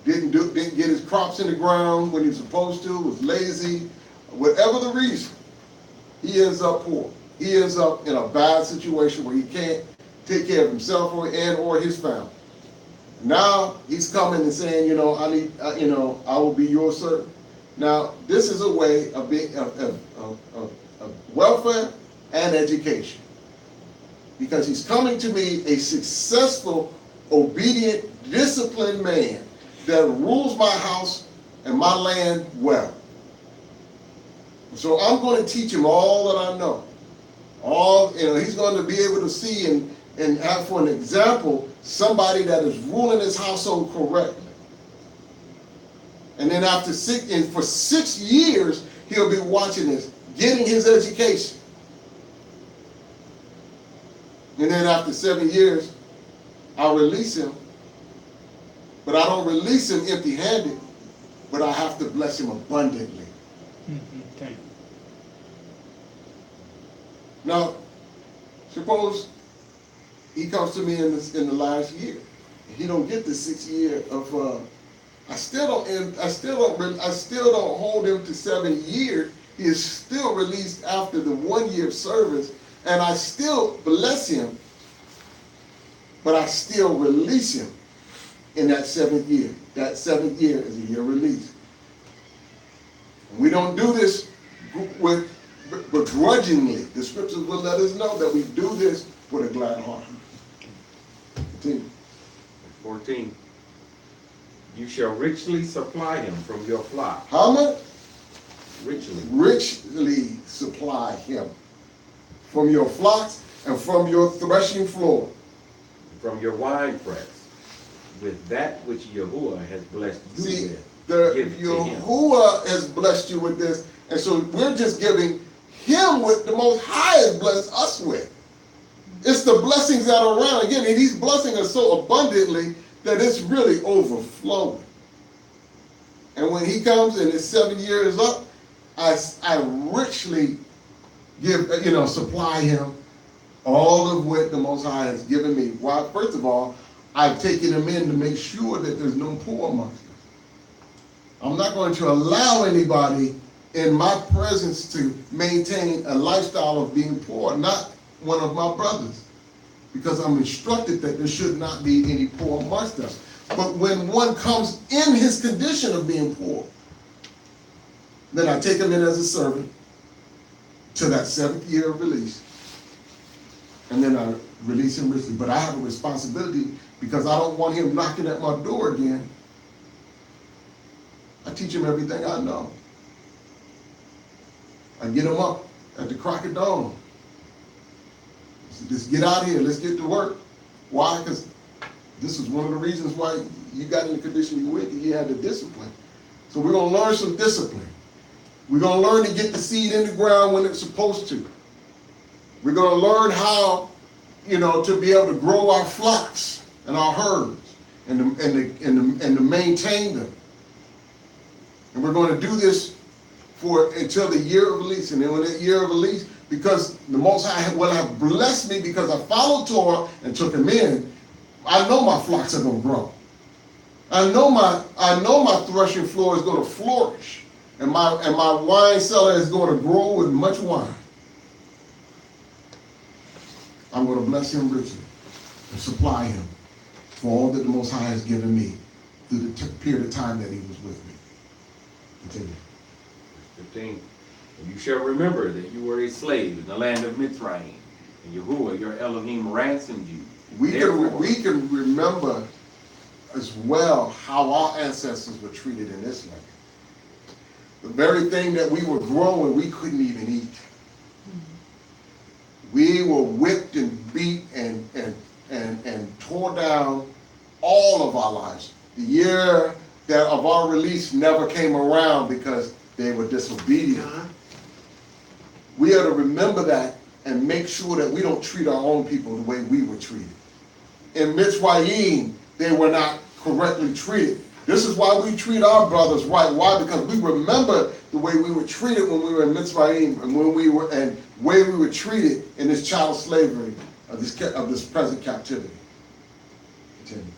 didn't get his crops in the ground when he was supposed to, was lazy, whatever the reason, he ends up poor. He ends up in a bad situation where he can't take care of himself or his family. Now he's coming and saying, I need, I will be your servant. Now this is a way of being of welfare and education, because he's coming to me a successful, obedient, disciplined man that rules my house and my land well. So I'm going to teach him all that I know. He's going to be able to see and have for an example somebody that is ruling his household correctly. And then for 6 years, he'll be watching this, getting his education. And then after 7 years, I'll release him. But I don't release him empty-handed, but I have to bless him abundantly. Okay. Now, suppose he comes to me in the last year. He don't get the 6 year of. I still don't hold him to 7 years. He is still released after the 1 year of service, and I still bless him. But I still release him in that 7th year. That 7th year is a year release. And we don't do this begrudgingly. The scriptures will let us know that we do this with a glad heart. Continue. 14. You shall richly supply him from your flock. How much? Richly. Richly supply him from your flocks and from your threshing floor. From your winepress, with that which Yahuah has blessed you See, with. Give it to him. Yahuah has blessed you with this, and so we're just giving him what the Most High has blessed us with. It's the blessings that are around. Again, and he's blessing us so abundantly that it's really overflowing. And when he comes and his 7 years up, I richly supply him all of what the Most High has given me. Why? First of all, I've taken him in to make sure that there's no poor amongst us. I'm not going to allow anybody in my presence to maintain a lifestyle of being poor, not one of my brothers, because I'm instructed that there should not be any poor amongst us. But when one comes in his condition of being poor, then I take him in as a servant to that 7th year of release, and then I release him richly. But I have a responsibility, because I don't want him knocking at my door again. I teach him everything I know. I get him up at the crack of dawn. Just get out here. Let's get to work. Why? Because this is one of the reasons why you got in the condition you were in. You had the discipline. So we're going to learn some discipline. We're going to learn to get the seed in the ground when it's supposed to. We're going to learn how, to be able to grow our flocks and our herds and to maintain them. And we're going to do this until the year of release. And then when that year of release, because the Most High will have blessed me because I followed Torah and took him in, I know my flocks are going to grow. I know my threshing floor is going to flourish, and my wine cellar is going to grow with much wine. I'm going to bless him richly and supply him for all that the Most High has given me through the period of time that he was with me. Continue. 15. And you shall remember that you were a slave in the land of Mitzrayim, and Yahuah, your Elohim, ransomed you. We can remember as well how our ancestors were treated in this land. The very thing that we were growing, we couldn't even eat. We were whipped and beat and tore down all of our lives. The year that of our release never came around because they were disobedient. We are to remember that and make sure that we don't treat our own people the way we were treated. In Mitzrayim, they were not correctly treated. This is why we treat our brothers right. Why? Because we remember the way we were treated when we were in Mitzrayim and when we were and way we were treated in this child slavery of this present captivity. Continue.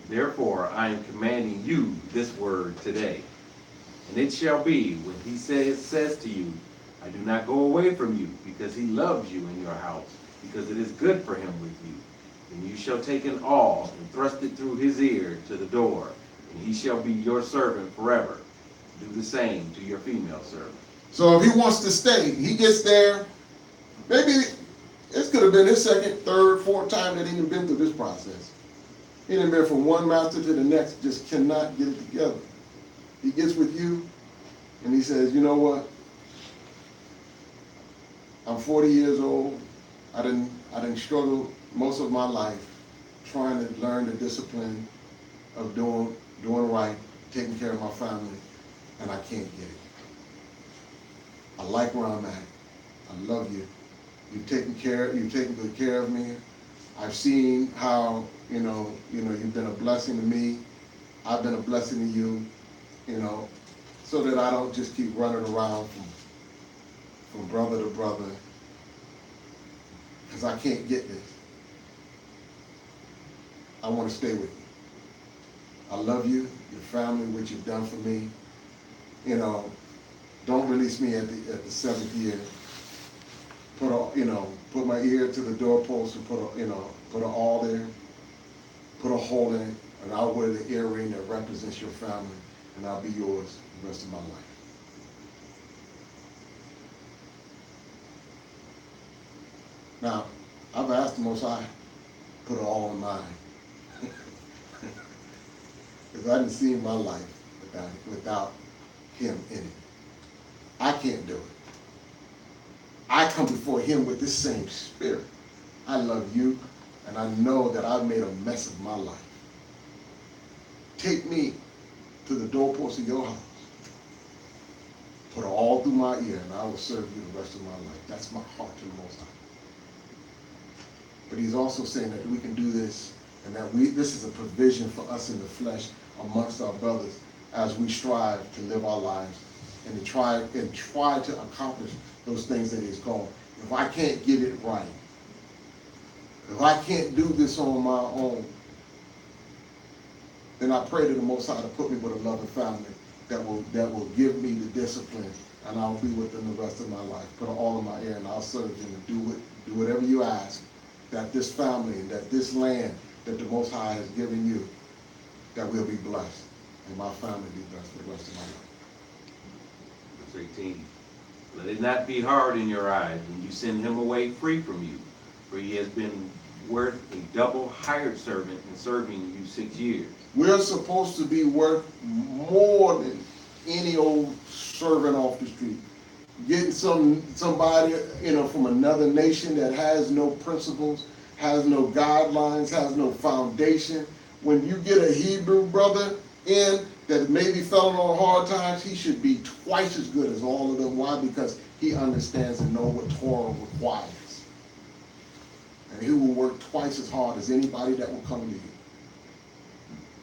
Therefore, I am commanding you this word today. And it shall be when he says to you, I do not go away from you, because he loves you in your house, because it is good for him with you. And you shall take an awl and thrust it through his ear to the door, and he shall be your servant forever. Do the same to your female servant. So if he wants to stay, he gets there. Maybe this could have been his second, third, fourth time that he had been through this process. He done been from one master to the next, just cannot get it together. He gets with you, and he says, you know what? I'm 40 years old. I didn't struggle most of my life trying to learn the discipline of doing right, taking care of my family, and I can't get it. I like where I'm at. I love you. You've taken good care of me. I've seen how, you've been a blessing to me. I've been a blessing to you, so that I don't just keep running around from brother to brother, because I can't get this. I want to stay with you. I love you, your family, what you've done for me. Don't release me at the seventh year. Put my ear to the doorpost and put an awl there, put a hole in it, and I'll wear the earring that represents your family, and I'll be yours the rest of my life. Now, I've asked the Most High, put it all in mine. Because I didn't see my life without him in it. I can't do it. I come before him with this same spirit. I love you, and I know that I've made a mess of my life. Take me to the doorpost of your house. Put it all through my ear, and I will serve you the rest of my life. That's my heart to the Most High. But he's also saying that we can do this, and that this is a provision for us in the flesh amongst our brothers as we strive to live our lives and to try to accomplish those things that he's called. If I can't get it right, if I can't do this on my own, then I pray to the Most High to put me with a loving family that will give me the discipline, and I'll be with them the rest of my life. Put it all in my ear, and I'll serve him and do whatever you ask, that this family and that this land that the Most High has given you, that we'll be blessed, and my family be blessed for the rest of my life. Verse 18. Let it not be hard in your eyes when you send him away free from you, for he has been worth a double hired servant in serving you 6 years. We're supposed to be worth more than any old servant off the street. Getting somebody from another nation that has no principles, has no guidelines, has no foundation. When you get a Hebrew brother in that maybe fell on hard times, he should be twice as good as all of them. Why? Because he understands and knows what Torah requires. And he will work twice as hard as anybody that will come to you.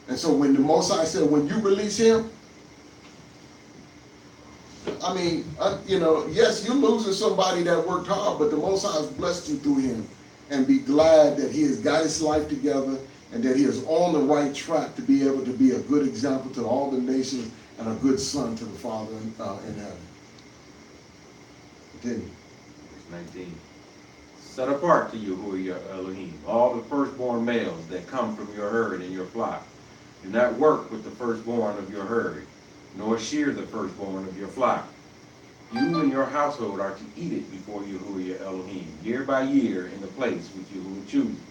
And so when the Most High said, when you release him, yes, you're losing somebody that worked hard, but the Most High has blessed you through him. And be glad that he has got his life together and that he is on the right track to be able to be a good example to all the nations and a good son to the Father in heaven. Continue. Verse 19. Set apart to Yahuah your Elohim all the firstborn males that come from your herd and your flock. Do not work with the firstborn of your herd, nor shear the firstborn of your flock. You and your household are to eat it before Yahuah your Elohim, year by year in the place which Yahuah chooses.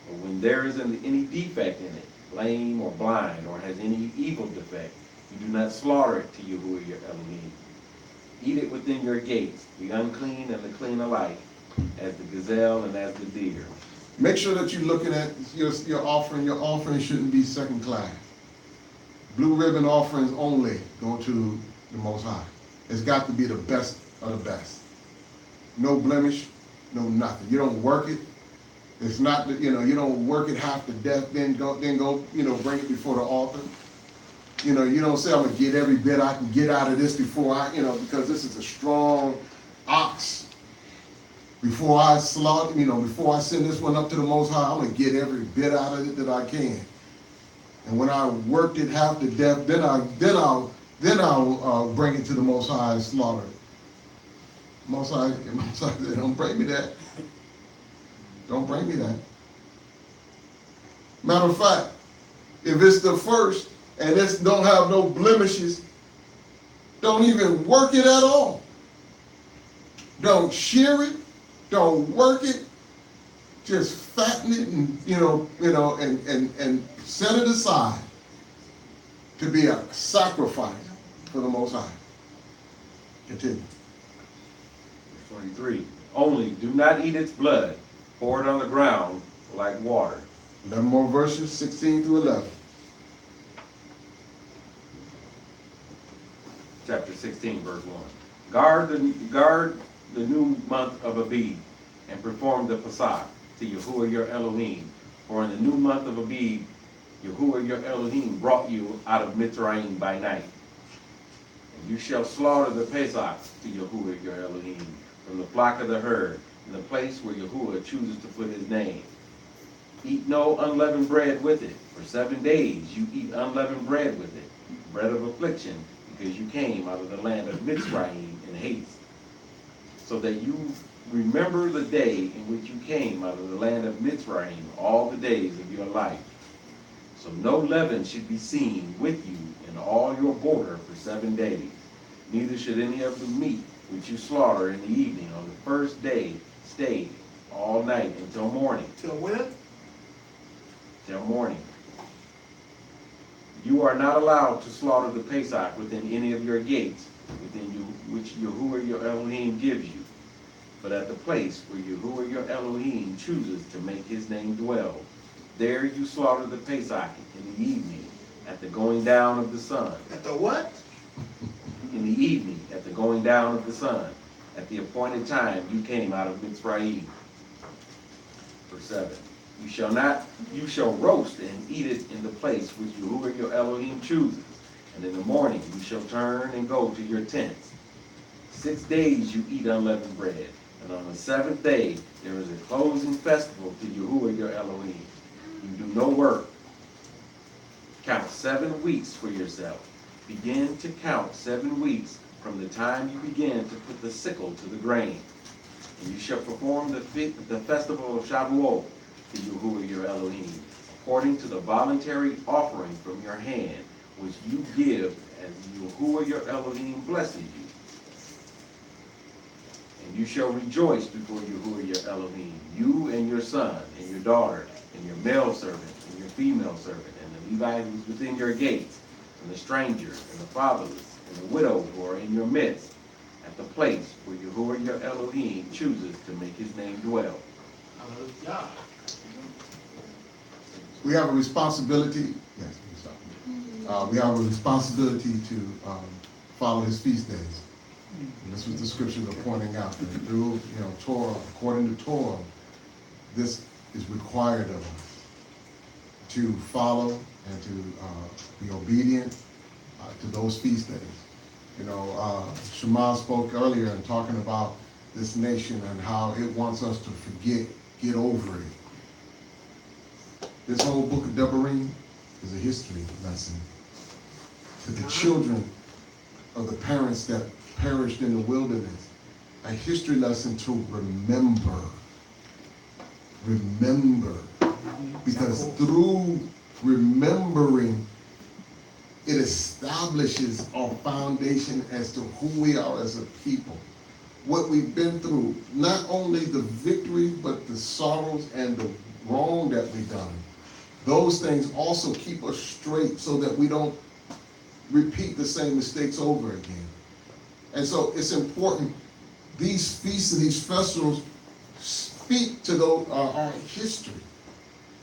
But when there is any defect in it, lame or blind, or has any evil defect, you do not slaughter it to Yahuah your Elohim. Eat it within your gates, the unclean and the clean alike, as the gazelle and as the deer. Make sure that you're looking at your offering. Your offering shouldn't be second class. Blue ribbon offerings only go to the Most High. It's got to be the best of the best. No blemish, no nothing. You don't work it. It's not that, you don't work it half to death, then go, bring it before the altar. You don't say, I'm going to get every bit I can get out of this before because this is a strong ox. Before I slaughter, before I send this one up to the Most High, I'm going to get every bit out of it that I can. And when I worked it half to death, then I'll bring it to the Most High and slaughter it. Most High said, don't bring me that. Don't bring me that. Matter of fact, if it's the first and it don't have no blemishes, don't even work it at all. Don't shear it. Don't work it. Just fatten it and and set it aside to be a sacrifice for the Most High. Continue. Verse 23. Only do not eat its blood. Pour it on the ground like water. 11 more verses, 16 through 11. Chapter 16, verse 1. Guard the new month of Abib, and perform the Pesach to Yahuah your Elohim. For in the new month of Abib, Yahuah your Elohim brought you out of Mitzrayim by night. And you shall slaughter the Pesach to Yahuah your Elohim from the flock of the herd, in the place where Yahuah chooses to put his name. Eat no unleavened bread with it. For 7 days you eat unleavened bread with it, bread of affliction, because you came out of the land of Mitzrayim in haste. So that you remember the day in which you came out of the land of Mitzrayim all the days of your life. So no leaven should be seen with you in all your border for 7 days. Neither should any of the meat which you slaughter in the evening on the first day stay all night until morning. Till when? Till morning. You are not allowed to slaughter the Pesach within any of your gates, within you, which Yahuah your Elohim gives you, but at the place where Yahuah your Elohim chooses to make his name dwell. There you slaughter the Pesach in the evening, at the going down of the sun. At the what? In the evening, at the going down of the sun, at the appointed time you came out of Mitzrayim. Verse 7. You shall roast and eat it in the place which Yahuah your Elohim chooses, and in the morning you shall turn and go to your tents. 6 days you eat unleavened bread, and on the 7th day there is a closing festival to Yahuah your Elohim. You do no work. Count 7 weeks for yourself. Begin to count 7 weeks from the time you begin to put the sickle to the grain. And you shall perform the festival of Shavuot to Yahuah your Elohim, according to the voluntary offering from your hand, which you give as Yahuah your Elohim blesses you. And you shall rejoice before Yahuah your Elohim, you and your son, and your daughter, and your male servant, and your female servant, and the Levite who is within your gates, and the stranger, and the fatherless, and the widow who are in your midst, at the place where Yahuah your Elohim chooses to make his name dwell. Hallelujah. We have a responsibility. Yes, we have a responsibility to follow his feast days. And this was the scriptures are pointing out that through Torah, according to Torah, this is required of us to follow and to be obedient to those feast days. Shema spoke earlier in talking about this nation and how it wants us to forget, get over it. This whole book of Deuteronomy is a history lesson to the children of the parents that perished in the wilderness. A history lesson to remember. Remember. Because through remembering, it establishes our foundation as to who we are as a people. What we've been through, not only the victory, but the sorrows and the wrong that we've done. Those things also keep us straight so that we don't repeat the same mistakes over again. And so it's important, these feasts and these festivals speak to our history.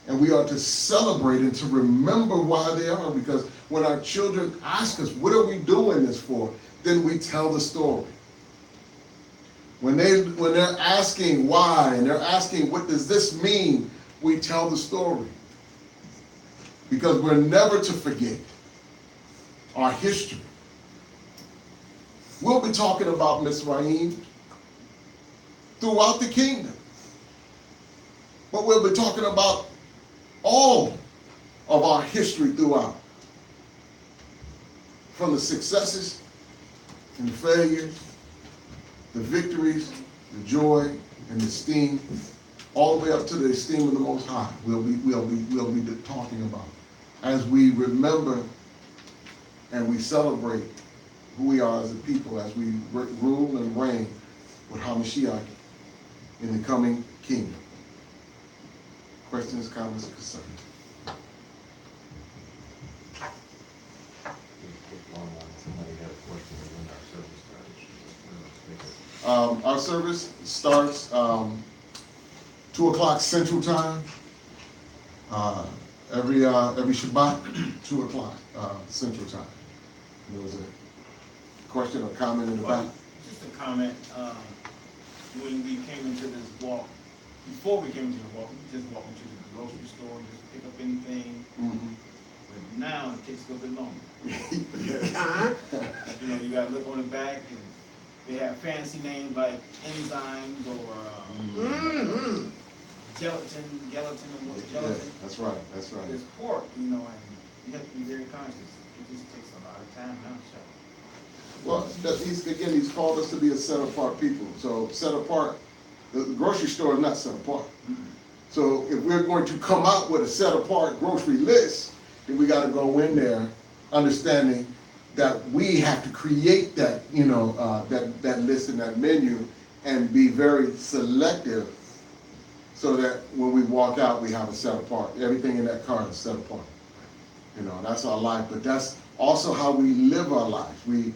And we are to celebrate and to remember why they are, because when our children ask us, what are we doing this for? Then we tell the story. When they're asking why, and they're asking, what does this mean? We tell the story. Because we're never to forget our history. We'll be talking about Mizraim throughout the kingdom. But we'll be talking about all of our history throughout. From the successes and the failures, the victories, the joy and the esteem, all the way up to the esteem of the Most High. We'll be talking about as we remember and we celebrate who we are as a people, as we rule and reign with Hamashiach in the coming kingdom. Questions, comments, concerns? Somebody had a question when our service started. Our service starts 2 o'clock Central Time. Every Shabbat, 2 o'clock Central Time. There was a question or comment in the back. Just a comment. When we came into this walk, before we came into the walk, we just walked into the grocery store and just pick up anything. Mm-hmm. But now it takes a little bit longer. You know, you got to look on the back, and they have fancy names like enzymes or gelatin, Yeah, that's right. It's pork, you know, and you have to be very conscious. It just takes a lot of time now, so. Well, he's called us to be a set-apart people. So set apart, the grocery store is not set apart. So if we're going to come out with a set-apart grocery list, then we got to go in there understanding that we have to create that, that list and that menu and be very selective so that when we walk out, we have it set apart. Everything in that cart is set apart. That's our life, but that's also how we live our lives. We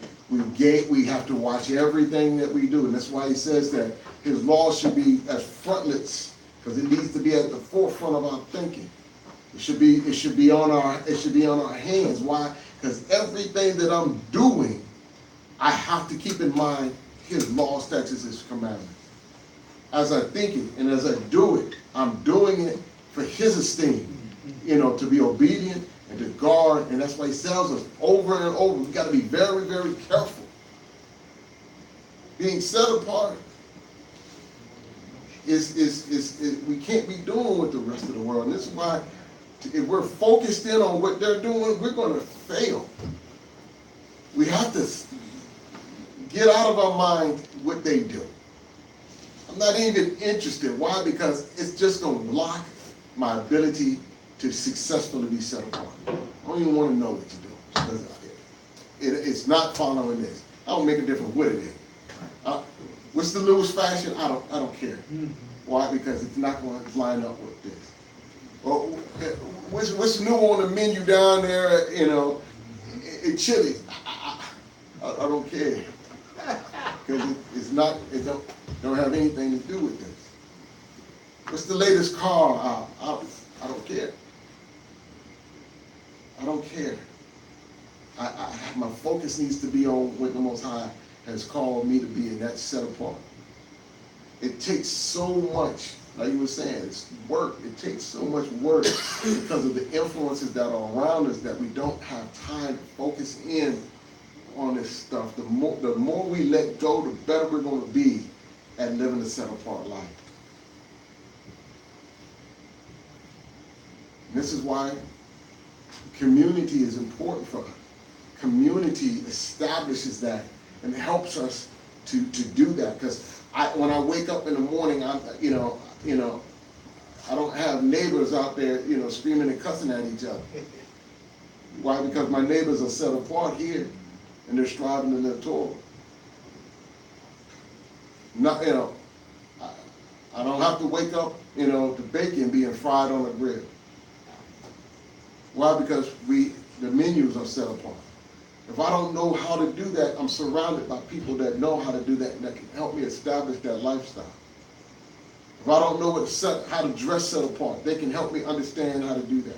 have to watch everything that we do, and that's why he says that his law should be as frontlets, because it needs to be at the forefront of our thinking. It should be on our hands. Why? Because everything that I'm doing, I have to keep in mind his law, statutes, his commandments. As I think it and as I do it, I'm doing it for his esteem, to be obedient and to guard, and that's why he tells us over and over, we got to be very, very careful. Being set apart is we can't be doing with the rest of the world, and this is why if we're focused in on what they're doing, we're going to fail. We have to get out of our mind what they do. I'm not even interested. Why? Because it's just going to block my ability to successfully be set apart. I don't even want to know what you're doing. Because it's not following this. I don't make a difference what it is. What's the newest fashion? I don't care. Why? Because it's not going to line up with this. Well, what's new on the menu down there? In Chili's. I don't care. Because it's not. It don't have anything to do with this. What's the latest car out? I don't care. I don't care. My focus needs to be on what the Most High has called me to be, and that's set apart. It takes so much, like you were saying, it's work. It takes so much work because of the influences that are around us that we don't have time to focus in on this stuff. The more we let go, the better we're going to be at living a set apart life. And this is why community is important for us. Community establishes that and helps us to do that. Because when I wake up in the morning, I don't have neighbors out there, screaming and cussing at each other. Why? Because my neighbors are set apart here, and they're striving to live Torah. Not, I don't have to wake up, to bacon being fried on a grill. Why? Because the menus are set apart. If I don't know how to do that, I'm surrounded by people that know how to do that and that can help me establish that lifestyle. If If I don't know how to dress set apart, they can help me understand how to do that.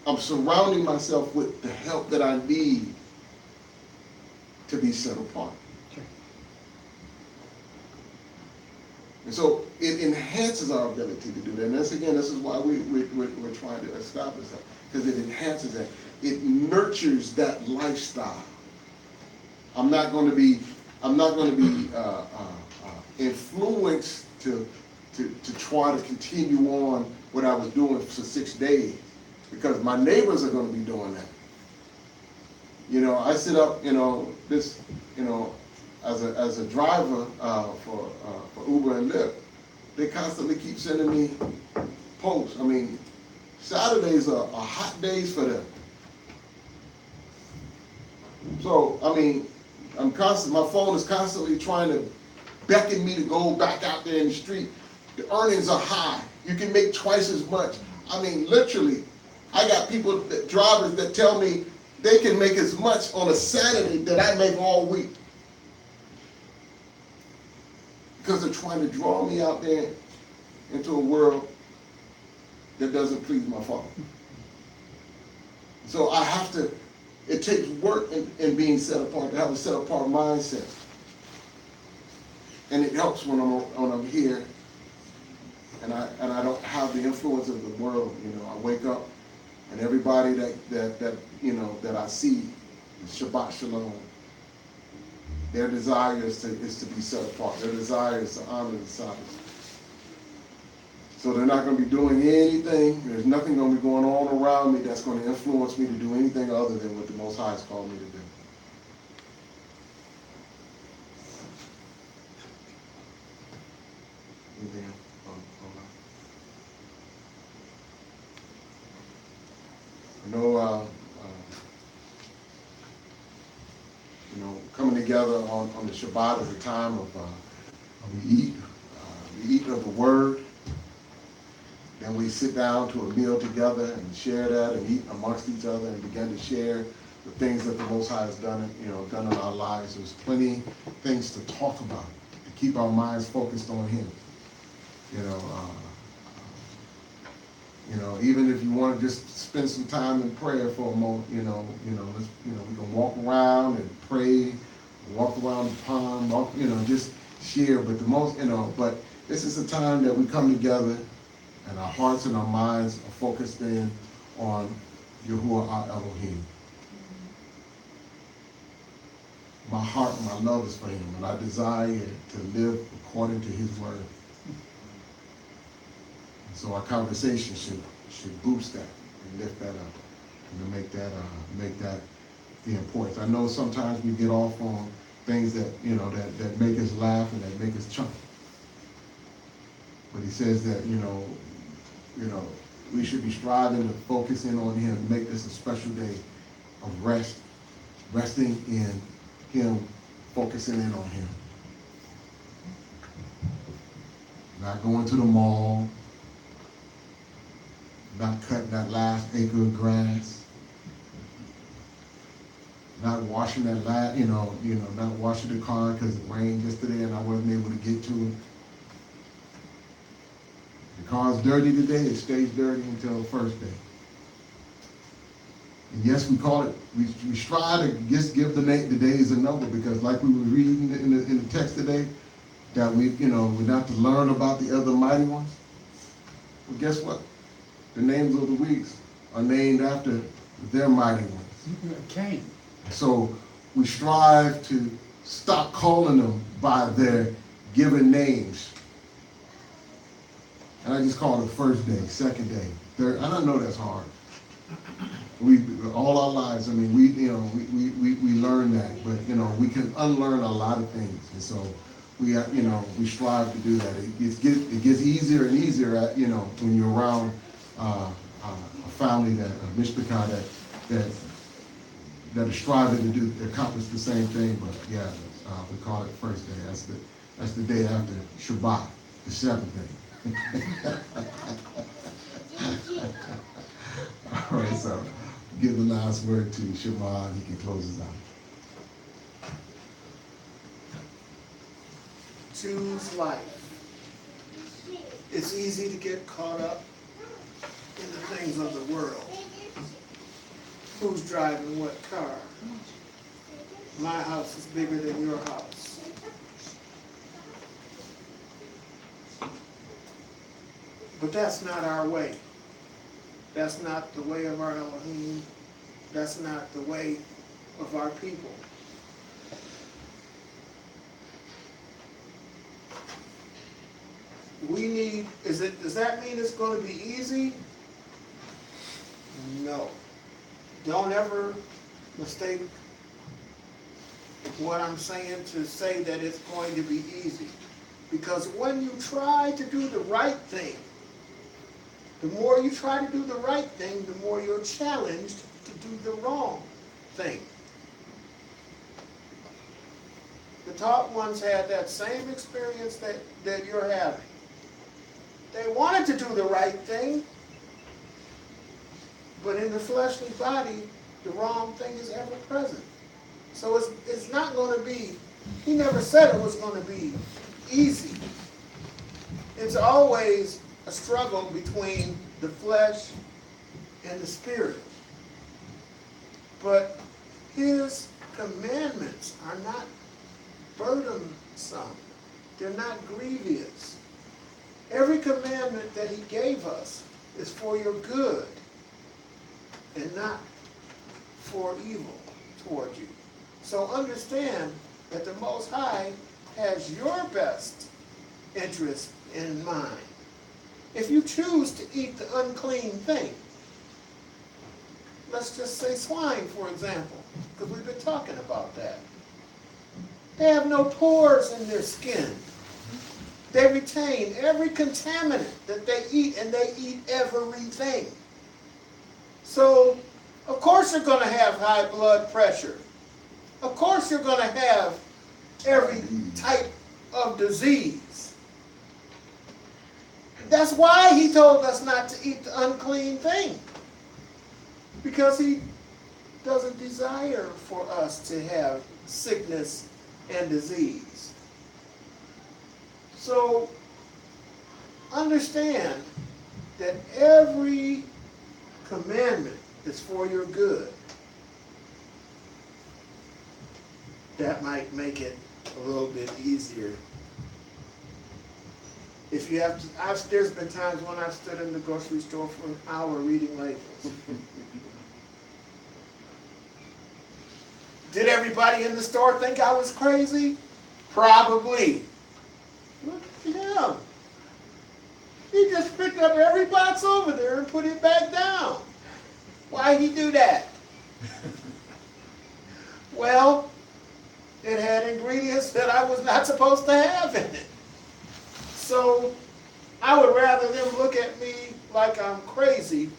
I'm surrounding myself with the help that I need to be set apart. And so it enhances our ability to do that. And this is why we're trying to establish that, because it enhances that. It nurtures that lifestyle. I'm not going to be influenced to try to continue on what I was doing for 6 days, because my neighbors are going to be doing that. I sit up, as a driver for Uber and Lyft, they constantly keep sending me posts. I mean, Saturdays are hot days for them. So, I mean, my phone is constantly trying to beckon me to go back out there in the street. The earnings are high. You can make twice as much. I mean, literally, I got drivers that tell me they can make as much on a Saturday that I make all week. Because they're trying to draw me out there into a world that doesn't please my Father. So it takes work in being set apart, to have a set apart mindset. And it helps when I'm here and I don't have the influence of the world. I wake up and everybody that I see, Shabbat Shalom, their desire is to be set apart. Their desire is to honor the Sabbath. So they're not going to be doing anything. There's nothing going to be going on around me that's going to influence me to do anything other than what the Most High has called me to do. Anything else? Coming together on the Shabbat is a time of we eat of the Word. Then we sit down to a meal together and share that and eat amongst each other and begin to share the things that the Most High has done in our lives. There's plenty of things to talk about, to keep our minds focused on Him. Even if you want to just spend some time in prayer for a moment, we can walk around and pray, walk around the pond, just share. But but this is a time that we come together and our hearts and our minds are focused in on Yahuah our Elohim. My heart and my love is for Him, and I desire to live according to His word. So our conversation should boost that and lift that up, and to make that the importance. I know sometimes we get off on things that that make us laugh and that make us chuckle. But He says that we should be striving to focus in on Him, make this a special day of resting in Him, focusing in on Him. Not going to the mall. Not cutting that last acre of grass, not washing that not washing the car because it rained yesterday and I wasn't able to get to it. The car's dirty today, it stays dirty until the first day. And yes, we call it, we strive to just give the days a number, because like we were reading in the text today, that we're not to learn about the other mighty ones. Well, guess what? The names of the weeks are named after their mighty ones. Okay. So we strive to stop calling them by their given names. And I just call it first day, second day, third. I don't know that's hard. We all our lives. I mean, we learn that, but we can unlearn a lot of things, and so we strive to do that. It gets easier and easier when you're around a family a mishpachah that are striving to accomplish the same thing. But yeah, we call it first day. That's the day after Shabbat, the seventh day. All right, so give the last word to Shema, and he can close us out. choose life. It's easy to get caught up in the things of the world. Who's driving what car? My house is bigger than your house. But that's not our way. That's not the way of our Elohim. That's not the way of our people. We need, does that mean it's going to be easy? No. Don't ever mistake what I'm saying to say that it's going to be easy. Because when you try to do the right thing, the more you try to do the right thing, the more you're challenged to do the wrong thing. The taught ones had that same experience that you're having. They wanted to do the right thing, but in the fleshly body, the wrong thing is ever present. So it's not going to be, he never said it was going to be easy. It's always a struggle between the flesh and the spirit. But his commandments are not burdensome. They're not grievous. Every commandment that he gave us is for your good and not for evil toward you. So understand that the Most High has your best interest in mind. If you choose to eat the unclean thing, let's just say swine, for example, because we've been talking about that. They have no pores in their skin. They retain every contaminant that they eat, and they eat everything. So, of course you're going to have high blood pressure. Of course you're going to have every type of disease. That's why he told us not to eat the unclean thing. Because he doesn't desire for us to have sickness and disease. So, understand that every commandment is for your good. That might make it a little bit easier. If you have to, there's been times when I've stood in the grocery store for an hour reading labels. Did everybody in the store think I was crazy? Probably. Look at him. He just picked up every box over there and put it back down. Why'd he do that? Well, it had ingredients that I was not supposed to have in it. So I would rather them look at me like I'm crazy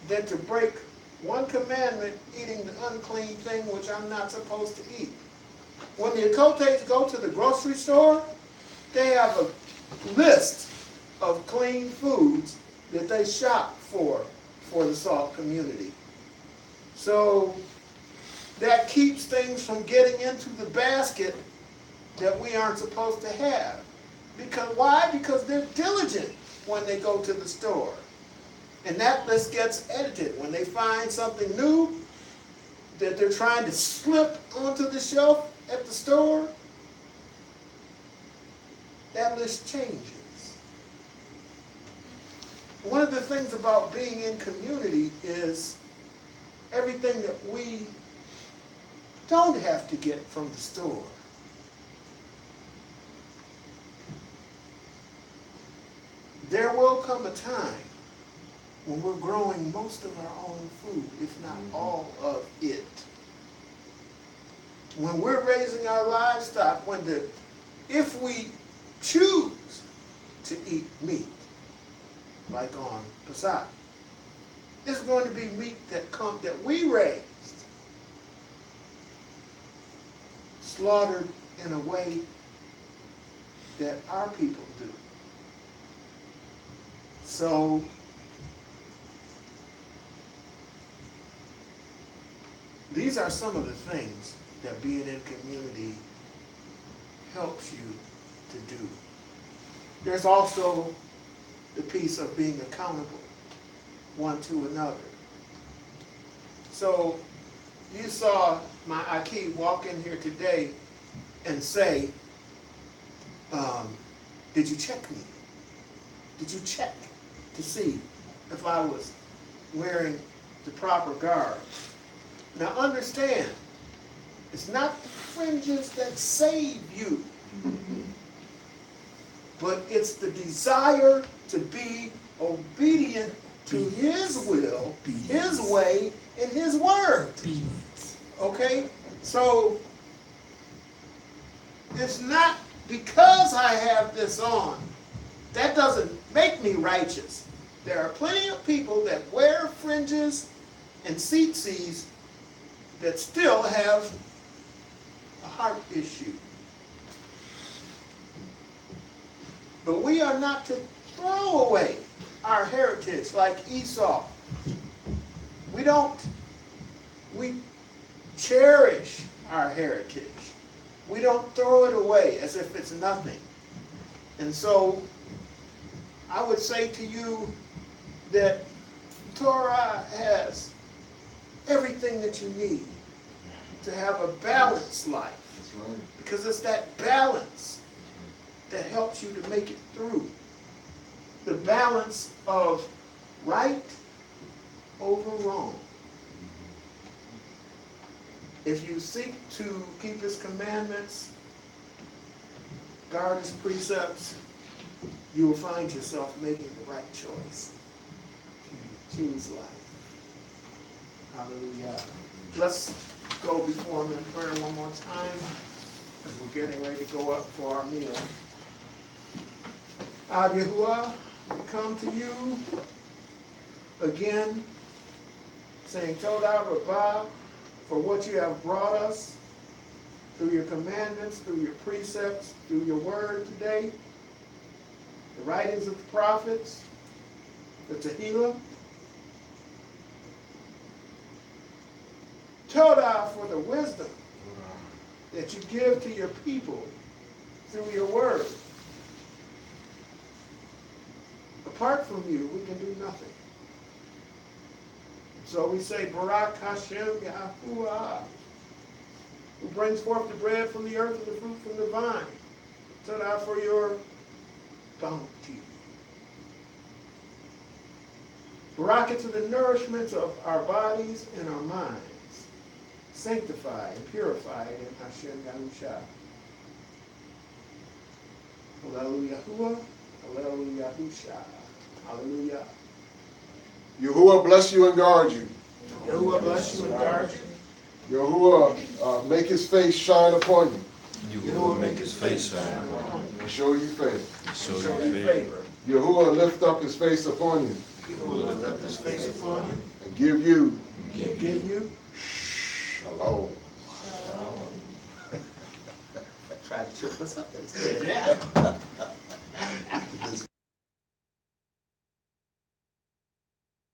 than to break one commandment, eating the unclean thing which I'm not supposed to eat. When the Yakotes go to the grocery store, they have a list of clean foods that they shop for the S.A.L.T community. So that keeps things from getting into the basket that we aren't supposed to have. Because why? Because they're diligent when they go to the store. And that list gets edited. When they find something new that they're trying to slip onto the shelf at the store, that list changes. One of the things about being in community is everything that we don't have to get from the store. There will come a time when we're growing most of our own food, if not all of it. When we're raising our livestock, if we choose to eat meat, like on Pesach, it's going to be meat that we raised, slaughtered in a way that our people do. So, these are some of the things that being in community helps you to do. There's also the piece of being accountable one to another. So you saw my Aki walk in here today and say, did you check me? Did you check to see if I was wearing the proper garb? Now understand, it's not the fringes that save you, but it's the desire to be obedient to His will, His way, and His word. Okay? So, it's not because I have this on, that doesn't make me righteous. There are plenty of people that wear fringes and tzitzis that still have a heart issue. But we are not to throw away our heritage like Esau. We cherish our heritage. We don't throw it away as if it's nothing. And so I would say to you that Torah has everything that you need to have a balanced life. That's right. Because it's that balance that helps you to make it through. The balance of right over wrong. If you seek to keep His commandments, guard His precepts, you will find yourself making the right choice. Choose life. Hallelujah. Let's go before Him in prayer one more time, as we're getting ready to go up for our meal. Yahuah, we come to you again, saying Todah Rabbah for what you have brought us through your commandments, through your precepts, through your word today, the writings of the prophets, the Tehillah. Todah for the wisdom that you give to your people through your word. Apart from you, we can do nothing. So we say, Barak Hashem Yahuah, who brings forth the bread from the earth and the fruit from the vine. Todah for your bounty. Barak it to the nourishment of our bodies and our minds. Sanctified and purified in Hashem Yahushua. Hallelujah. Hallelujah. Hallelujah. Yahuah bless you and guard you. Yahuah bless you and guard you. Yahuah make His face shine upon you. Yahuah make His face shine upon And show you favor. you. Show you favor. Yahuah lift up His face upon you. Yahuah lift up His face upon you. And give you Give you shalom. Try to trip us up instead. Yeah.